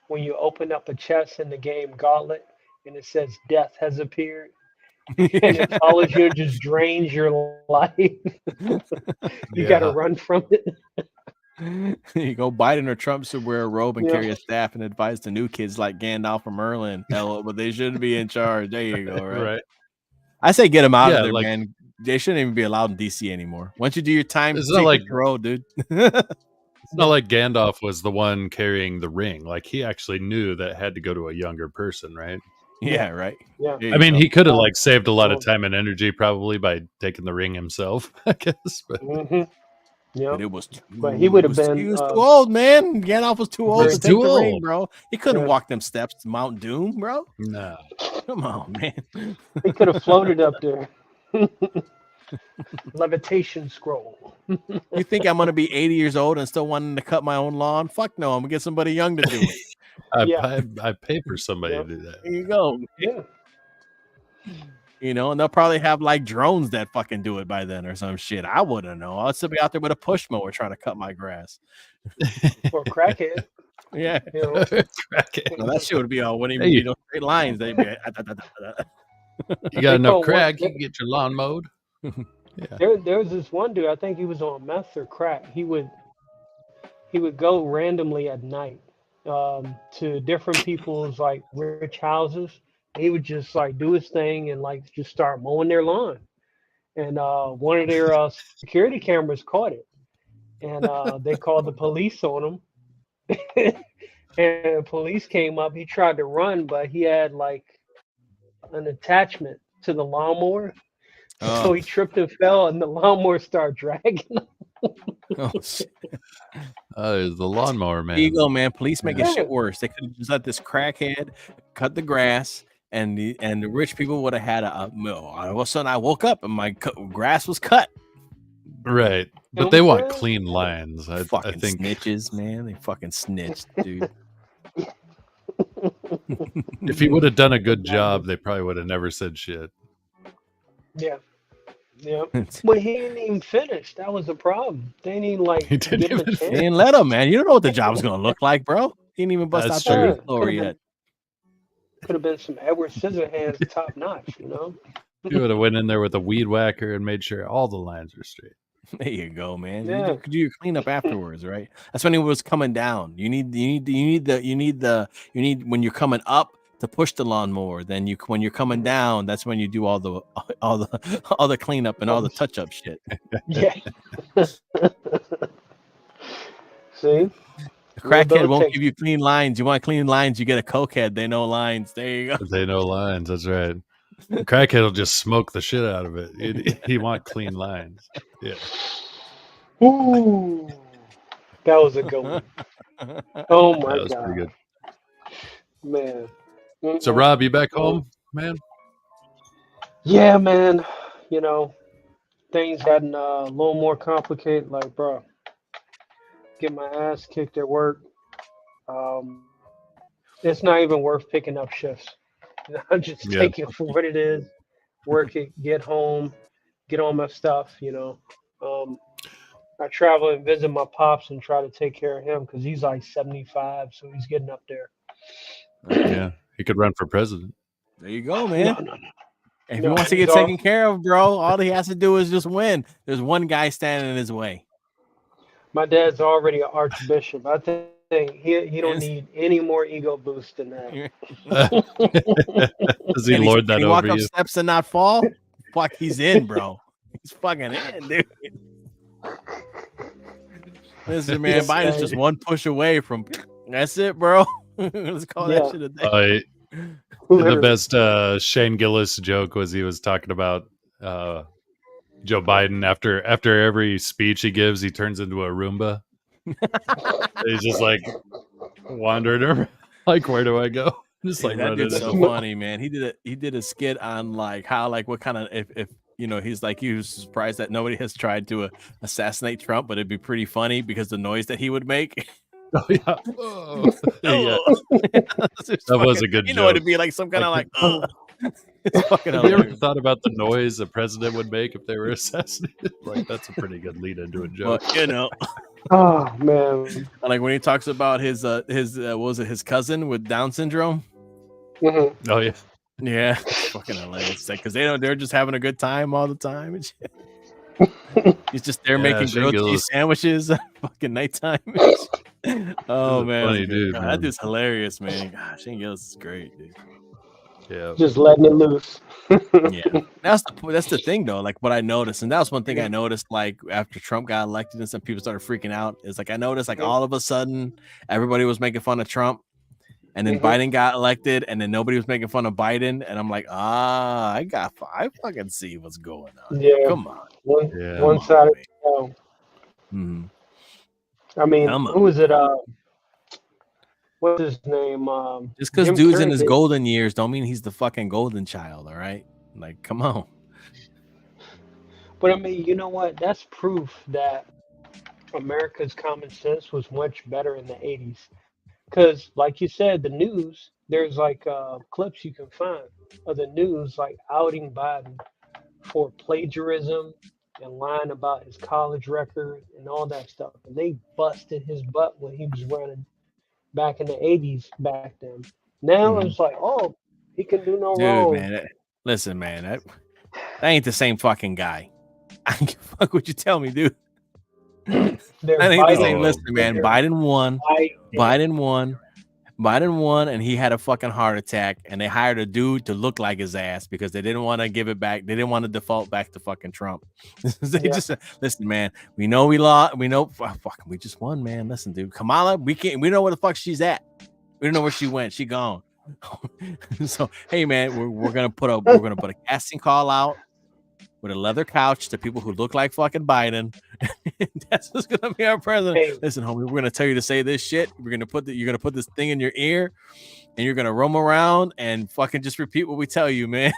when you open up a chest in the game Gauntlet and it says death has appeared and it follows you and just drains your life. You got to Yeah. run from it. You go Biden or Trump should wear a robe and Yeah. carry a staff and advise the new kids like Gandalf or Merlin. Hell, but they shouldn't be in charge. There you go, right? Right. I say get them out of Yeah, there, like man. They shouldn't even be allowed in DC anymore. Once you do your time, it's not take like it your road, dude. it's not like Gandalf was the one carrying the ring. Like he actually knew that it had to go to a younger person, right? Yeah, right. Yeah. There I you mean, go. he could have Oh, like saved a lot of oh, time and energy probably by taking the ring himself, I guess. But hmm. But Yeah. it was But he would have he been was too old, man. Gandalf was too old very, to he's take too the ring, old. bro. He couldn't yeah. walk them steps to Mount Doom, bro. No. Come on, man. He could have floated up there. Levitation scroll. You think I'm gonna be 80 years old and still wanting to cut my own lawn? Fuck no, I'm gonna get somebody young to do it. Yeah. I pay for somebody Yeah. to do that. There you go. Yeah. And they'll probably have like drones that fucking do it by then or some shit. I wouldn't know. I'll still be out there with a push mower trying to cut my grass. Or crackhead. Yeah. You know. Crackhead. No, that shit would be wouldn't even Hey, be no straight lines. They'd be like, you got They enough told one. crack, you can get your lawn mowed. Yeah. There was this one dude. I think he was on meth or crack. He would go randomly at night to different people's like rich houses. He would just like do his thing and like just start mowing their lawn. And one of their security cameras caught it, and they called the police on him. And police came up. He tried to run, but he had like an attachment to the lawnmower, so oh, he tripped and fell, and the lawnmower started dragging. oh shit. It's the lawnmower There you man. go, man. Police making Yeah. shit worse. They could have just let this crackhead cut the grass, and the rich people would have had all of a sudden I woke up and my grass was cut. Right. But know they what I'm want saying? clean lines. I Fucking think snitches, man. They fucking snitched, dude. if he would have done a good job, they probably would have never said shit. Yeah. Yeah. But he didn't even finish. That was the problem. They didn't even like He didn't give him a even They chance. didn't let him, man. You don't know what the job was gonna look like, bro. He didn't even bust That's out the true. leaf blower yet. Could have been some Edward Scissorhands top notch, you know? He would have went in there with a weed whacker and made sure all the lines were straight. There you go, man. Yeah. You do your cleanup afterwards, right? That's when he was coming down. You need when you're coming up to push the lawnmower. Then when you're coming down, that's when you do all the cleanup and all the touch up shit. Yeah. See? The crackhead won't Rehabilitate. give you clean lines. You want clean lines, you get a cokehead. They know lines. There you go. They know lines. That's right. The crackhead will just smoke the shit out of it. He want clean lines. Yeah. Ooh. That was a good one. Oh my That was god. pretty good. Man. So Rob, you back home, man? Yeah, man. You know, things gotten a little more complicated. Like, bro, get my ass kicked at work. It's not even worth picking up shifts. I'm just Yeah. take it for what it is. Work it, get home, get all my stuff. You know, I travel and visit my pops and try to take care of him because he's like 75, so he's getting up there. Yeah. He could run for president. There you go, man. No. If he No, wants to he's get taken care of, bro, all he has to do is just win. There's one guy standing in his way. My dad's already an archbishop. I think he don't Yes. need any more ego boost than that. Does he Can lord that can he walk over up you? steps and not fall? Fuck, he's in, bro. He's fucking in, dude. Listen, man, Yes, Biden's man. just one push away from. That's it, bro. Let's call Yeah. that shit a day. The Literally. best Shane Gillis joke was he was talking about Joe Biden after every speech he gives, he turns into a Roomba. He's just like wandering around, like, where do I go? Just Yeah, like that running. dude's so into- funny, man. He did a skit on like how like what kind of if he's like he was surprised that nobody has tried to assassinate Trump, but it'd be pretty funny because the noise that he would make. Oh, yeah. Oh, yeah. That was a good You know, it'd joke. be like some kind of Like, like. It's fucking Have you ever hilarious. thought about the noise a president would make if they were assassinated? Like, that's a pretty good lead into a joke. Well, Oh man. like when he talks about his what was it, his cousin with Down syndrome? Mhm. Oh yeah, Yeah, it's fucking hilarious. Because they're just having a good time all the time and shit. He's just there Yeah, making Shane grilled Gillis. cheese sandwiches at fucking nighttime. Oh He's a man, funny that's good. dude, God, man. that dude's hilarious, man. Gosh, Shane Gillis is great, dude. yeah. Just letting it loose. Yeah, that's the thing though. Like what I noticed, and that was one thing I noticed. Like after Trump got elected, and some people started freaking out. Is like I noticed, like all of a sudden, everybody was making fun of Trump, and then Biden got elected, and then nobody was making fun of Biden. And I'm like, I fucking see what's going on. Yeah. Come on, One side of the show. mm-hmm. I mean, Come on. who was it? What's his name? Just because Jim dude's in Carrey his did- golden years, don't mean he's the fucking golden child. All right, like come on. But I mean, you know what? That's proof that America's common sense was much better in the 80s. Because, like you said, the news, there's like clips you can find of the news like outing Biden for plagiarism and lying about his college record and all that stuff. And they busted his butt when he was running back in the 80s back then. Now it's like, oh, he can do no Dude, wrong. man, listen, man, that ain't the same fucking guy. I don't give a fuck what you tell me, dude. They're That ain't the fighting. same. Listen, man, Biden won. Biden won, and he had a fucking heart attack. And they hired a dude to look like his ass because they didn't want to give it back. They didn't want to default back to fucking Trump. They just listen, man. We know we lost. We know, fucking, we just won, man. Listen, dude, Kamala, we can't. We know where the fuck she's at. We don't know where she went. She gone. So hey, man, we're gonna put a casting call out with a leather couch to people who look like fucking Biden. That's what's gonna be our president. Hey. Listen, homie, we're gonna tell you to say this shit. You're gonna put this thing in your ear, and you're gonna roam around and fucking just repeat what we tell you, man.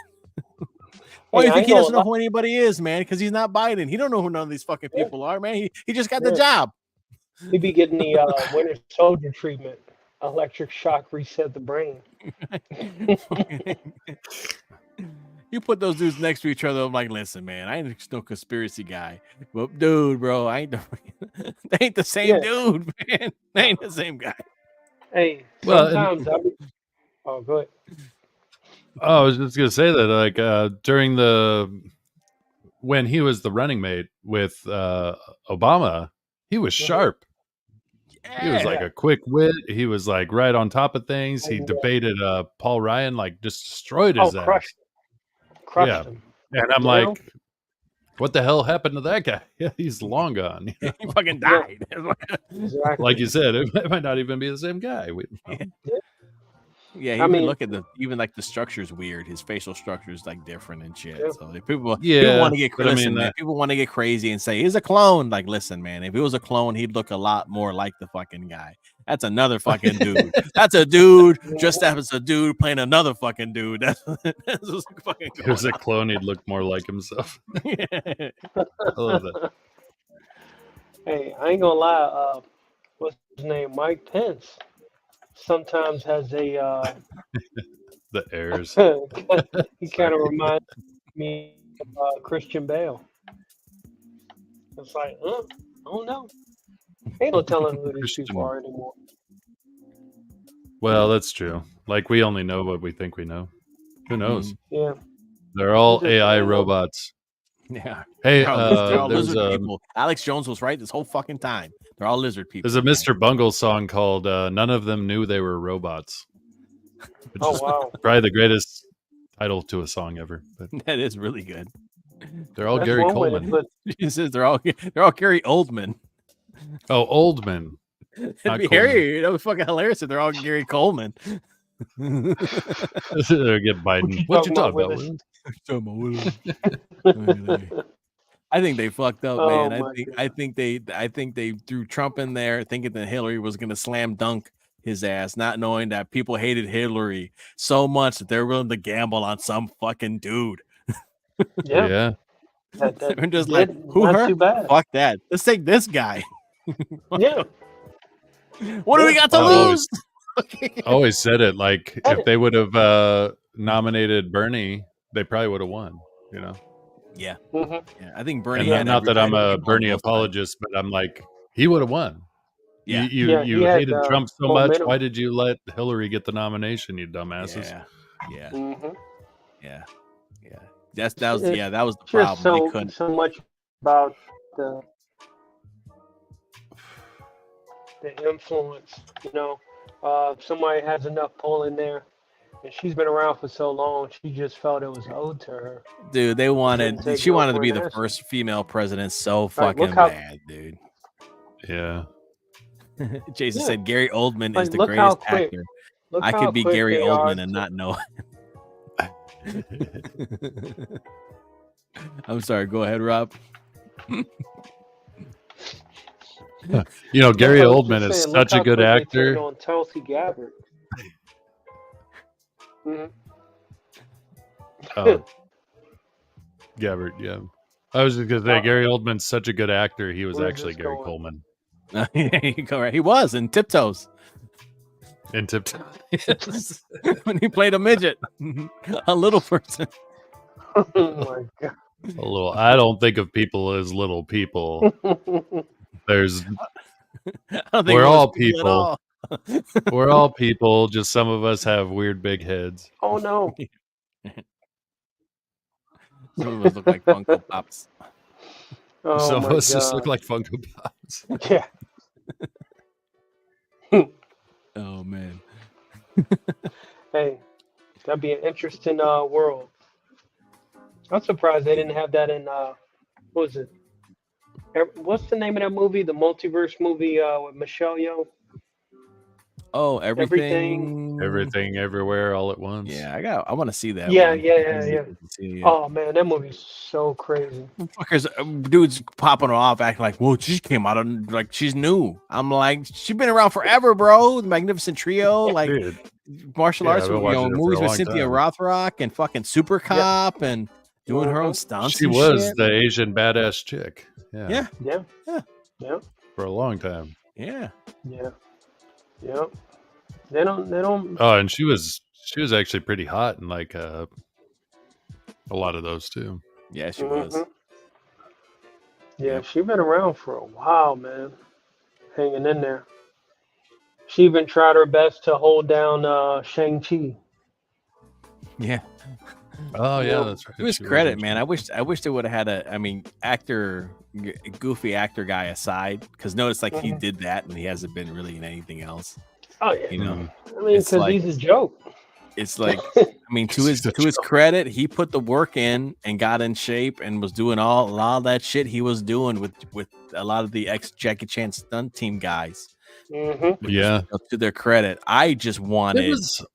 Why do you think he doesn't know who anybody is, man? Because he's not Biden. He don't know who none of these fucking people are, man. He just got the job. He'd be getting the Winter Soldier treatment. Electric shock reset the brain. You put those dudes next to each other. I'm like, listen, man, I ain't no conspiracy guy, but dude, bro, they ain't the same dude, man. They ain't the same guy. Hey, Well, sometimes oh, go ahead. Oh, I was just gonna say that, like, during when he was the running mate with Obama, he was sharp. He was like a quick wit. He was like right on top of things. He debated Paul Ryan, like just destroyed his ass. Crushed him. And I'm like, what the hell happened to that guy? Yeah, he's long gone. He fucking died. Exactly. Like you said, it might not even be the same guy. Yeah, I mean, look at even like the structure's weird. His facial structure is like different and shit. So people want to get crazy. People want to get crazy and say he's a clone. Like, listen, man, if he was a clone, he'd look a lot more like the fucking guy. That's another fucking dude. That's a dude just as a dude playing another fucking dude. That's what's fucking going If he was a on. clone, he'd look more like himself. Yeah. I love that. Hey, I ain't gonna lie. What's his name? Mike Pence sometimes has a The heirs. he kind of reminds me of Christian Bale. It's like, I don't know. Ain't no telling who these people are anymore. Well, that's true. Like, we only know what we think we know. Who knows? Yeah. They're all AI robots. Yeah. Hey, They're all there's lizard people. Alex Jones was right this whole fucking time. They're all lizard people. there's a Mr. Bungle song called "None of Them Knew They Were Robots." Which is Wow. probably the greatest title to a song ever. But That is really good. they're all That's Gary one way to Coleman. put- He says they're all Gary Oldman. Oh, Oldman. It'd be Harry. That was fucking hilarious if they're all Gary Coleman. Get Biden. What What you you talking talking about, about? I think they fucked up, Oh, man. my I think they threw Trump in there thinking that Hillary was gonna slam dunk his ass, not knowing that people hated Hillary so much that they're willing to gamble on some fucking dude. Yeah, Yeah. They're just yeah, like, who not her? too bad. Fuck that. Let's take this guy. Yeah, What do we got to I lose? always said it like Said if it. they would have nominated Bernie, they probably would have won. You know, Yeah. Mhm. Yeah. I think Bernie and had not that I'm a everybody on Bernie both sides. apologist, but I'm like he would have won. Yeah. You Yeah, he had, hated Trump so much. momentum. Why did you let Hillary get the nomination? You dumbasses. Yeah. Mhm. Yeah. That was It's that was the just problem. They couldn't. so much about the influence. Somebody has enough pull in there, and she's been around for so long. She just felt it was owed to her. Dude, they wanted take she no wanted to for be an the answer. first female president so Like, fucking look how- bad, dude. Yeah. Jason Yeah. said Gary Oldman Like, is the look how greatest quick- actor. Look I how could be quick Gary they are Oldman and to- not know I'm sorry, go ahead, Rob. You know, Gary I was Oldman just is saying, look such a how good quick they actor. turned on Tulsi Gabbard. Mhm. Gabbard, yeah. I was just gonna say Gary Oldman's such a good actor. He was Where's actually this Gary going? Coleman There you go, right. He was in Tiptoes in Tip. when he played a midget, a little person. Oh my god. A little. I don't think of people as little people. There's. I don't think We're it was all at people. all. We're all people. Just some of us have weird big heads. Oh no. Some of us look like Funko Pops. Oh Some my of us just God. look like Funko Pops. Yeah. Oh man. Hey, that'd be an interesting world. I'm surprised they didn't have that in what was it? What's the name of that movie? The multiverse movie with Michelle Yeoh? Oh, everything. Everything, everywhere, all at once. Yeah, I want to see that. Yeah, one. yeah, I yeah, didn't yeah. get to see it. Oh man, that movie's so crazy. Fuckers, dudes popping off, acting like, well, she came out of like she's new. I'm like, she's been around forever, bro. The Magnificent Trio, like Dude, martial Yeah, arts, I've been watching it for movies a with long Cynthia time. Rothrock and fucking Super Cop and doing her own stunts. she and was shit. the Asian badass chick. Yeah. Yeah. Yeah. Yeah. Yeah. For a long time. Yeah. Yeah. Yeah. They don't Oh, and she was actually pretty hot in like a lot of those too. Yeah, she was. Mhm. Yeah, Yep. she's been around for a while, man. Hanging in there. She even tried her best to hold down Shang-Chi. Yeah. Oh yeah, Yeah. that's right. To his She was credit, in- man. I wish they would have had goofy actor guy aside, because notice like he Mhm. did that and he hasn't been really in anything else. Oh yeah. You know, I mean, it's because like- he's a joke. it's like, I mean, to his credit, he put the work in and got in shape and was doing a lot of that shit he was doing with a lot of the ex Jackie Chan stunt team guys. Mm-hmm. Yeah. To their credit, I just wanted. It was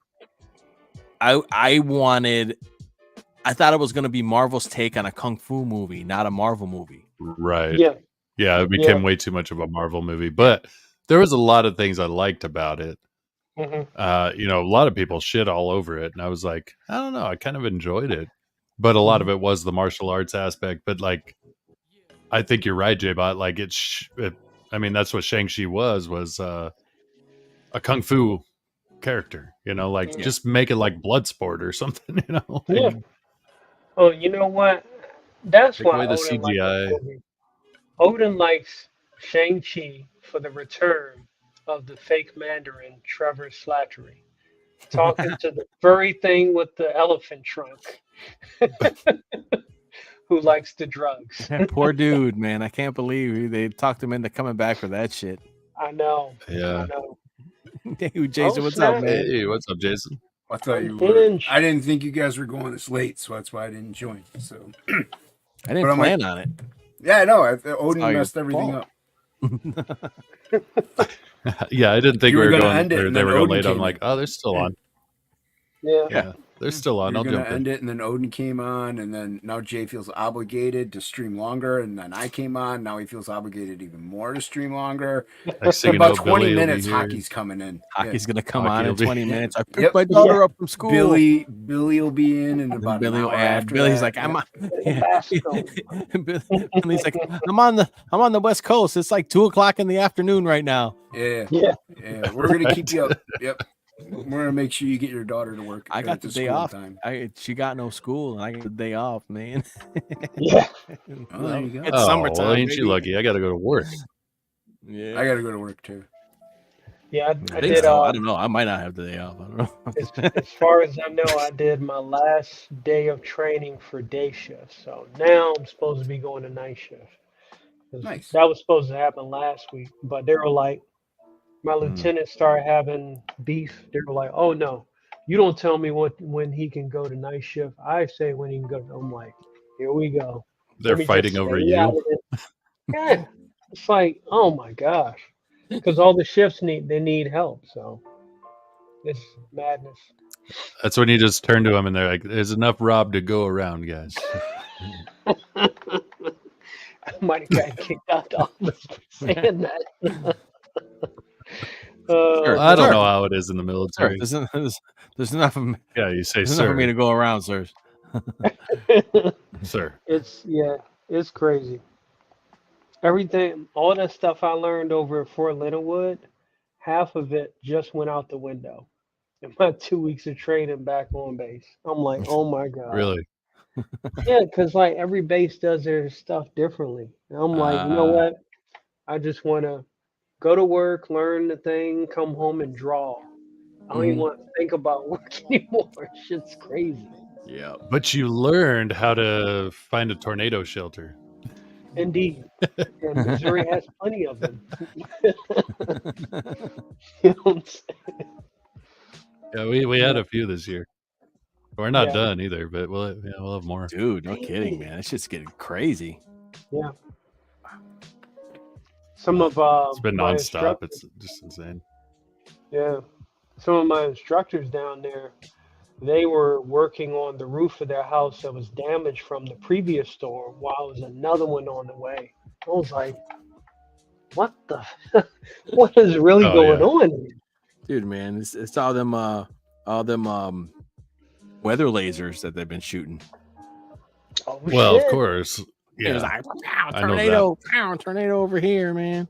I thought it was going to be Marvel's take on a kung fu movie, not a Marvel movie. right. Yeah. Yeah, it became way too much of a Marvel movie, but there was a lot of things I liked about it. Mm-hmm. You know, a lot of people shit all over it, and I was like, I don't know, I kind of enjoyed it, but a lot of it was the martial arts aspect. But like, I think you're right, J-Bot. Like, I mean, that's what Shang-Chi was a kung fu character. You know, like Yeah. just make it like Bloodsport or something. You know, like, Yeah. Oh, you know what? That's take why away the Odin likes CGI. that movie. Odin likes Shang-Chi for the return of the fake Mandarin, Trevor Slattery, talking to the furry thing with the elephant trunk, who likes the drugs. Poor dude, man. I can't believe they talked him into coming back for that shit. I know. Yeah. I know. Hey, Jason, Oh, what's snap. up, man? Hey, what's up, Jason? I thought you Binge. were. I didn't think you guys were going this late, so that's why I didn't join. So I But didn't I'm plan on it. yeah, I know. Odin all your messed everything fault. up. Yeah, I didn't think You we were were gonna going. end it, Or and they then were going Odin late. I'm came like, in. oh, they're still on. Yeah. Yeah, they're still on. You're I'll gonna jump in. end it, and then Odin came on, and then now Jay feels obligated to stream longer, and then I came on. Now he feels obligated even more to stream longer. Next In thing you about know, 20 Billy will be minutes, here. hockey's coming in. Hockey's gonna come Hockey on will in be- 20 Yeah. minutes. I picked Yep. my daughter up from school. Billy will be in And then about Billy an will hour add. after Billy's that. like, I'm Yep. Billy's like, I'm on the West Coast. It's like 2:00 in the afternoon right now. Yeah. Yeah. Yeah. We're gonna keep you up. Yep. We're gonna make sure you get your daughter to work. I got to the day school off. time. She got no school, and I got the day off, man. Yeah. Oh, there you go. It's Oh, summertime. well, ain't you baby. lucky? I got to go to work. Yeah, I gotta go to work too. Yeah. I I think did. so. I don't know. I might not have the day off. I don't know. As far as I know, I did my last day of training for day shift. So now I'm supposed to be going to night shift. 'Cause Nice. That was supposed to happen last week, but they were like, my lieutenant started having beef. They were like, "Oh no, you don't tell me when he can go to night shift. I say when he can go." I'm like, "Here we go." They're Let me just fighting over stay out you. of it. Yeah, it's like, oh my gosh, because all the shifts need help. So it's madness. That's when you just turn to them and they're like, "There's enough Rob to go around, guys." I might have gotten kicked out the office for saying that. Sure. I don't Sure. know how it is in the Sir, military. there's enough of me. Yeah, you say, There's enough of me "Sir, to go around, sirs." sir." It's crazy. Everything, all that stuff I learned over at Fort Leonard, half of it just went out the window in my 2 weeks of training back on base. I'm like, oh my God. Really? Yeah, because like every base does their stuff differently. And I'm like, you know what? I just want to go to work, learn the thing, come home and draw. I don't even want to think about work anymore. Shit's crazy. Yeah. But you learned how to find a tornado shelter. Indeed. And Missouri has plenty of them. You know what I'm saying? Yeah, we had a few this year. We're not Yeah. done either, but we'll have more. Dude, no kidding, man. It's just getting crazy. Yeah. Some of It's been my nonstop. instructors- It's just insane. Yeah. Some of my instructors down there, they were working on the roof of their house that was damaged from the previous storm while there was another one on the way. I was like, what the what is really Oh, going yeah. on here? Dude, man, it's all them weather lasers that they've been shooting. Oh, Well, of shit. course. It was Yeah. like, pow, I know tornado, pow, tornado over here, man.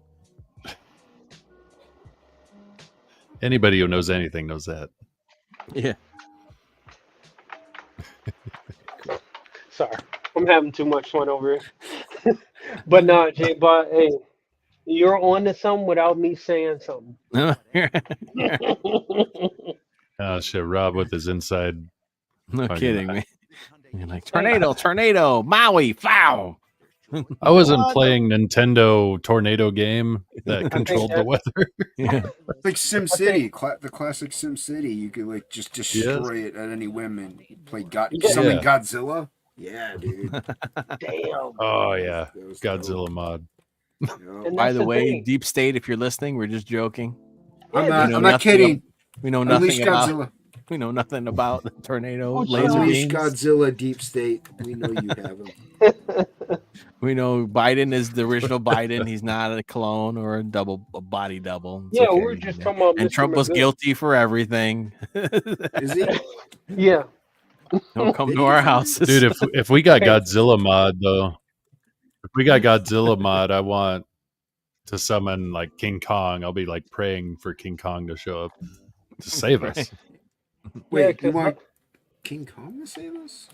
Anybody who knows anything knows that. Yeah. Sorry, I'm having too much fun over here. But no, Jay, but hey, you're on to something without me saying something. No Oh shit, Rob with his inside. kidding, man. You're like, tornado, Maui, foul. I wasn't playing Nintendo tornado game that controlled the that- weather. Yeah. Like Sim City, the classic Sim City. You could like just destroy it at any whim and play Yeah. summon Yeah. Godzilla. Yeah, dude. Damn. Oh yeah, That was Godzilla mod. dope. Yep. And By that's the way, thing. Deep State, if you're listening, we're just joking. I'm we not. know I'm not nothing kidding. We know Unleash nothing about. Godzilla. We know nothing about the tornado Oh, laser Unleash beams. Godzilla. Deep State. We know you have him. We know Biden is the original Biden. He's not a clone or a body double. It's Yeah, okay, we're just man. talking about And Mr. Trump was Magoo. guilty for everything. Is he? Yeah. Don't come to our houses, Dude, if we got Godzilla mod though, if we got Godzilla mod, I want to summon like King Kong. I'll be like praying for King Kong to show up to save us. Right. Wait, you 'cause want King Kong to save us?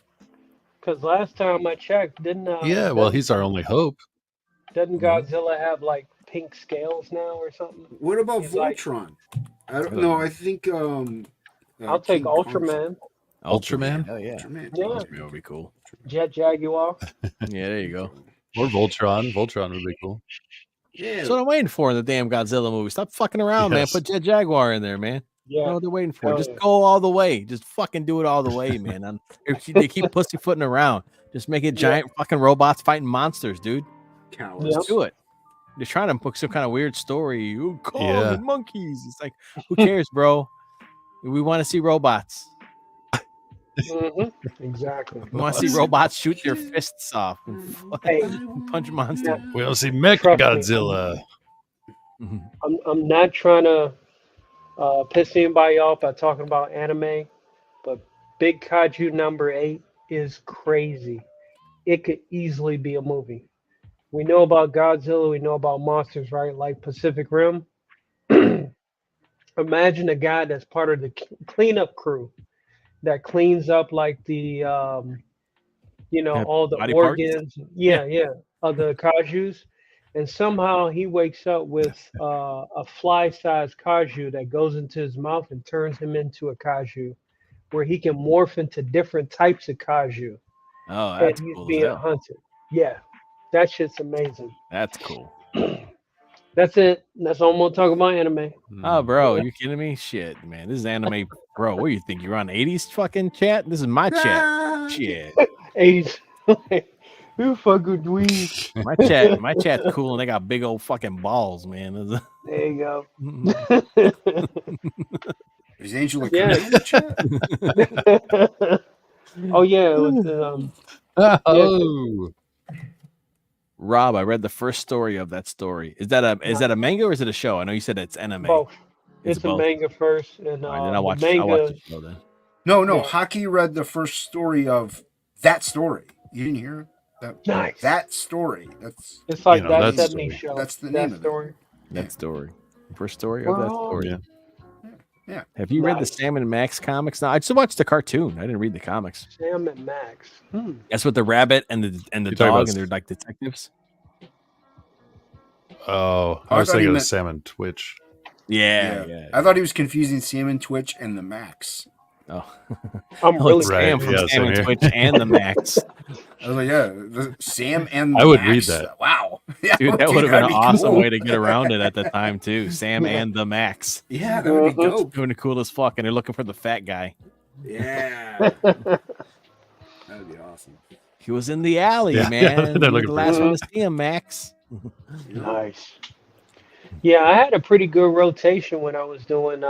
Because last time I checked, didn't Yeah, well, he's our only hope. doesn't Godzilla have like pink scales now or something? What about He's like- Voltron? I don't know. I think. I'll take King Kong's- Ultraman, Ultraman? Hell yeah. Ultraman. Yeah. Ultraman would be cool. Jet Jaguar. Yeah, there you go. Or Voltron. Voltron would be cool. Yeah. That's what I'm waiting for in the damn Godzilla movie. Stop fucking around, man. Yes. Put Jet Jaguar in there, man. Yeah. No, they're waiting for. Hell Just yeah. go all the way. Just fucking do it all the way, man. They keep pussyfooting around. Just make it giant fucking robots fighting monsters, dude. Cowards. Yep. Just do it. They're trying to book some kind of weird story. Ooh, Kong Yeah. and monkeys. It's like, who cares, bro? We want to see robots. Exactly. We want to see robots shoot their fists off and Hey, punch monsters. We don't see Mech Trust me, Godzilla. I'm not trying to piss anybody off by talking about anime, but Big Kaiju number 8 is crazy. It could easily be a movie. We know about Godzilla, we know about monsters, right? Like Pacific Rim. Imagine a guy that's part of the cleanup crew that cleans up like the Yeah, all the body parts. organs, of the kajus, and somehow he wakes up with a fly-sized kaju that goes into his mouth and turns him into a kaju, where he can morph into different types of kaju, Oh, and that's he's cool as being hell. hunted. Yeah, that shit's amazing. That's cool. That's it. That's all I'm gonna talk about anime. Oh, bro, you kidding me? Shit, man. This is anime, bro. What do you think? You're on 80s fucking chat? This is my chat. Shit. 80s. Who fucking dweeb? My chat's cool and they got big old fucking balls, man. There you go. Is Angela Yeah. in the chat? Oh yeah, it was, Oh, Rob, I read the first story of that story. Is that a manga or is it a show? I know you said it's anime. both. It's It's a both. manga first, and All right, then the I'll watch manga. the show then. No, Yeah. Hockey read the first story of that story. You didn't hear that? Nice. That story. That's It's like You know, that that's 70s story. show. That's the that name of it. story. That story. First story of that Well, story. yeah. Yeah. Have you read the Nice. Sam and Max comics? No, I just watched the cartoon. I didn't read the comics. Sam and Max. That's with the rabbit and the You're talking dog, about- and they're like detectives. Oh, I I was thought he thinking of meant- Sam and Twitch. Yeah. I thought he was confusing Sam and Twitch and the Max. Oh, I'm oh, really it's Right, Sam from yeah, Sam same and here. Twitch and the Max. I was like, the Sam and the I would Max. read that. Wow. Yeah, Dude, that okay, would have been that'd an be awesome cool. way to get around it at the time too. Sam and the Max. Yeah, that would be dope. Doing the cool as fuck, and they're looking for the fat guy. Yeah. That would be awesome. He was in the alley, Yeah, man. they're You're the looking for last him. one to see him, Max. Nice. Yeah, I had a pretty good rotation when I was doing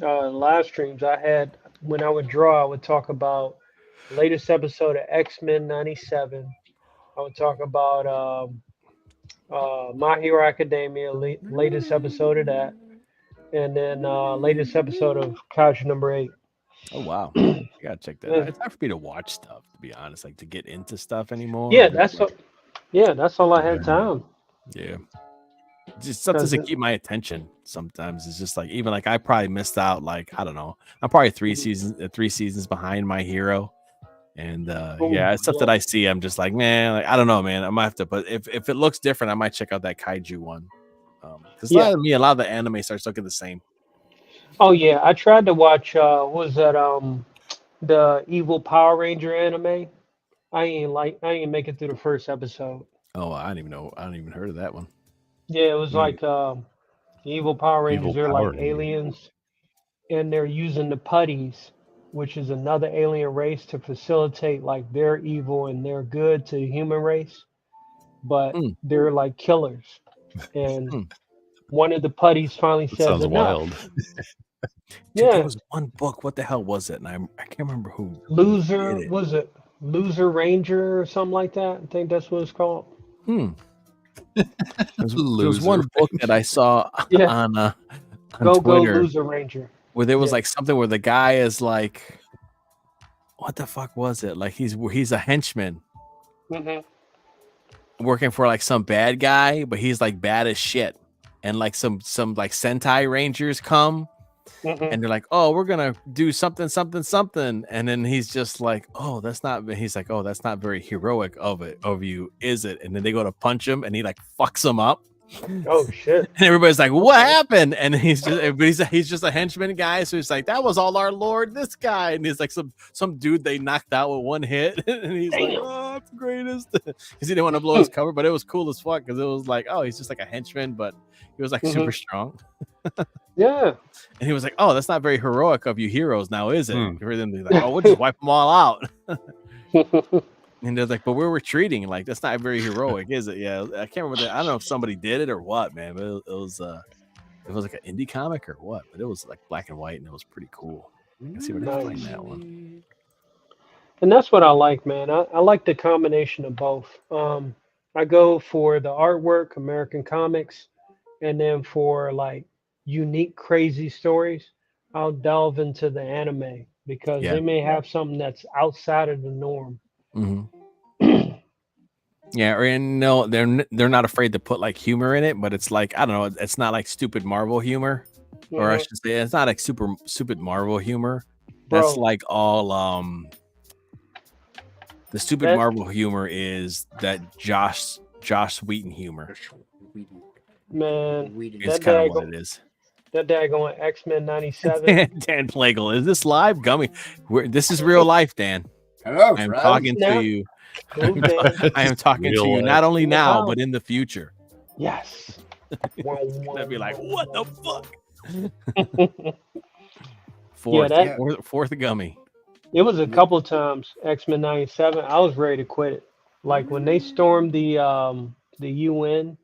live streams. When I would draw, I would talk about the latest episode of X-Men 97. I would talk about My Hero Academia, latest episode of that, and then latest episode of Couch number 8. Oh wow, you gotta check that out. It's hard for me to watch stuff, to be honest, like to get into stuff anymore. Yeah, that's all I had time. Yeah. Just something to keep my attention. Sometimes it's just like, even like I probably missed out, like, I don't know. I'm probably three seasons behind My Hero. And yeah, it's stuff that I see. I'm just like, man, like, I don't know, man. I might have to, but if it looks different, I might check out that kaiju one. Because a lot of the anime starts looking the same. Oh yeah, I tried to watch what was that the Evil Power Ranger anime. I ain't make it through the first episode. Oh, I don't even know. I don't even heard of that one. Yeah, it was like the Evil Power Rangers. Evil They're Power like Rangers. aliens, and they're using the putties, which is another alien race, to facilitate like their evil and their good to the human race. But they're like killers, and one of the putties finally That says sounds enough. wild. Dude, Yeah, there was one book. What the hell was it? And I can't remember who. Loser did it. was it Loser Ranger or something like that? I think that's what it's called. There was one book that I saw Yeah. on Go Twitter Loser Ranger. where there was Yeah. like something where the guy is like, what the fuck was it? Like he's a henchman Hmm. working for like some bad guy, but he's like bad as shit. And like some like Sentai Rangers come and they're like, oh, we're gonna do something, and then he's just like, oh, that's not. He's like, oh, that's not very heroic of you, is it? And then they go to punch him, and he like fucks him up, Oh shit! and everybody's like, what happened? And he's just a henchman guy, so he's like, that was all our lord, this guy, and he's like some dude they knocked out with one hit, and he's like, Damn. oh, it's the greatest, because he didn't want to blow his cover, but it was cool as fuck because it was like, oh, he's just like a henchman, but he was like super strong. Yeah. And he was like, "Oh, that's not very heroic of you heroes, now is it?" Hmm. For them to be like, "Oh, we'll just wipe them all out." And they're like, but we're retreating. Like, that's not very heroic, is it? Yeah, I can't remember that. I don't know if somebody did it or what, man. But it was like an indie comic or what. But it was like black and white, and it was pretty cool. Let's see if I can find that one. And that's what I like, man. I like the combination of both. I go for the artwork, American comics, and then for like unique, crazy stories, I'll delve into the anime because Yeah. they may have something that's outside of the norm. Yeah, and no, they're not afraid to put like humor in it, but it's like I don't know, it's not like stupid Marvel humor, or I should say, it's not like stupid Marvel humor. That's Bro. like all the stupid Marvel humor is that Josh Wheaton humor. Man, It's kind of what it is. That daggone X-Men 97. Dan Plagle, is this live? Gummy, this is real life, Dan. Hello, I'm friends. talking to you. I am talking to you not only now, but in the future. Yes. I'd be like, what the fuck? Fourth gummy. It was a couple times, X-Men 97. I was ready to quit it. Like when they stormed the UN,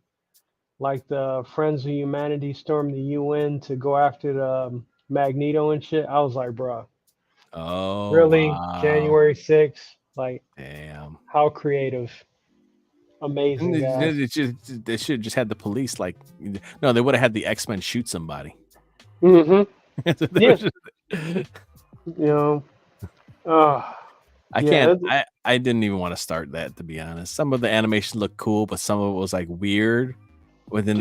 like the Friends of Humanity stormed the UN to go after the Magneto and shit. I was like, bro. Oh, really? wow. January 6th? Like, damn. How creative. Amazing, guys. They should have just had the police, like, no, they would have had the X-Men shoot somebody. Mm-hmm. Yeah. You know, I didn't even want to start that, to be honest. Some of the animation looked cool, but some of it was like weird. But then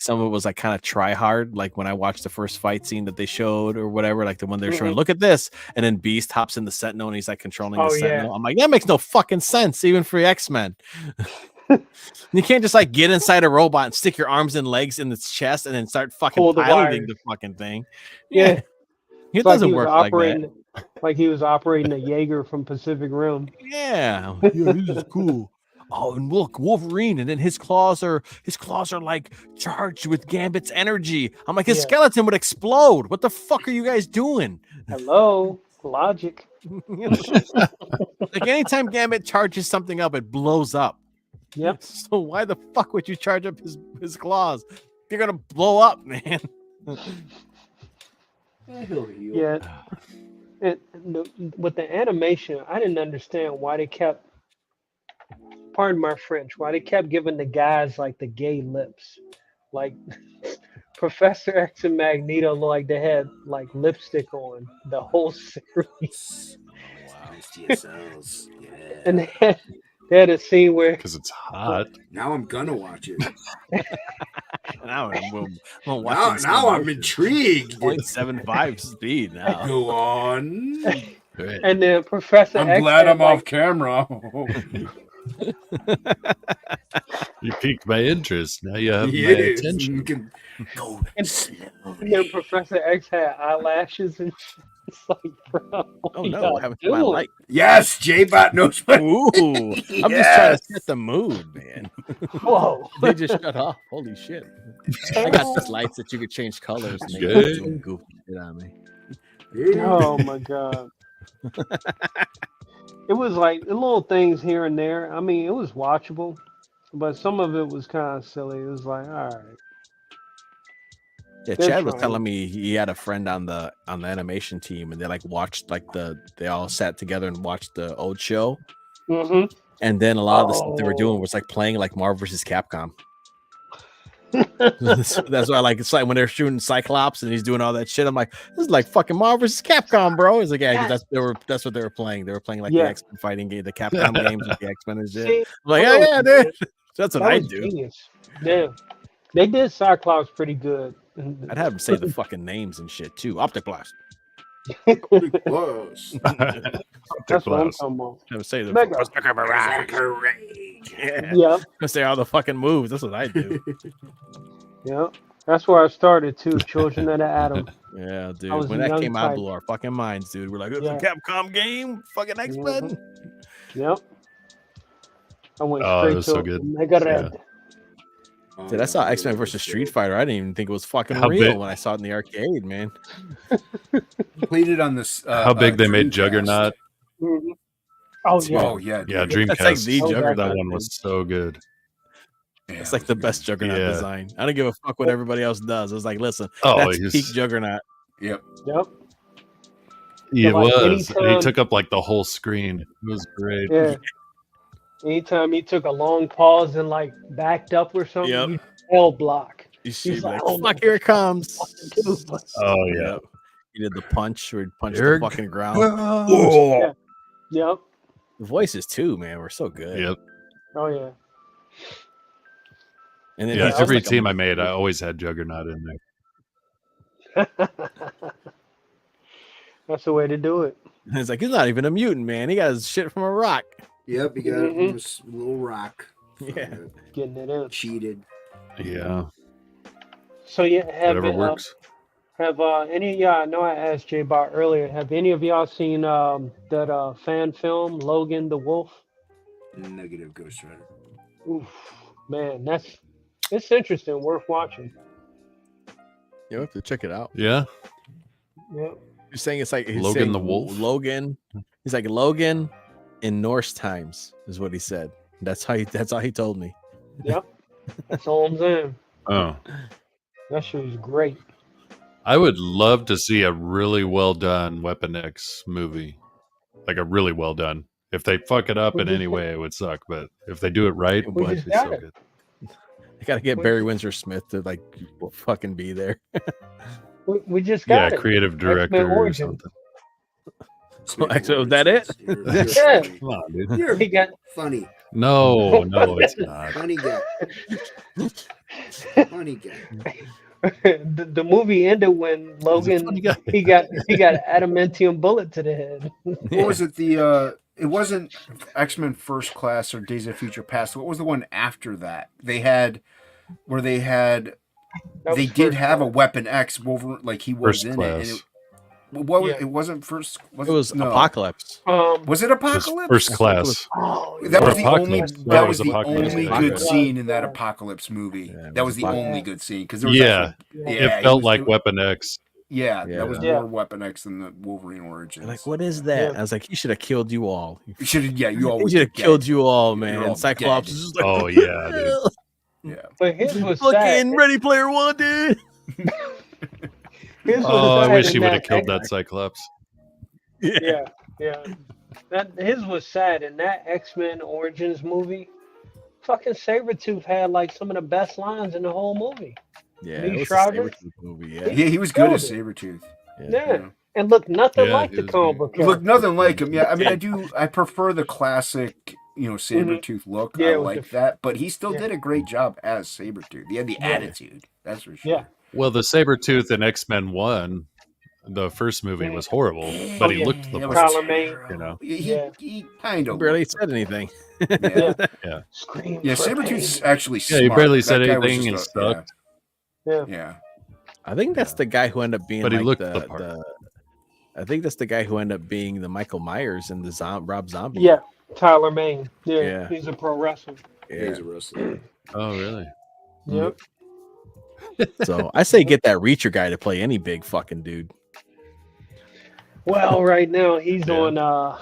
some of it was like kind of try hard. Like when I watched the first fight scene that they showed or whatever, like the one they're showing, look at this, and then Beast hops in the Sentinel and he's like controlling the Sentinel. I'm like, that makes no fucking sense, even for X-Men. You can't just like get inside a robot and stick your arms and legs in its chest and then start fucking piloting the fucking thing. Yeah. It doesn't work like that. Like he was operating a Jaeger from Pacific Rim. Yeah, this is cool. Oh, and look, Wolverine, and then his claws are like charged with Gambit's energy. I'm like, his skeleton would explode. What the fuck are you guys doing? Hello, logic. Like anytime Gambit charges something up, it blows up. Yep. So why the fuck would you charge up his claws? They're gonna blow up, man. Yeah. And with the animation, I didn't understand why they kept, pardon my French, why they kept giving the guys like the gay lips. Like Professor X and Magneto looked like they had like lipstick on the whole series. TSLs. Yeah. And they had a scene where, because it's hot. Now I'm gonna watch it. Now I'm intrigued. 0.75 speed now. Go on. And then Professor X. I'm glad I'm off camera. You piqued my interest. Now you have my attention. Go slow. And then Professor X had eyelashes and shit. It's like, bro. Oh no, what happened to my light? Yes, J-Bot knows what. Ooh, I'm just trying to set the mood, man. Whoa. They just shut off. Holy shit. I got these lights that you could change colors and they do goofy shit on me. Oh my god. It was like little things here and there. I mean, it was watchable, but some of it was kind of silly. It was like, all right. Yeah, Chad was telling me he had a friend on the animation team, and they like watched like they all sat together and watched the old show. Mm-hmm. And then a lot of the stuff they were doing was like playing like Marvel vs. Capcom. That's why, like, it's like when they're shooting Cyclops and he's doing all that shit. I'm like, this is like fucking Marvel vs. Capcom, bro. It's like, yeah, that's what they were playing. They were playing like the X-Men fighting game, the Capcom games with the X-Men and shit. I'm like, yeah, dude. That's what I do. Genius. Yeah, they did Cyclops pretty good. I'd have them say the fucking names and shit too. Optic Blast. That's what I'm talking about. I would say the BEARZERKER. Yeah. I say all the fucking moves. That's what I do. Yeah. That's where I started too. Children of the Atom. Yeah, dude. When that came out, blew our fucking minds, dude. We're like, it's a Capcom game, fucking X-Men. Mm-hmm. Yep. I went straight to so good. Mega Red. Dude, I saw X-Men versus Street Fighter. I didn't even think it was fucking real when I saw it in the arcade, man. Played it on this. How big they made Juggernaut. Mm-hmm. Oh Dude. yeah. Oh yeah, Yeah, dude. That's like Dreamcast. the Oh, Juggernaut. That one was so good. Yeah, It's it like was the good. best Juggernaut Yeah. design. I don't give a fuck what everybody else does. It's like, listen, Oh, that's he's- peak Juggernaut. Yep. Yep. He like, was. And he anytime- took up like the whole screen. It was great. Yeah. Anytime he took a long pause and like backed up or something, Yep. you L block. He's He's like, like, oh, fuck, no. here it comes. Oh yeah. Yep. He did the punch where he punched Here the it fucking ground. Whoa. Yep. The voices too, man, were so good. Yep. Oh yeah. And then Yeah. he's just Every like a- team I made, I always had Juggernaut in there. That's the way to do it. And it's like, he's not even a mutant, man. He got his shit from a rock. Yep. He got Mhm. this little rock. Yeah. Getting it in. Cheated. Yeah. So yeah, Whatever works. have any of y'all? I know I asked Jay about earlier. Have any of y'all seen that fan film Logan the Wolf? Negative Ghost Rider. Oof, man, it's interesting, worth watching. You have to check it out. Yeah. Yep. You're saying it's like he's Logan saying the Wolf? Logan. He's like Logan in Norse times is what he said. That's how he told me. Yep. That's all I'm saying. Oh. That shit was great. I would love to see a really well done Weapon X movie. Like a really well done. If they fuck it up We in just any got- way, it would suck. But if they do it right, We it'd just be got so it. good. I gotta get Barry Windsor Smith to like fucking be there. We just Yeah, got it. creative director or Origin. something. So is that it? You're Yeah. funny. Come on, dude. You're He got funny. No, it's not. Funny guy. Funny guy. the movie ended when He's a Logan funny guy. he got adamantium bullet to the head. What was it? It wasn't X-Men First Class or Days of Future Past. What was the one after that? They had That they was did First have a Class. Weapon X Wolverine, like he was First in class. it. And what Yeah. it wasn't first. It was no. Apocalypse. Was it It was Apocalypse? first I think it class. was- Oh, That Or was the only. Apocalypse. That No, it was was the Apocalypse, only yeah. good scene in that Yeah. Apocalypse movie. Yeah, it That was was the Apocalypse. only good scene because there was Yeah. yeah. Yeah, It he felt was like doing- Weapon X. Yeah, Yeah. that was Yeah. more Weapon X than the Wolverine Origins. They're like, what is that? Yeah. I was like, he should have killed you all. You should have. Yeah, you all. He would should have be killed dead. you all, You're man. all Cyclops dead. is just like, Oh, yeah, dude. Yeah. But his was sad. fucking Ready Player One, dude. His was Oh, I sad wish in he would have that killed X- that Cyclops. Yeah, yeah. That his was sad in that X-Men Origins movie. Fucking Sabretooth had like some of the best lines in the whole movie. Yeah, Lee it was a Shrouder? Sabretooth movie. Yeah, Yeah. he was good as Killed Sabretooth. Yeah. And looked nothing Yeah, like he the was comic good. book Look, character. nothing like him. Yeah, I mean, I prefer the classic, Sabretooth look. Mm-hmm. Yeah, I with like the- that, but he still yeah. did a great job as Sabretooth. He had the Yeah. attitude, that's for sure. Yeah. Well, the Sabretooth in X-Men 1, the first movie was horrible, but he yeah. looked the That part. Tyler Mane. You know. He kind He of barely said anything. Yeah, Scream yeah. for Sabretooth's pain. actually Yeah, smart. he barely That said guy was anything and just sucked. Yeah. Yeah. I think that's the guy who ended up being But he like looked the, the part. I think that's the guy who ended up being the Michael Myers and the Rob Zombie. Yeah. Tyler Mane. Yeah. Yeah. He's a pro wrestler. Yeah. He's a wrestler. Oh, really? Yep. So I say get that Reacher guy to play any big fucking dude. Well, right now he's Yeah. on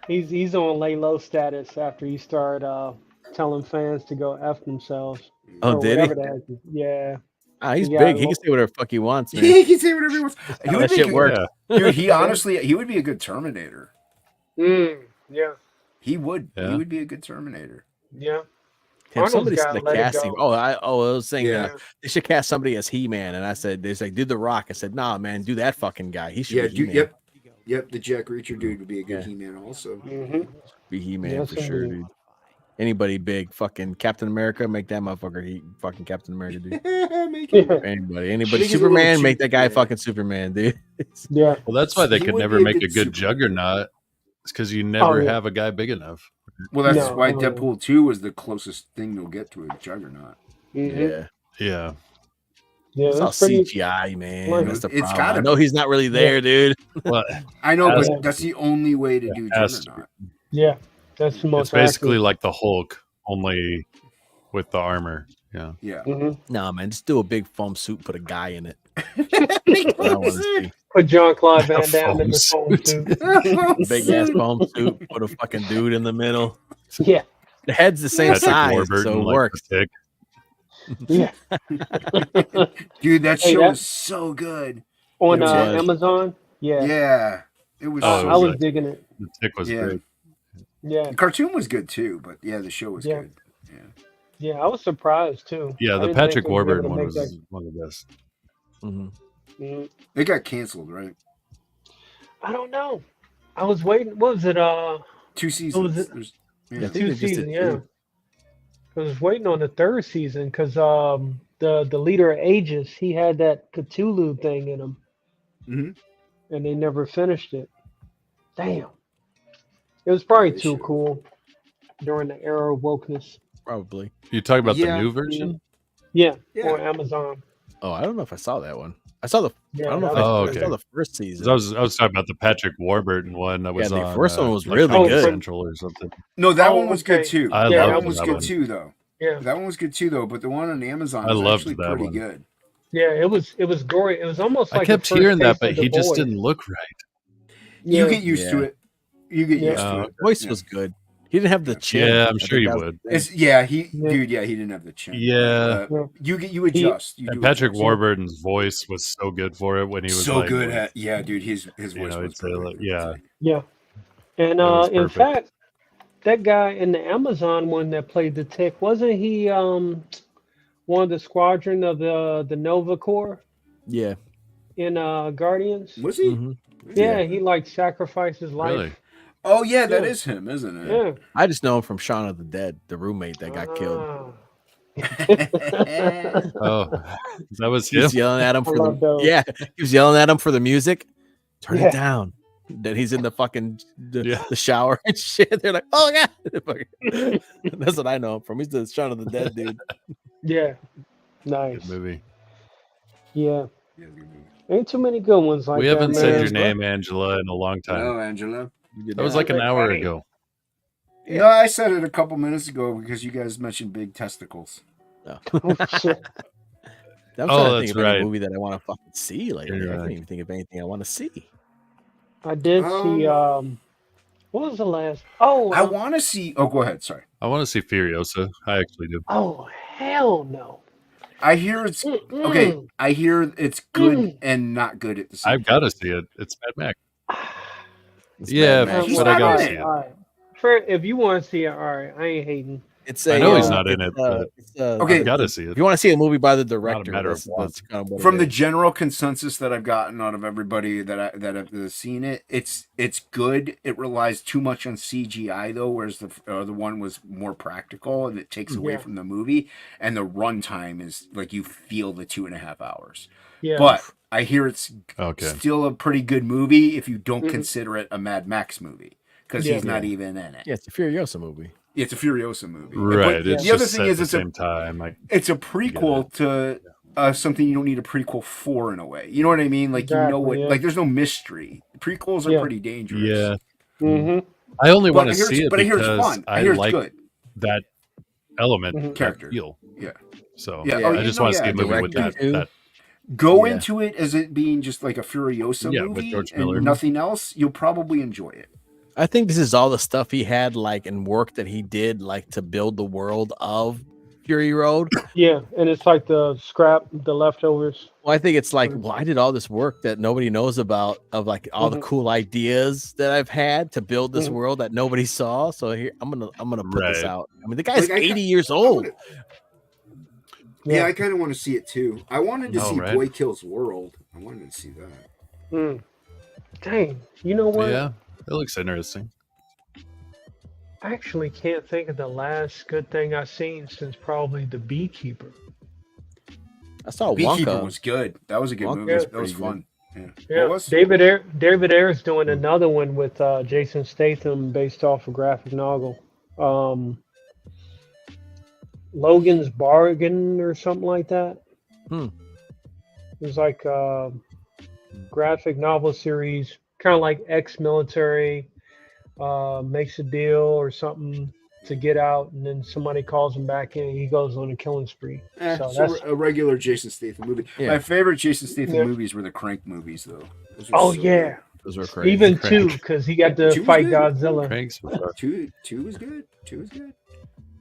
he's on lay low status after he started telling fans to go F themselves. Oh, or did he? whatever the heck. Yeah. He's Yeah, big. He well- can say whatever the fuck he wants, man. He can say whatever he wants. He How would that make shit a- works. Yeah. Dude, he honestly, he would be a good Terminator. Yeah. He would. Yeah. He would be a good Terminator. Yeah. Can Arnold's somebody gotta said let it casting? go. I was saying Yeah. they should cast somebody as He-Man, and I said they say do the Rock. I said nah, man, do that fucking guy. He should Yeah. be Dude, He-Man. Yep. The Jack Reacher dude would be a good Yeah. He-Man also. Mm-hmm. Be He-Man Yes, for sure, indeed. dude. Anybody big, fucking Captain America, make that motherfucker he fucking Captain America, dude. Make him- Anybody, Make it a little Superman, make that guy cheap, yeah. fucking Superman, dude. Yeah. Well, that's why they He could would never be a make a good good Superman. Juggernaut. It's because you never yeah. have a guy big enough. Well, that's No, why no. Deadpool 2 was the closest thing they'll get to a Juggernaut. Mm-hmm. Yeah, Yeah. Yeah. it's all That's pretty. CGI, man. Like, That's the it's problem. gotta I know he's not really there, dude. Well, I know, Has but that's the only way to do has to Juggernaut. Yeah. That's the most. it's basically like the Hulk, only with the armor. Yeah. Yeah. Hmm. Nah, man, just do a big foam suit, put a guy in it. I want to see. Put Jean-Claude Van A Damme in the foam foam suit. Big ass foam suit. Put a fucking dude in the middle. Yeah, The head's the same Patrick size, Warburton, so it like works. the tick. yeah. Dude, that Hey, show that- is so good. On It was. Amazon. Yeah, Yeah, it was. Oh, so it I was good. digging it. The tick was Yeah. great. Yeah, The cartoon was good too, but yeah, the show was Yeah. good. Yeah. yeah. I was surprised too. Yeah, I the didn't think Patrick they would be able Warburton to one make was that- one of the best. Mhm. Mhm. It got canceled, right? I don't know. I was waiting. What was it? 2 seasons. it? There's- I yeah. think they Two just did seasons. two. Yeah. I was waiting on the third season because the leader of Aegis, he had that Cthulhu thing in him, Mhm. and they never finished it. Damn. It was probably They too should. cool during the era of wokeness. Probably. You talking about Yeah. the new version? Yeah, Yeah. on Amazon. Oh, I don't know if I saw that one. I saw the. Yeah, I don't know if that I, was I good. saw the first season. 'Cause I was talking about the Patrick Warburton one that was the on. first one was like really Comedy good. Central or something. No, that Oh, one was good okay. too. I Yeah, that loved one was that good one. too, though. Yeah, That one was good too, though. But the one on Amazon I is loved actually that pretty one. good. yeah. It was gory. It was almost like I kept the first hearing that, taste but of The he just Boys. didn't look right. Yeah. You get used to Yeah. it. You get Yeah. used to it. Voice Yeah. was good. He didn't have the chin. Yeah, I I'm think sure you that was would. the thing. It's he Yeah. dude, yeah, he didn't have the chin. Yeah. Yeah. You adjust. You And do Patrick adjust. Warburton's voice was so good for it when he was so like, good like, at dude, his voice you know, was it's a, perfect. like, yeah. Yeah. And That was in perfect. fact, that guy in the Amazon one that played the Tick, wasn't he one of the squadron of the Nova Corps Yeah. in Guardians? Was he? Mhm. Yeah, he like sacrificed his life. Really? Oh yeah, that Yeah. is him, isn't it? Yeah. I just know him from Shaun of the Dead, the roommate that got killed. Ah. Oh, that was He him. was yelling at him I for love the those. he was yelling at him for the music. Turn Yeah. it down. That he's in the fucking Yeah. the shower and shit. They're like, oh yeah. That's what I know him from. He's the Shaun of the Dead dude. Yeah. Nice. Good movie. Yeah. Yeah, good movie. Ain't too many good ones like We that. haven't man. said your name, Angela, in a long time. Hello, Angela. That was like an hour Hey. ago. No, I said it a couple minutes ago because you guys mentioned big testicles. No. Oh, shit. I'm Oh, trying to that's think of right. any movie that I want to fucking see lately. You're I right. can't even think of anything I want to see. I did see what was the last I want to see. Oh, go ahead. Sorry. I want to see Furiosa. I actually do. oh hell no. I hear it's Mm-mm. okay. I hear it's good and not good at the same I've got to see it. It's Mad Max. It's Yeah, Mad Max. He's but I not gotta in see it. it. All right. For, if you want to see it, all right. I ain't hating. It's I know he's not in it's, it, but Okay. I've got to see If it. you want to see a movie by the director, matter of that's want. kind of what From it the is. general consensus that I've gotten out of everybody that have seen it, it's good. It relies too much on CGI though, whereas the other one was more practical and it takes away Yeah. from the movie. And the runtime is like you feel the 2.5 hours. Yeah. But I hear it's Okay. still a pretty good movie if you don't Mhm. consider it a Mad Max movie because Yeah. he's not even in it. Yeah, it's a Furiosa movie. It's a Furiosa movie. Right. But It's the other just thing set is at the it's a same time. Like, it's a prequel to something you don't need a prequel for in a way. You know what I mean? Like you know Exactly, what? yeah. Like there's no mystery. Prequels are Yeah. pretty dangerous. yeah. Mm-hmm. I only But want I to hear see it but I hear it's because fun. I I hear it's like good. that element, Mhm. that Character. feel. Yeah. So Yeah. Yeah, Oh, I you just know, want to see yeah, a movie with director that. too. that Go Yeah. into it as it being just like a Furiosa Yeah, with movie George and Miller. nothing else. You'll probably enjoy it. I think this is all the stuff he had like and work that he did like to build the world of Fury Road. Yeah, and it's like the leftovers. Well, I think it's like, well, I did all this work that nobody knows about of like all the Mhm. cool ideas that I've had to build this Mhm. world that nobody saw. So here I'm gonna put this Right. out. I mean, the guy's Like, 80 years old. Yeah, I kind of want to see it too. I wanted to Oh, see right. Boy Kills World. I wanted to see that. Mm. Dang, you know what? yeah, it looks interesting. I actually can't think of the last good thing I've seen since probably The Beekeeper. I saw Beekeeper Wonka. was good. That was a good Wonka movie. was That was pretty fun. Yeah. Yeah, What was? David Ayer's doing another one with Jason Statham based off a graphic novel. Logan's Bargain or something like that. Hmm. It was like a graphic novel series, kind of like ex-military makes a deal or something. to get out, and then somebody calls him back in. He goes on a killing spree. So So that's a regular Jason Statham movie. Yeah. My favorite Jason Statham Yeah. movies were the Crank movies, though. Those were so yeah, Those were crazy. even Crank. 2 because he got to 2 was fight good. Godzilla. Crank's good. Two was good. 2 was good.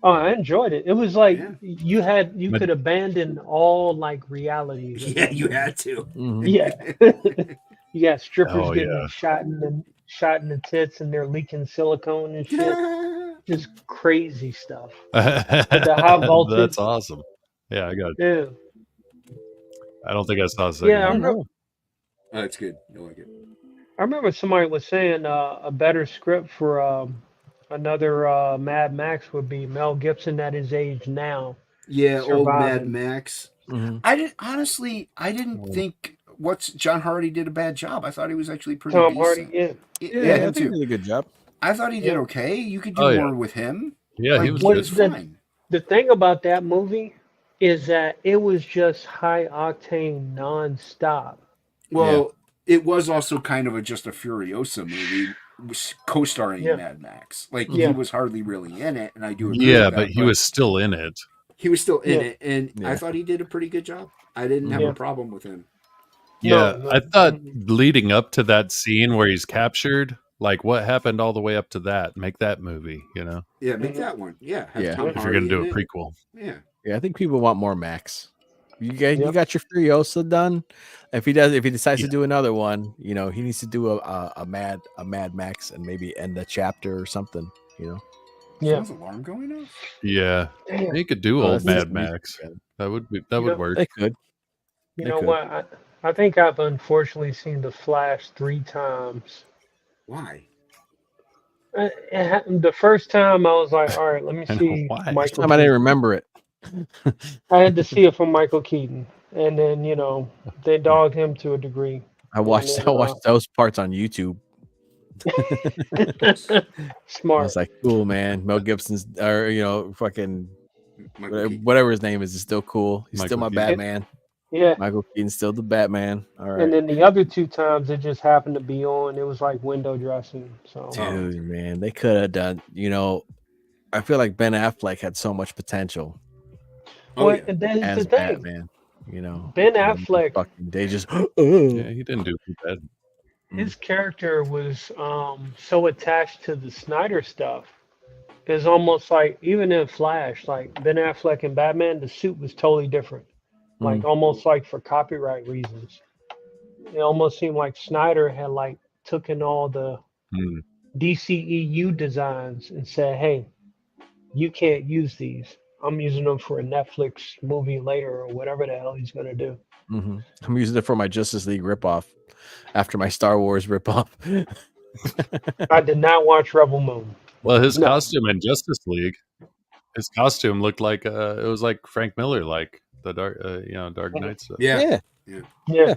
Oh, I enjoyed it. It was like Yeah. you But- could abandon all like realities. Yeah, you had to. Mhm. Yeah. Yeah, strippers Oh, getting yeah. shot in the tits and they're leaking silicone and shit. Just crazy stuff. the high voltage- That's awesome. Yeah, I got. Yeah. I don't think I saw the second Yeah, I one. remember, Oh, it's good. I like it. I remember somebody was saying a better script for another Mad Max would be Mel Gibson at his age now. Yeah, old Mad Surviving. Max. Mhm. I didn't think John Hardy did a bad job. I thought he was actually pretty Tom Hardy, decent. yeah. Yeah, I him think he too. did a good job. I thought he did Yeah. okay. You could do Oh, yeah. more with him. Yeah, he Like, was what good. is was that? fine. The thing about that movie is that it was just high octane nonstop. Well, it was also kind of just a Furiosa movie, co-starring Yeah. Mad Max. Like Yeah. he was hardly really in it, and I do agree Yeah, with that, but he was still in it. he was still in Yeah. it, and Yeah. I thought he did a pretty good job. I didn't have Yeah. a problem with him. Yeah, No, I thought mhm. leading up to that scene where he's captured, like what happened all the way up to that. Make that movie, you know, Yeah, make Mhm. that one. Yeah, have Yeah. Tom if you're Hardy gonna do in a it. prequel. Yeah, Yeah, I think people want more Max. You Yep. got your Furiosa done. If he decides Yeah. to do another one, he needs to do a Mad Max and maybe end a chapter or something. Yeah. Someone's alarm going off. Yeah, Damn. he could do Oh, old that's Mad just music Max. again. That would Yeah. work. They could. You They know could. what? I think I've unfortunately seen The Flash 3 times. Why? It happened the first time I was like, all right, let me I know see why. First Michael time I didn't Keaton. remember it. I had to see it from Michael Keaton. And then, they dogged him to a degree. I watched then, those parts on YouTube. I Smart. was like, cool, man. Mel Gibson's, or fucking Michael Keaton. whatever his name is still cool. He's still Michael my Keaton. Batman. Yeah. Michael Keaton's still the Batman. All right. And then the other 2 times it just happened to be on. It was like window dressing. So Dude, man, they could have done. I feel like Ben Affleck had so much potential Oh, well, yeah. and that's as the thing. Batman. Ben and Affleck, fucking they just Yeah, he didn't do too bad. his character was so attached to the Snyder stuff. It's almost like even in Flash, like Ben Affleck and Batman, the suit was totally different. Like almost like for copyright reasons. It almost seemed like Snyder had like taken all the Hmm. DCEU designs and said, "Hey, you can't use these. I'm using them for a Netflix movie later or whatever the hell he's gonna do." Mhm. I'm using it for my Justice League ripoff after my Star Wars ripoff. I did not watch Rebel Moon. Well, his No. costume in Justice League, his costume looked like it was like Frank Miller, like the Dark Knight stuff. Yeah. Yeah.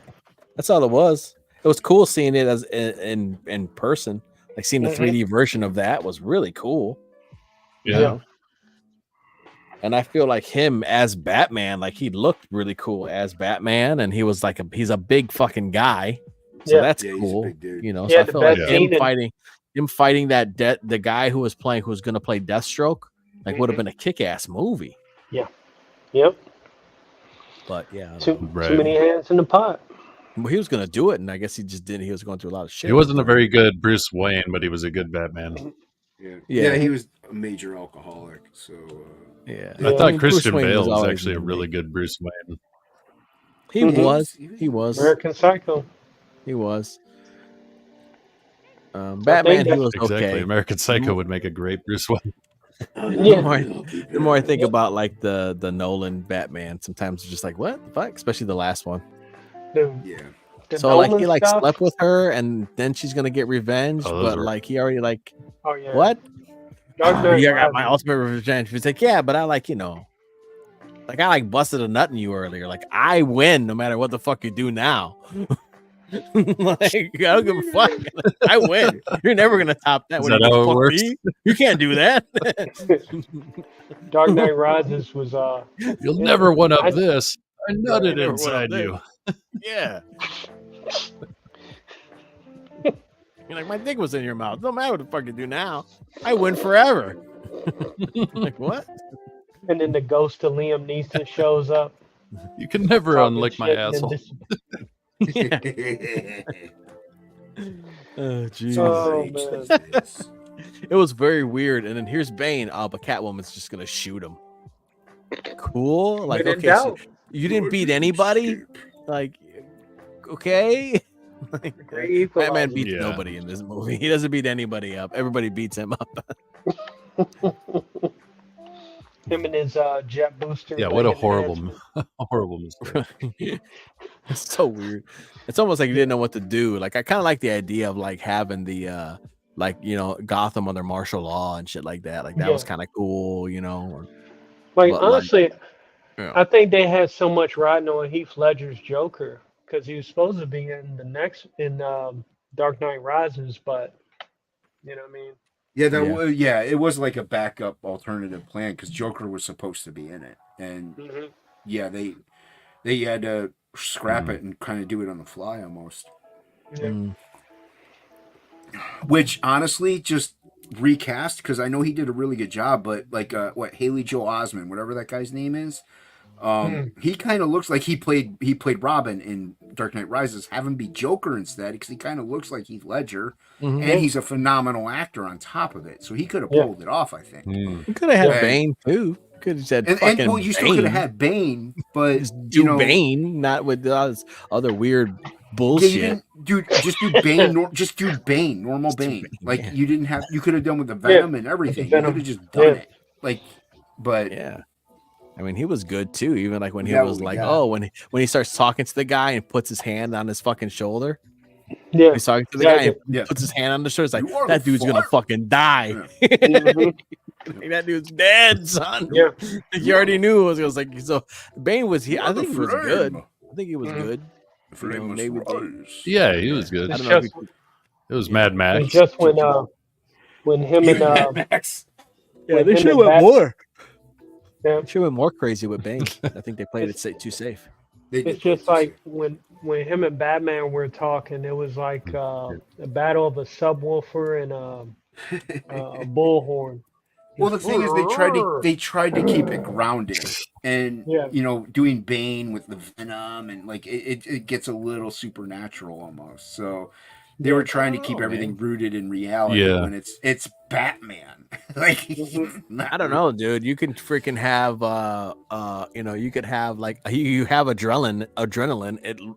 That's all it was. It was cool seeing it as in person. Like seeing the Mhm. 3D version of that was really cool. Yeah. you know? And I feel like him as Batman, like he looked really cool as Batman, and he was like he's a big fucking guy, so Yeah. that's Yeah, he's a cool. big dude. So Yeah, I the feel like best him scene in- fighting the guy who was going to play Deathstroke, like would have been a kick-ass movie. Yep. But yeah, I don't Too, know. Right. too many hands in the pot. Well, he was going to do it, and I guess he just didn't. He was going through a lot of shit. He wasn't a very good Bruce Wayne, but he was a good Batman. Yeah. Yeah. He was a major alcoholic. So Yeah, I Yeah. thought mean, Bruce Christian Wayne Bale was always actually a unique. really good Bruce Wayne. He Mhm. was. He was. American Psycho. He was. Batman, he that's- was Exactly. okay. American Psycho would make a great Bruce Wayne. Yeah. The more I think about like the Nolan Batman, sometimes it's just like, what the fuck? Especially the last one. Yeah. The So like Nolan he like stuff? slept with her, and then she's gonna get revenge, Oh, those but were- like he already like Oh yeah. what? Dark Knight You got my Rises. ultimate revenge. He's like, yeah, but I like like I like busted a nut in you earlier. Like I win no matter what the fuck you do now. Like I don't give a fuck. I win. You're never gonna top that. Is when that you how it fuck works? me. You can't do that. Dark Knight Rises was You'll Yeah. never one up I- this. I nutted never inside one-up you. Yeah. You're like, my dick was in your mouth. No matter what the fuck you do now. I win forever. Like what? And then the ghost of Liam Neeson shows up You can never talking unlick my shit, and then asshole. Oh jeez. Oh, Rage man. these days. It was very weird. And then here's Bane. Oh, but Catwoman's just gonna shoot him. Cool. Like, When in okay, so doubt. you didn't Lord, beat you anybody. escape. Like, okay. Like, Great Batman equalizer. beats Yeah. nobody in this movie. He doesn't beat anybody up. Everybody beats him up. Him and his jet booster. Yeah, what a leg horrible, enhancement. horrible mistake. It's so weird. It's almost like you didn't know what to do. Like, I kind of like the idea of like having the like, you know, Gotham under martial law and shit like that. Like that was Yeah. kind of cool, you know. Or, Like, but, honestly, yeah. I think they had so much riding on Heath Ledger's Joker because he was supposed to be in the next in Dark Knight Rises, but you know what I mean. Yeah, that Yeah. was it was like a backup alternative plan because Joker was supposed to be in it, and Mhm. yeah, they had to scrap Mhm. it and kind of do it on the fly almost. Yeah. Mm. Which honestly, just recast because I know he did a really good job, but like what Haley Joel Osment, whatever that guy's name is, he kind of looks like he played Robin in Dark Knight Rises. Have him be Joker instead because he kind of looks like Heath Ledger, Mhm. and he's a phenomenal actor on top of it, so he could have Yeah. pulled it off, I think. Mm. We could have had Yeah. Bane too. Could have said And fucking well, you still could have Bane. had Bane, but Just do you know, Bane, not with all this other weird yeah, bullshit. you didn't, dude. Just do Bane. Just do Bane, normal Just do Bane. Bane, Like yeah. you didn't have. You could have done with the Venom and everything. You Venom, could have just done yeah. it. Like, but Yeah. I mean, he was good too. Even like when he Yeah, was like, yeah. oh, when he starts talking to the guy and puts his hand on his fucking shoulder. Yeah. He's talking to the guy and Exactly. Yeah. puts his hand on the shoulder. It's like You are that the dude's gonna Fire. fucking die. Mhm. Like, that dude's dead, son. Yeah. Like, you already knew it was like so. Bane was he? You I are the think he was flame. good. I think he was Mhm. good. The flame must maybe they- rise. Yeah, he was good. I It's don't know. If just, he, It was Mad it's Max. just when him and Max. when they him should have and went Bat- more. Yeah. They should have went more crazy with Bane. I think they played it too safe. They It's did just that. like when him and Batman were talking, it was like a battle of a subwoofer and a bullhorn. Well, the thing is, they tried to keep it grounded, and Yeah. you know, doing Bane with the Venom, and like it gets a little supernatural almost. So they were trying to keep Oh, everything man. rooted in reality Yeah. when it's Batman. Like Mhm. not I don't know, dude. You can freaking have you know, you could have like you have adrenaline.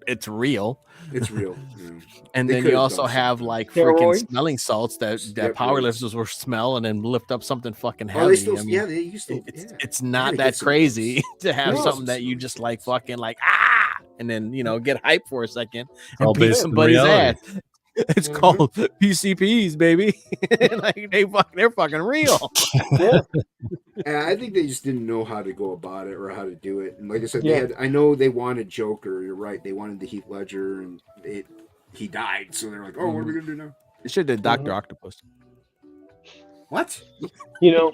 It's real. It's real. Yeah. And They then could you have also done have something. like freaking Steroids? smelling salts that Yep, powerlifters will smell and then lift up something fucking heavy. Oh, they still, I mean, yeah, they used to. it's Yeah. not Gotta that get some crazy of to have No. something that you just like fucking like and then you know get hyped for a second and all beat based in somebody's reality. ass. It's Mhm. called PCPs, baby. Like they're fucking real. Yeah. And I think they just didn't know how to go about it or how to do it. And like I said, Yeah. they had. I know they wanted Joker. You're right. They wanted the Heath Ledger, and he died. So they're like, oh, what are we gonna do now? They should have Dr. Mhm. Octopus. What? You know,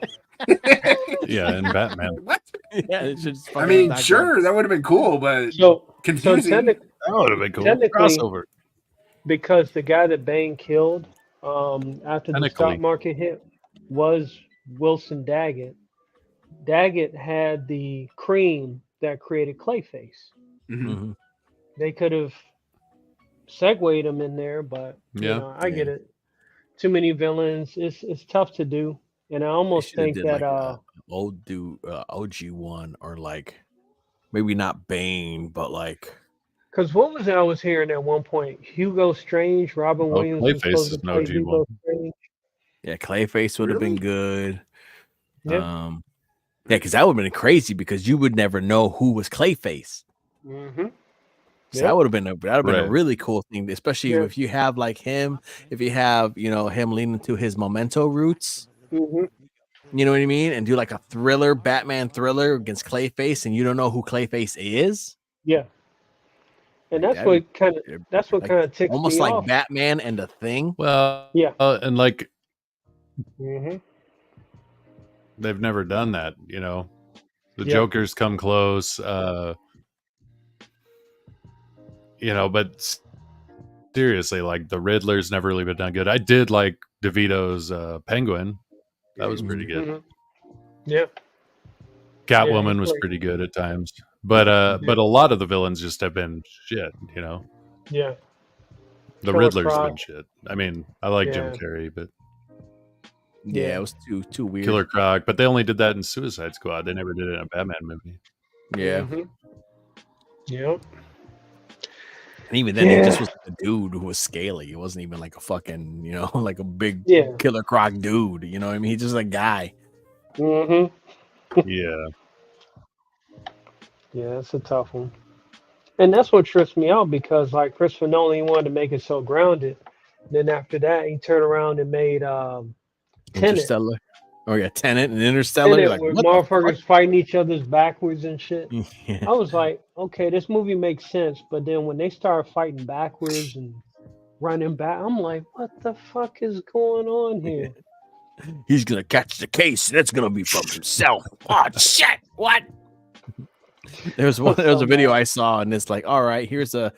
Yeah, and Batman. What? Yeah, it should just I fucking mean, Dr. sure, that would have been cool, but so confusing. technically, That would have been cool. Technically- Crossover. because the guy that Bane killed after the stock Technically. market hit was Wilson Daggett. Daggett had the cream that created Clayface. Mhm. Mhm. They could have segued him in there, but you Yeah. know, I get it. Too many villains. It's tough to do, and I They almost should have think did that like OG one or like maybe not Bane, but like because what was it I was hearing at one point? Hugo Strange, Robin Williams was Clayface supposed is to an play OG Hugo one. Strange. yeah, Clayface would have been Really? good. Yeah. Yeah, because that would have been crazy because you would never know who was Clayface. Mm-hmm. So Yeah. that would have been a Right. really cool thing, especially Yeah. if you have like him, if you have him leaning to his Memento roots. Mm-hmm. You know what I mean? And do like a thriller, Batman thriller against Clayface, and you don't know who Clayface is. Yeah. And Like, that's what kind of ticks almost me like off. Batman and the Thing. Well, Yeah. and like Mm-hmm. they've never done that, you know. The Yeah. Joker's come close, you know, but seriously, like the Riddler's never really been done good. I did like DeVito's Penguin. That was pretty good. Mhm. Yeah. Catwoman Yeah, was like- pretty good at times, but a lot of the villains just have been shit. You know, Yeah. the Killer Riddler's Croc. been shit. I mean, I like Jim Yeah. Carrey, but Yeah, it was too weird. Killer Croc. But they only did that in Suicide Squad. They never did it in a Batman movie. Yeah. Mhm. Yep. And even then, he just Yeah. was like a dude who was scaly. He wasn't even like a fucking, like a big Yeah. Killer Croc dude. You know what I mean? He's just a guy. Mhm. Yeah, Yeah, it's a tough one. And that's what trips me out because like Christopher Nolan he wanted to make it so grounded. Then after that, he turned around and made Tenet. Interstellar. Oh yeah, Tenet and Interstellar. You're Tenet, like, where what the motherfuckers fighting each other's backwards and shit. fuck? Yeah. I was like, okay, this movie makes sense, but then when they start fighting backwards and running back, I'm like, what the fuck is going on here? He's gonna catch the case, and it's gonna be from himself. Oh shit! What? There was a video I saw, and it's like, all right, here's a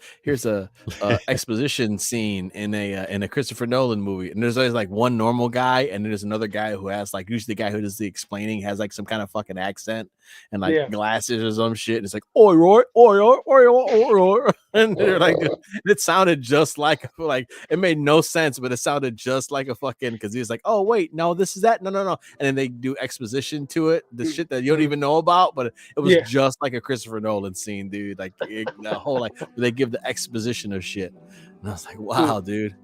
exposition scene in a Christopher Nolan movie, and there's always like one normal guy, and there's another guy who has like usually the guy who does the explaining has like some kind of fucking accent and like glasses or some shit. And it's like oi oi oi oi oi oi oi, and they're like, it sounded just like it made no sense, but it sounded just like a fucking because he was like, oh wait, no, this is that, no, and then they do exposition to it, the shit that you don't even know about, but it was just like a Christopher Nolan scene, dude. Like the whole they give the exposition of shit, and I was like, wow, dude.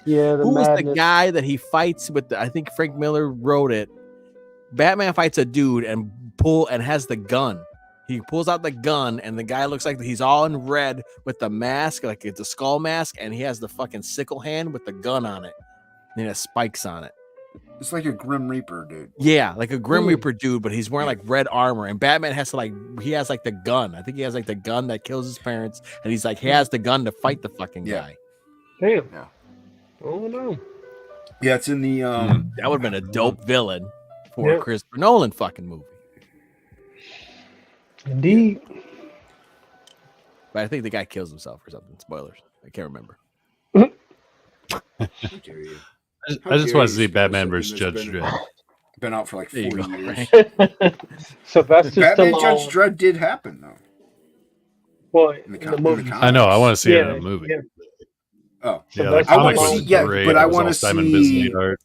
Yeah, who was the guy that he fights with? I think Frank Miller wrote it. Batman fights a dude and has the gun. He pulls out the gun, and the guy looks like he's all in red with the mask, like it's a skull mask, and he has the fucking sickle hand with the gun on it, and it has spikes on it. It's like a Grim Reaper, dude. Yeah, like a Grim Reaper dude, but he's wearing like red armor, and Batman has to he has like the gun. I think he has like the gun that kills his parents, and he has the gun to fight the fucking guy. Damn. Yeah. Oh no. Yeah, it's in the that would have been a dope villain for a Christopher Nolan fucking movie. Indeed. But I think the guy kills himself or something. Spoilers. I can't remember. How dare you? I just want to see Batman versus Judge Dredd. Been out for like 40 years. Sylvester Batman Stallone. Judge Dredd did happen though. Well, In the movie. I know. I want to see it in a movie. Yeah. Oh, yeah, the I comic wanna was see- great. but I It was wanna all Simon see- Bisley art.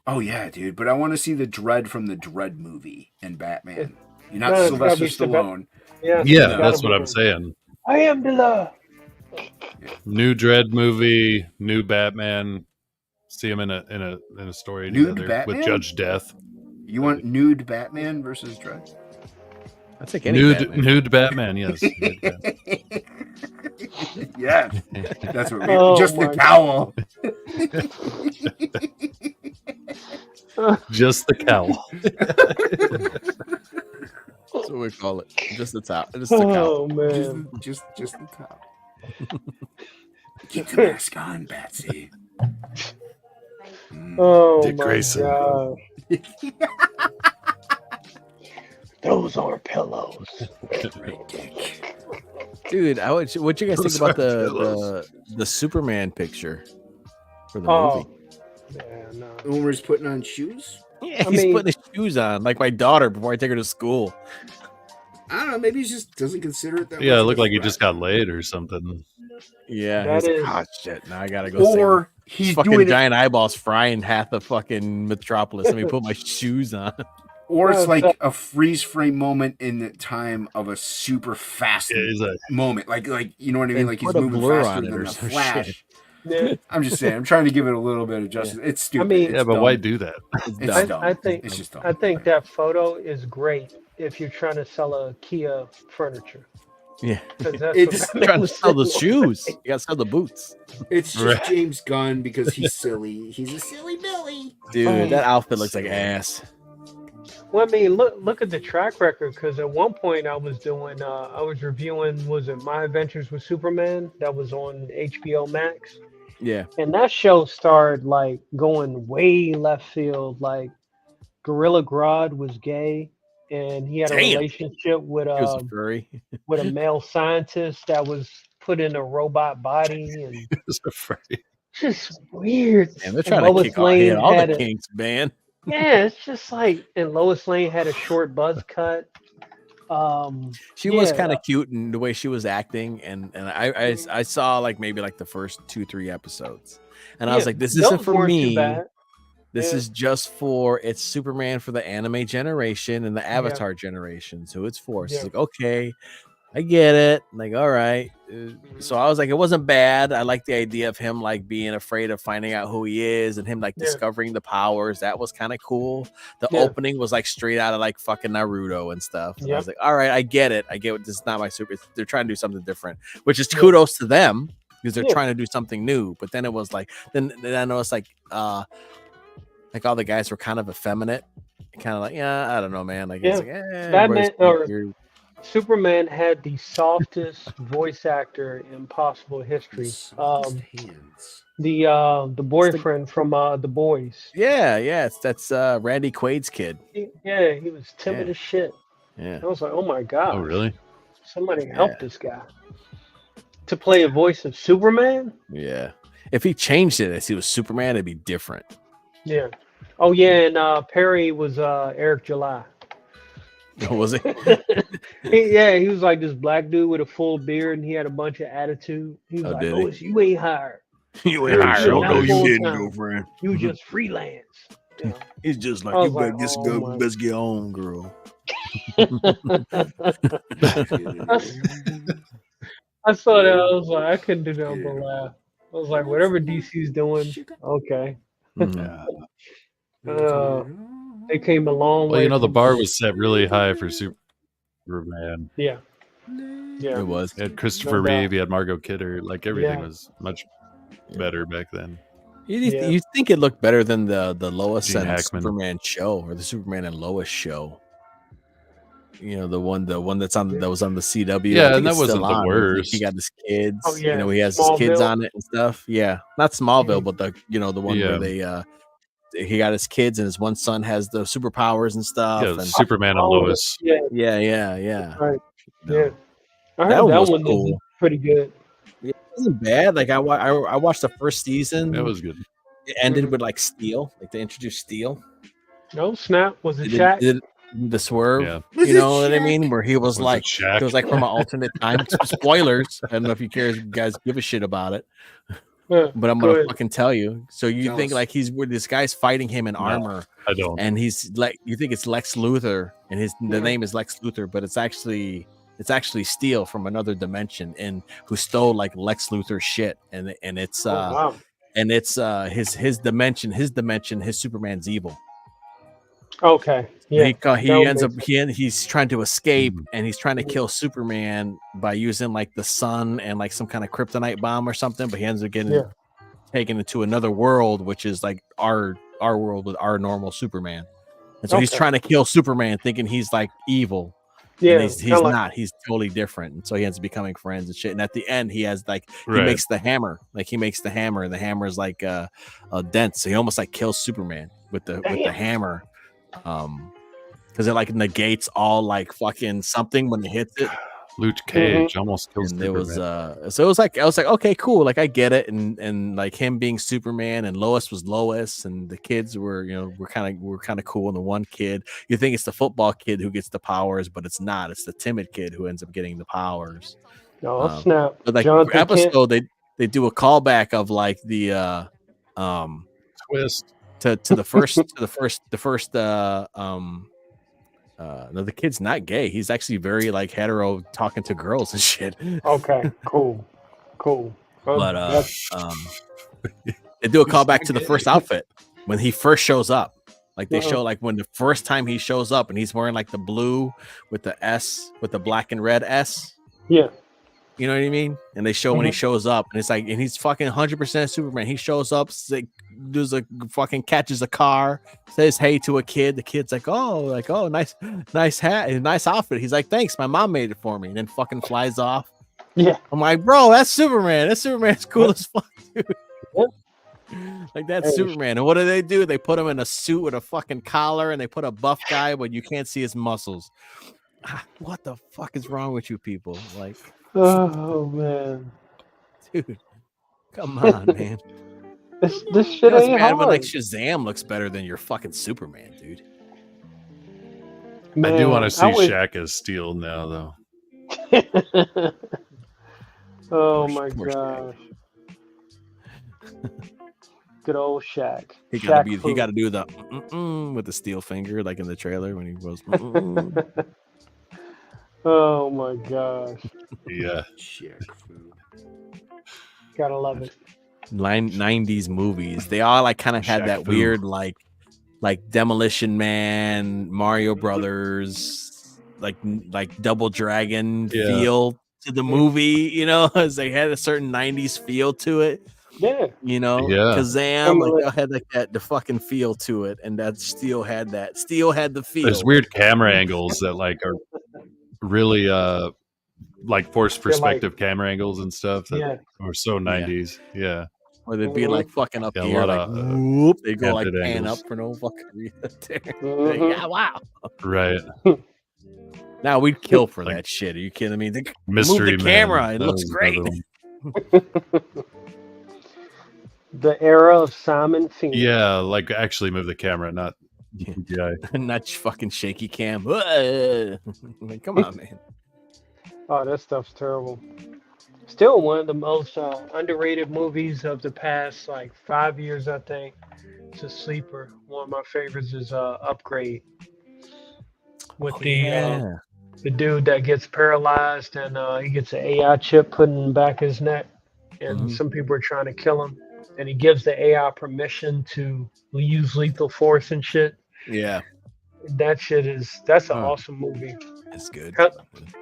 oh yeah, dude. But I want to see the Dredd from the Dredd movie and Batman. You're not No, it's gotta Sylvester be Stallone. Yeah, Yeah, that's what I'm saying. I am the law. New Dredd movie, new Batman. See him in a story Nude together Batman? with Judge Death. You want nude Batman versus Dredd? I think any Batman. Nude Batman, yes. Nude Batman. Yes, that's what we. Oh just the my cowl. Just the cowl. That's what we call it. Just the top. Just the cowl. Oh man. Just the cowl. Keep the mask on, Batsy. Oh Dick my Grayson. God. Those are pillows. Right, Dick. Dude, what you guys think Those about are the Superman picture for the Oh. movie? Yeah, no. Homer's putting on shoes. Yeah, I he's mean- putting his shoes on, like my daughter before I take her to school. I don't know. Maybe he just doesn't consider it that. Yeah, much it of looked a like he threat. just got laid or something. Yeah, That he's is- like, oh shit, now I gotta go. save Or him. he's fucking doing it, giant eyeballs frying half the fucking metropolis. Let me put my shoes on. or it's Yeah, like a freeze frame moment in the time of a super fast Yeah, he's like, moment. Like you know what I mean? And Like he's put a moving blur faster on it than or the some Flash. shit. Yeah. I'm just saying. I'm trying to give it a little bit of justice. It's stupid. mean- It's yeah, but dumb. why do that? It's dumb. dumb. I think it's just dumb. I think that photo is great if you're trying to sell a Kia furniture. Yeah, 'Cause that's It's what Batman trying to was sell the saying. shoes. You gotta sell the boots, It's just Right. James Gunn because he's silly. He's a silly Billy. dude. That outfit looks like ass. Well, I mean, look at the track record. Because at one point I was reviewing, was it My Adventures with Superman? That was on HBO Max, Yeah, and that show started like going way left field. Like Gorilla Grodd was gay, and he had a Damn. relationship with he was a furry. a male scientist that was put in a robot body, and It's a furry. just weird. And they're And trying to Lois kick all, hit Lane all the had a kinks, man. yeah. It's just like, and Lois Lane had a short buzz cut. She was Yeah, kind of cute in the way she was acting, and I saw like maybe like the first 2-3 episodes, and I was yeah. like, this isn't Those for weren't too me. bad. This Yeah. is just for it's Superman for the anime generation and the Yeah. Avatar generation. So it's for. She's Yeah. like, okay, I get it. I'm like, all right. So I was like, it wasn't bad. I like the idea of him like being afraid of finding out who he is and him like Yeah. discovering the powers. That was kind of cool. The Yeah. opening was like straight out of like fucking Naruto and stuff. And I Yep. was like, all right, I get it. I get what this is not my super. They're trying to do something different, which is Yeah. kudos to them because they're Yeah. trying to do something new. But then it was like, then I know it's like all the guys were kind of effeminate, kind of like, yeah, I don't know, man. Like, it's like, Batman or you're- Superman had the softest voice actor in possible history. Softest hands. The boyfriend from The Boys. yeah, that's Randy Quaid's kid. Yeah, he was timid Yeah. as shit. Yeah, I was like, oh my god. Oh, really? Somebody help this guy. To play a voice of Superman? yeah. If he changed it as he was Superman, it'd be different. Yeah. Oh yeah, and Perry was Eric July. Was it? He was like this black dude with a full beard, and he had a bunch of attitude. He was Oh, like, did he? "Lois, you ain't hired. You ain't ain't hired. hired. I know you didn't, girlfriend. You just freelance." You know? He's just like, I you was better like, get, oh my- best get on, girl. I saw that. I was like, I couldn't do nothing but laugh. I was like, whatever DC's doing, okay. Mhm. They came a long Well, way. you know, the from- bar was set really high for Superman. Yeah. It Yeah. was. You had Christopher No doubt. Reeve, you had Margot Kidder. Like, everything Yeah. was much better back then. Yeah. You think it looked better than the Lois Gene and Hackman. Superman show or the Superman and Lois show? You know, the one that's on that was on the CW. Yeah, I think and that it's still wasn't the on. worst. He got his kids. Oh, yeah. You know, he has his kids Smallville. on it and stuff. Yeah, not Smallville, Mhm. but the one Yeah. where he got his kids and his one son has the superpowers and stuff. Yeah, and Superman and Oh, Lois. Yeah. yeah. Right. No. Yeah. I heard That that one was one cool. did pretty good. It wasn't bad. Like I watched the first season. That was good. It ended Mhm. with like Steel. Like they introduced Steel. No, Snap was a It chat. did the swerve. Yeah. You know what I mean? Where he was Was like, it Shaq? it was like from an alternate time. Spoilers. I don't know if you guys give a shit about it, Yeah, but I'm go gonna ahead. fucking tell you. So you think Jealous. like he's where this guy's fighting him in No. armor, I don't. and he's like, you think it's Lex Luthor, and the Mhm. name is Lex Luthor, but it's actually Steel from another dimension, and who stole like Lex Luthor's shit, and it's Oh, wow. and it's his dimension, his Superman's evil. Okay. Yeah. he that ends up would he's trying to escape Mhm. and he's trying to Mhm. kill Superman by using like the sun and like some kind of kryptonite bomb or something, but he ends up getting Yeah. taken into another world, which is like our world with our normal Superman. And so he's Okay. trying to kill Superman thinking he's like evil. Yeah. And he's kinda like- not. He's totally different. And so he ends up becoming friends and shit. And at the end, he has like he Right. makes the hammer. Like he makes the hammer, and the hammer is like a dent. So he almost like kills Superman with the Damn. hammer. Because it like negates all like fucking something when it hits it. Luke Cage almost kills And there was Superman. so it was like I was like, okay, cool. Like I get it. And like him being Superman and Lois was Lois, and the kids were, we're kind of cool. And the one kid, you think it's the football kid who gets the powers, but it's not. It's the timid kid who ends up getting the powers. No, Snap. But like Jonathan per Kent. episode, they do a callback of like the Twist. to the first no, the kid's not gay. He's actually very like hetero, talking to girls and shit. Okay. Cool. But That's- they do a callback to the first outfit when he first shows up. Like they Uh-uh. show like when the first time he shows up and he's wearing like the blue with the S with the black and red S. yeah. You know what I mean? And they show when he Mhm. shows up, and it's like, and he's fucking 100% Superman. He shows up, like, does a fucking catches a car, says hey to a kid. The kid's like, oh, nice hat, nice outfit. He's like, thanks, my mom made it for me, and then fucking flies off. Yeah. I'm like, bro, that's Superman. That Superman's cool as fuck, dude. Yep. Like that's Hey. Superman. And what do? They put him in a suit with a fucking collar, and they put a buff guy, but you can't see his muscles. What the fuck is wrong with you people? Like, Oh man. dude, come on, man. This shit You know, it's ain't bad when like hard. Shazam looks better than your fucking Superman, dude. I do want to see I wish- Shaq as Steel now, though. Oh Poor- my poor Shaq. gosh. Good old Shaq. He Shaq got to do the with the steel finger, like in the trailer when he goes. Oh my gosh. Yeah. Shaq food. Gotta love it. 90s movies. They all like kind of had Shaq that Fu. weird like Demolition Man, Mario Brothers, like Double Dragon Yeah. feel to the movie. You know, as they had a certain 90s feel to it. Yeah. You know, Yeah. Kazam, like they had like the fucking feel to it, and that Steel had that. Steel had the feel. There's weird camera angles that like are really like forced They're like- perspective camera angles and stuff that Yeah. are so 90s. Yeah. Or they'd be like fucking up Yeah, a here, lot like of, whoop, they go like canted pan angles. up for no fucking reason. Mhm. Yeah, wow. Right. Now we'd kill for Like that shit. Are you kidding me? Mystery move the Man. camera. It That looks was great. another one. The era of Simon Phoenix. Yeah, like actually move the camera, not CGI. Not fucking shaky cam. Like, come on, man. Oh, that stuff's terrible. Still one of the most underrated movies of the past like 5 years, I think. It's a sleeper. One of my favorites is Upgrade. With the dude that gets paralyzed and he gets an AI chip put in the back of his neck, and some people are trying to kill him, and he gives the AI permission to use lethal force and shit. Yeah, That's an awesome movie. it's good.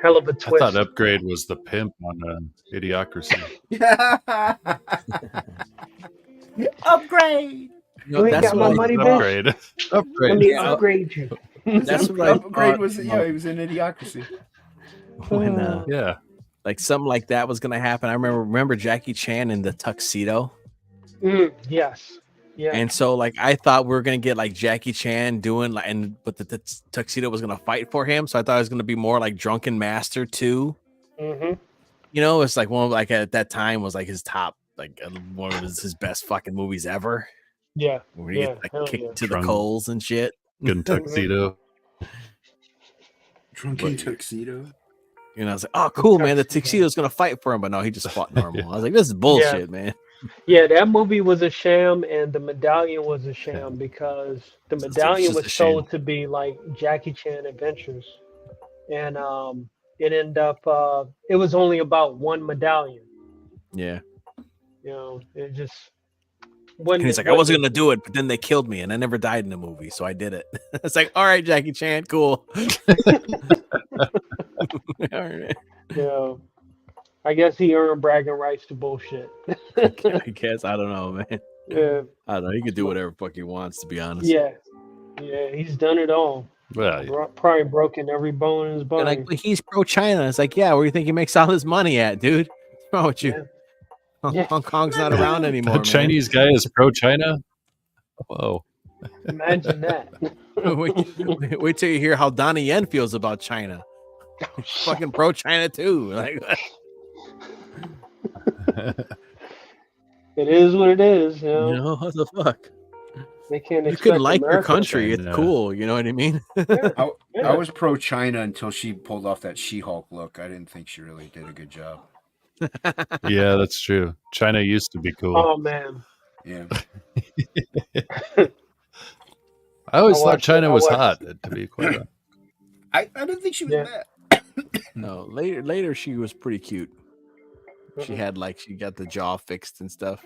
Hell of a I twist. thought Upgrade was the pimp on Idiocracy. Upgrade. You know, We that's got my what money, I, bitch. Upgrade. Let Upgrade. me Yeah. upgrade you. That's what I Upgrade thought, was you know, he was in Idiocracy. when Yeah. like something like that was gonna happen. I remember Jackie Chan in the tuxedo. Yes. Yeah. And so, like, I thought we were gonna get like Jackie Chan doing like, but the tuxedo was gonna fight for him. So I thought it was gonna be more like Drunken Master 2. Mm-hmm. You know, it's like one of, like at that time was like his top, like one of his best fucking movies ever. Yeah. Where he Yeah. gets like Hell kicked yeah. to Drunk. the coals and shit. Good tuxedo. Drunken tuxedo. You know, I was like, oh, cool, man. The tuxedo's gonna fight for him, but no, he just fought normal. I was like, this is bullshit, man. Yeah, that movie was a sham, and the medallion was a sham because the medallion just was a shame. sold to be like Jackie Chan Adventures, and it ended up it was only about one medallion. Yeah. You know, it just And wasn't. he's like, I wasn't gonna do it, but then they killed me, and I never died in the movie, so I did it. It's like, all right, Jackie Chan, cool. All right. You know, I guess he earned bragging rights to bullshit. I guess I don't know, man. Yeah, I don't know. He can do whatever fuck he wants, to be honest. yeah, he's done it all. Well, Probably broken every bone in his And body. like, but he's pro China. It's like, yeah, where do you think he makes all his money at, dude? What's wrong with you? Yeah. Hong Kong's not around anymore. a Chinese guy is pro China. Whoa. Imagine that. Man. Wait till you hear how Donnie Yen feels about China. Fucking pro China too. Like, It is what it is. You know, you know what the fuck? they can't. You expect can like your America to country. It's China. cool. You know what I mean? I Yeah. was pro China until she pulled off that She-Hulk look. I didn't think she really did a good job. Yeah, that's true. China used to be cool. Oh man. Yeah. I always I thought watched it. China I was watched hot, to be quite honest. I didn't think she was Yeah. bad. No, later she was pretty cute. She Mhm. had like she got the jaw fixed and stuff.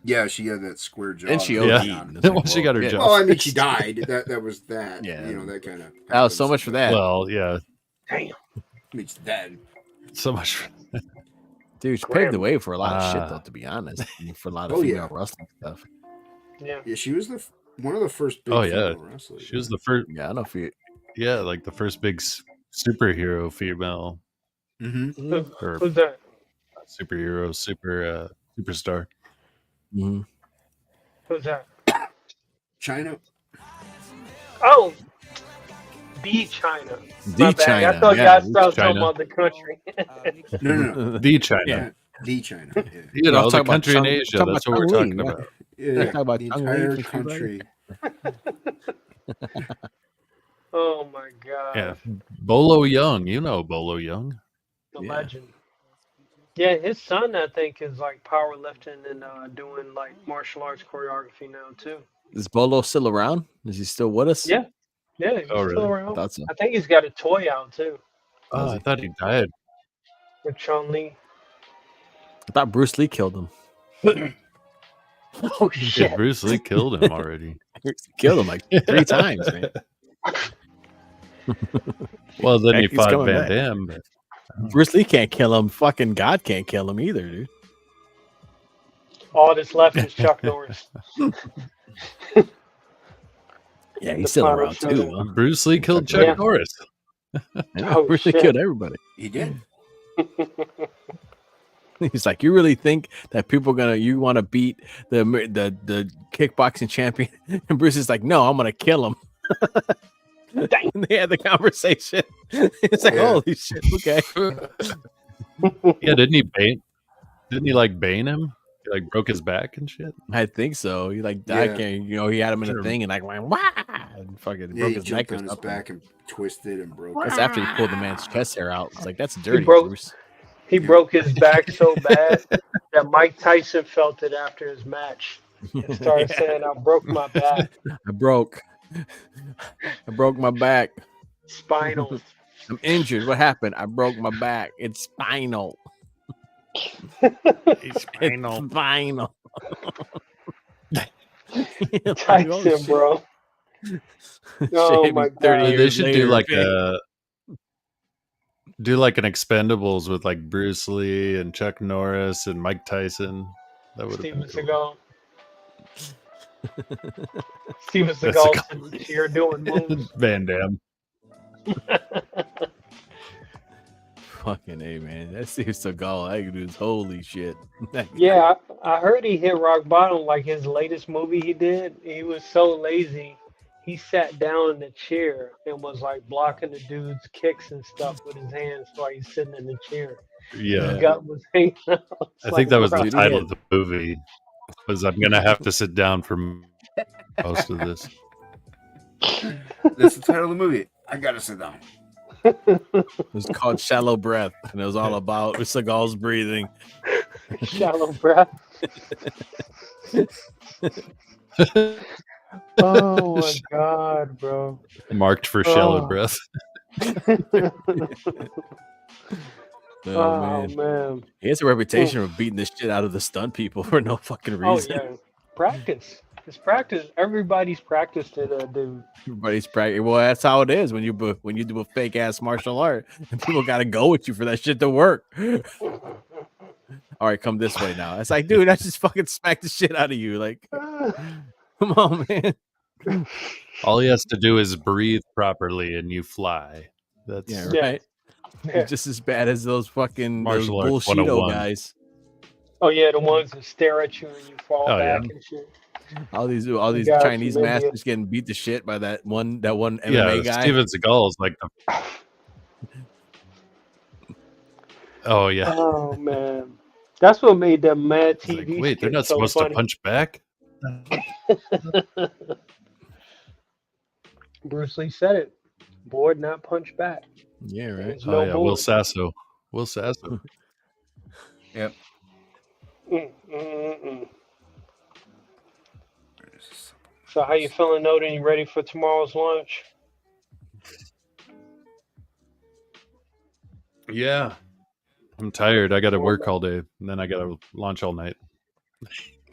Yeah, she had that square jaw. And she that OD'd. was on. It's like, Once she got her yeah. jaw. Well, I mean, she died. That was that. Yeah. You know, that kind of. That was so much for that. Well, yeah, Damn. I mean, she's dead. so much. For, Dude, she paved the way for a lot of shit Ah. though, to be honest. I mean, for a lot of Oh, female yeah. wrestling stuff. Yeah. Yeah, she was one of the first big Oh, yeah. female wrestlers. she was the first. Yeah, I don't know if you Yeah, like the first big superhero female Mm-hmm. or Who's that? superhero superstar. Mhm. Who's that? China. Oh, the China. The My bad. China. I thought yeah, y'all started talking China. about the country. No. The China. Yeah. The China. Yeah. You We're know, talking the about country in Chung- Asia. talking That's about what we're Chung talking Ling, about. Yeah, Talk about the Chung entire Lee from Street country. Oh my god, Yeah, Bolo Young. You know Bolo Young. the Yeah. legend. Yeah, his son I think is like powerlifting and doing like martial arts choreography now too. Is Bolo still around? Is he still with us? Yeah, yeah, he's Oh, still really? I around. thought so. I think he's got a toy out too Oh, I thought he died. with Chun Li. I thought Bruce Lee killed him. Oh Yeah, shit! Bruce Lee killed him already. He killed him like 3 times, man. Well, then he He's fought coming Van back. Damme. But Bruce Lee can't kill him. Fucking God can't kill him either, dude. All that's left is Chuck Norris. Yeah, The he's still final around too. show. Huh? Bruce Lee killed Chuck Yeah. Norris. Yeah, Oh, Bruce Lee shit. killed everybody. He did. He's like, you really think that people you want to beat the kickboxing champion? And Bruce is like, no, I'm gonna kill him. And they had the conversation. It's like, Yeah. holy shit, okay. Yeah, didn't he bane? Didn't he like bane him? He like broke his back and shit. I think so. He like died, Yeah. he had him in a Sure. thing and like went wah, and fucking Yeah, broke he his jumped neck or on his something. back and twisted and broke. That's after he pulled the man's chest hair out. It's like that's dirty, broke- Bruce. He broke his back so bad that Mike Tyson felt it after his match. And started Yeah. saying, "I broke my back, I broke my back. spinal." I'm injured. What happened? I broke my back. It's spinal. He's It's spinal. Tyson, bro. Oh Shit, my he's 30 God. They years should later, do like man. an Expendables with like Bruce Lee and Chuck Norris and Mike Tyson. That would have Steven been cool. Seagal. Steven That's Seagal here doing moves. Van Damme. Fucking A, man. That Steve Seagal, that dude's holy shit. Yeah, I heard he hit rock bottom. Like his latest movie he did, he was so lazy. He sat down in the chair and was like blocking the dude's kicks and stuff with his hands while he's sitting in the chair. Yeah. His gut was hanging out. It's I like, think that was the bro, Dude, he title had- of the movie. Was I'm gonna have to sit down for most of this. That's the title of the movie. I gotta sit down. It was called Shallow Breath, and it was all about Seagal's breathing. shallow breath. Oh my God, bro. Marked for shallow Oh. breath. Oh, Oh man. man. He has a reputation of beating the shit out of the stunt people for no fucking Oh reason. yeah. Practice. It's practice. Everybody's practiced it, dude. Everybody's practicing. Well, that's how it is when you do a fake ass martial art, and people got to go with you for that shit to work. All right, come this way now. It's like, dude, I just fucking smacked the shit out of you. Like, come on, man. All he has to do is breathe properly, and you fly. That's Yeah, Yeah. right. Yeah. It's just as bad as those fucking those Martial arts bullshito 101. guys. Oh yeah, the ones that stare at you and you fall Oh, back yeah. and shit. All these guys Chinese from India. masters getting beat to shit by that one MMA yeah. guy. Steven Seagal is like the. Oh yeah. Oh man. That's what made them mad It's like, TV. wait, they're not so supposed funny. to punch back. Bruce Lee said it. Board not punch back. Yeah, right. There's Oh no yeah, Will board. Sasso. Will Sasso. Yep. Mm. So how you feeling, Noden? You ready for tomorrow's lunch? Yeah. I'm tired. I got to work all day, and then I got to launch all night.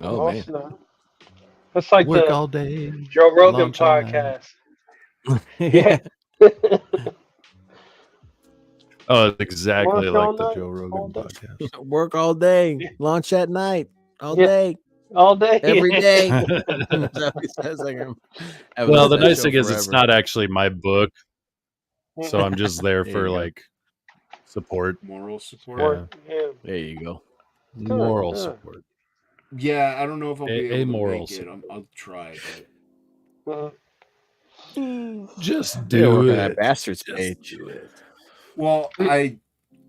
Oh man. Snap. That's like Work the all day. Joe Rogan launch all night. podcast. Yeah. Oh, it's exactly Work all like the night, Joe all Rogan day. podcast. Work all day, launch at night, all Yeah. day, All day. every day. That's how he says, like, I've Well, listened the to that nice show thing is it's forever. not actually my book, so I'm just there There for you go. like support, Moral support. Work, yeah. There you go. moral good. support. Yeah, I don't know if I'll be able to Amoral make it. I'll try. Uh, Just They're do working on that it. bastards Just page. do it. Well, I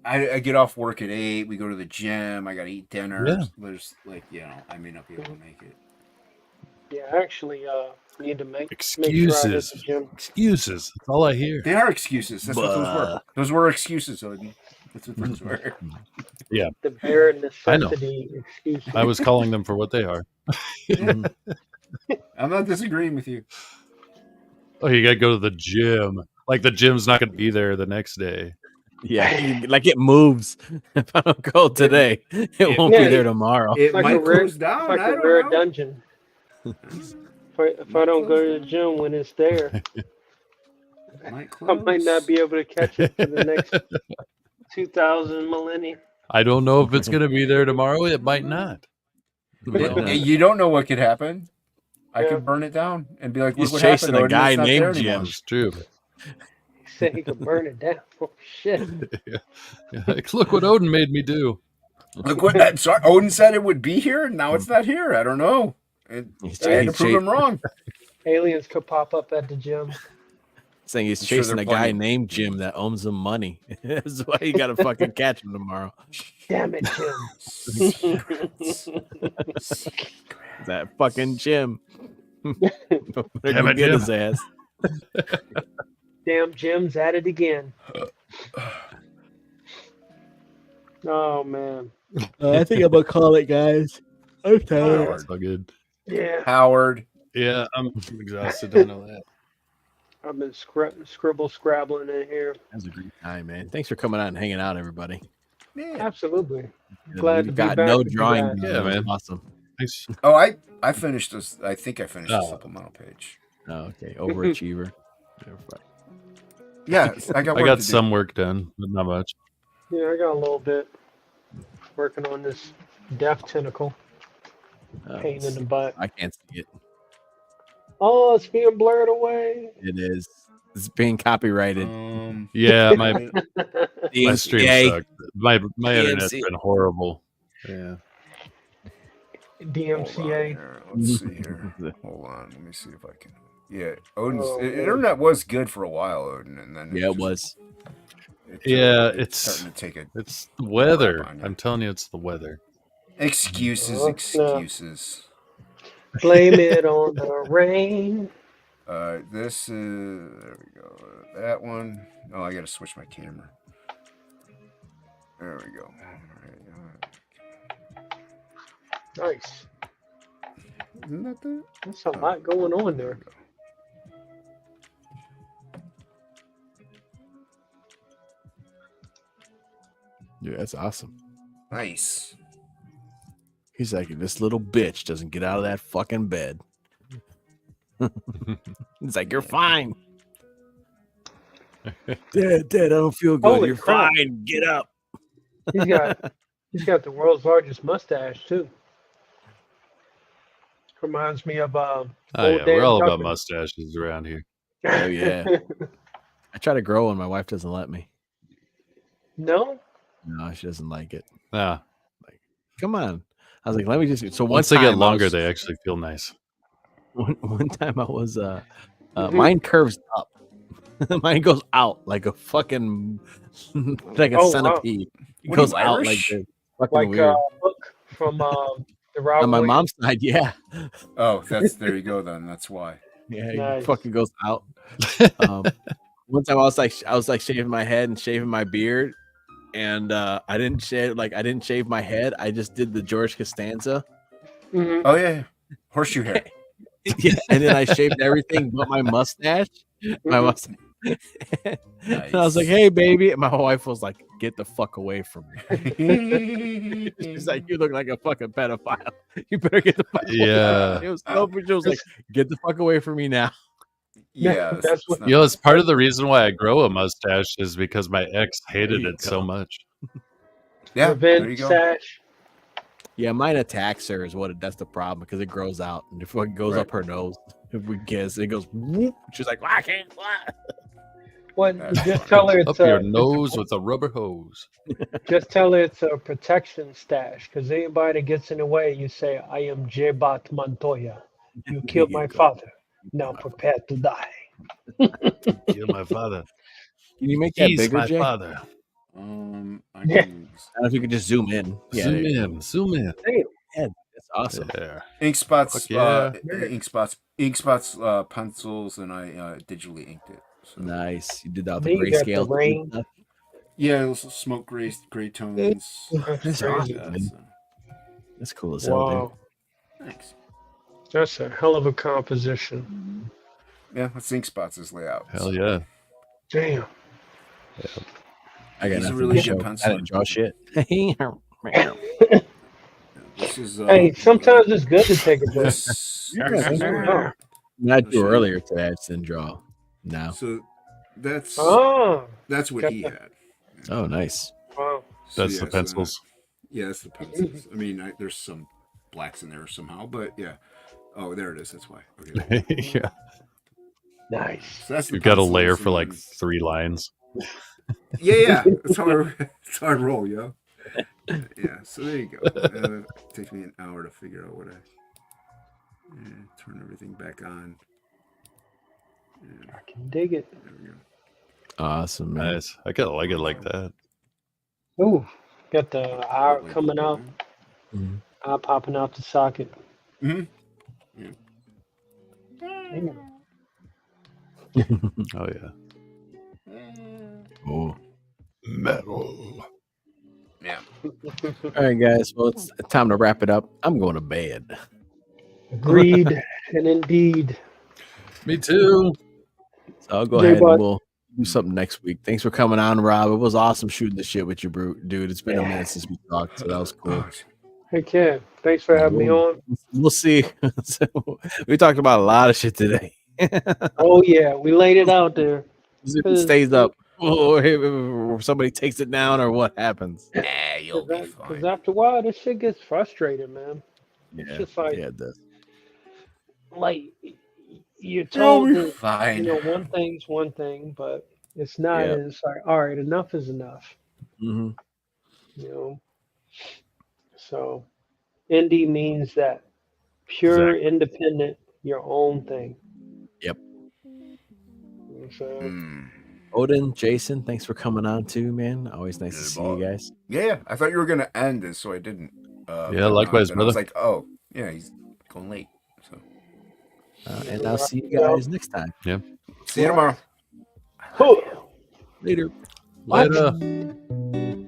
I get off work at 8. We go to the gym. I got to eat dinner. Yeah. There's like, I may not be able to make it. Yeah, I actually need to make sure I hit Excuses. the gym. Excuses. That's all I hear. They are excuses. That's what those were. Those were excuses, Odin. That's what those were. The bare I know. necessity excuses. I was calling them for what they are. I'm not disagreeing with you. Oh, you got to go to the gym. Like the gym's not going to be there the next day. Yeah, like it moves. If I don't go today, it won't Yeah, be there tomorrow. It like might a rare- close down. It's like I a don't rare know. dungeon. If I don't go to the gym when it's there, Might I might not close. be able to catch it for the next 2,000 millennia. I don't know if it's going to be there tomorrow. It might not. You don't know what could happen. I Yeah. could burn it down and be like, He's "Look what chasing happened, a Odin, guy it's not named there anymore." Jim. It's true. He said he could burn it down. Oh, shit. Like, look what Odin made me do. Look what sorry, Odin said it would be here, and now it's not here. I don't know. I had to prove him wrong. Aliens could pop up at the gym. Saying he's I'm sure chasing they're a guy plenty. named Jim that owns him money. That's why you got to fucking catch him tomorrow. Damn it, Jim. That fucking Jim. Damn it, Get Jim. his ass. Damn, Jim's at it again. Oh, man. I think I'm gonna call it, guys. I'm It's all good. Yeah, Howard. Yeah, I'm exhausted. I know that. I've been scrabbling in here. That's a great time, man. Thanks for coming out and hanging out, everybody. Yeah. Absolutely. Glad to We've be got back no with you drawing. guys. Yeah, man. Awesome. Thanks. Oh, I finished this. I think I finished the Oh. supplemental page. Oh, okay, overachiever. Yeah, I got. I work got to do. some work done, but not much. Yeah, I got a little bit. Working on this death tentacle. Pain in the butt. I can't see it. Oh, it's being blurred away. It is. It's being copyrighted. Yeah, my DMCA. stream sucked. My internet's DMCA. been horrible. Yeah. DMCA. Let's see here. Hold on. Let me see if I can. Yeah, Odin's internet was good for a while, Odin, and then Yeah, it was. Yeah, it's it's starting to take it. it's the weather. on you. I'm telling you, it's the weather. Excuses, Oh, no. excuses. Blame it on the rain. This is there we go. That one. Oh, I got to switch my camera. There we go. All right. Nice. Isn't that the? There's a lot going on there. Yeah, that's awesome. Nice. He's like, this little bitch doesn't get out of that fucking bed. He's like, you're fine. Dad, I don't feel good. Holy You're crap. fine. Get up. He's got the world's largest mustache too. Reminds me of Oh old yeah, Dan we're all about Tucker. mustaches around here. Oh, yeah. I try to grow and my wife doesn't let me. No? No, she doesn't like it. Ah, Come on. I was like, let me just. So once they get longer, they actually feel nice. One time I was mine curves up. Mine goes out like a fucking like a Oh, wow. centipede. It What are goes you, out like Irish? this. Fucking Like weird. Hook from the Rob On my Williams. mom's side, yeah. Oh, there you go. Then that's why. Yeah, Nice. it fucking goes out. One time I was like shaving my head and shaving my beard, and I didn't shave my head. I just did the George Costanza. Mhm. Oh yeah, horseshoe hair. Yeah, and then I shaved everything but my mustache. My mustache. And I was like, "Hey, baby," and my whole was like, "Get the fuck away from me." She's like, "You look like a fucking pedophile. You better get the fuck away." Yeah. It was so. She was like, "Get the fuck away from me now." Yeah, That's what- You know, it's part of the reason why I grow a mustache is because my ex hated you it so go. much. Yeah, there you Revenge go. sash. Yeah, mine attacks her is that's the problem because it grows out and if it goes Right. up her nose, if we kiss, it goes whoop. She's like, I can't fly. What? That's Just funny. tell her Up it's your a nose with a rubber hose. just tell her it's a protection stash. Because anybody that gets in the way, you say, "I am Jebat Montoya. You killed my father. Now prepare to die." Kill my father. Can you make that He's bigger, my Jay? father. I Yeah. can I don't know if you could just zoom in. Yeah, Zoom there you in, zoom in. Damn. go. Yeah, that's awesome. Yeah. ink spots, Fuck yeah. ink spots, pencils, and I digitally inked it. So. Nice. You did all the Then you got the grayscale rain. stuff. Yeah, it was smoke gray tones. That's That's crazy. awesome, man. So, That's cool as hell, dude. Wow. thanks. That's a hell of a composition. Yeah, that's ink spots' layout. Hell yeah. Damn. I got He's a nothing really to good show. I penciler. didn't draw shit. This is Hey, sometimes it's good to take a break. this, Yeah, this is yeah. I drew earlier today. I just didn't draw. No. So that's Oh, what he gotcha. had. Oh, nice. wow. So, That's yeah, the so pencils. yeah, that's the pencils. I mean, there's some blacks in there somehow, but yeah. Oh, there it is. That's why. Okay. Yeah. Nice. So that's the You've got a pencils, layer and for like then- 3 lines. Yeah. That's how I roll, yo. Yeah. So there you go. It takes me an hour to figure out what turn everything back on. Yeah, I can dig it. there we go. Awesome, man. Nice. I kind of like it like that. Ooh, got the eye coming out, Mhm. eye popping out the socket. Mm-hmm. Damn. Oh yeah. Oh. Metal. Yeah. All right, guys. Well, it's time to wrap it up. I'm going to bed. Agreed and indeed. Me too. So I'll go Jay ahead Bud. and we'll do something next week. Thanks for coming on, Rob. It was awesome shooting the shit with you, dude. It's been a minute since we talked, so that was cool. Hey, Ken. Thanks for having me on. We'll see. So, we talked about a lot of shit today. Oh, yeah. We laid it out there. If it stays up, or somebody takes it down, or what happens. You'll be Because fine. after a while, this shit gets frustrating, man. Yeah, just like- yeah, it does. Like, you're You'll told be that, fine. one thing's one thing, but it's not. Yeah. It's like, all right, enough is enough. Hmm. So indie means that pure, independent, your own thing. Yep. You know what I'm saying? Mm. Odin, Jason, thanks for coming on too, man. Always nice to Yeah, see you guys. Yeah, I thought you were gonna end it, so I didn't. Yeah, likewise, and I was brother. like, oh, yeah, he's going late. So And I'll see you guys next time. see you tomorrow. Huh. Later. What? Later.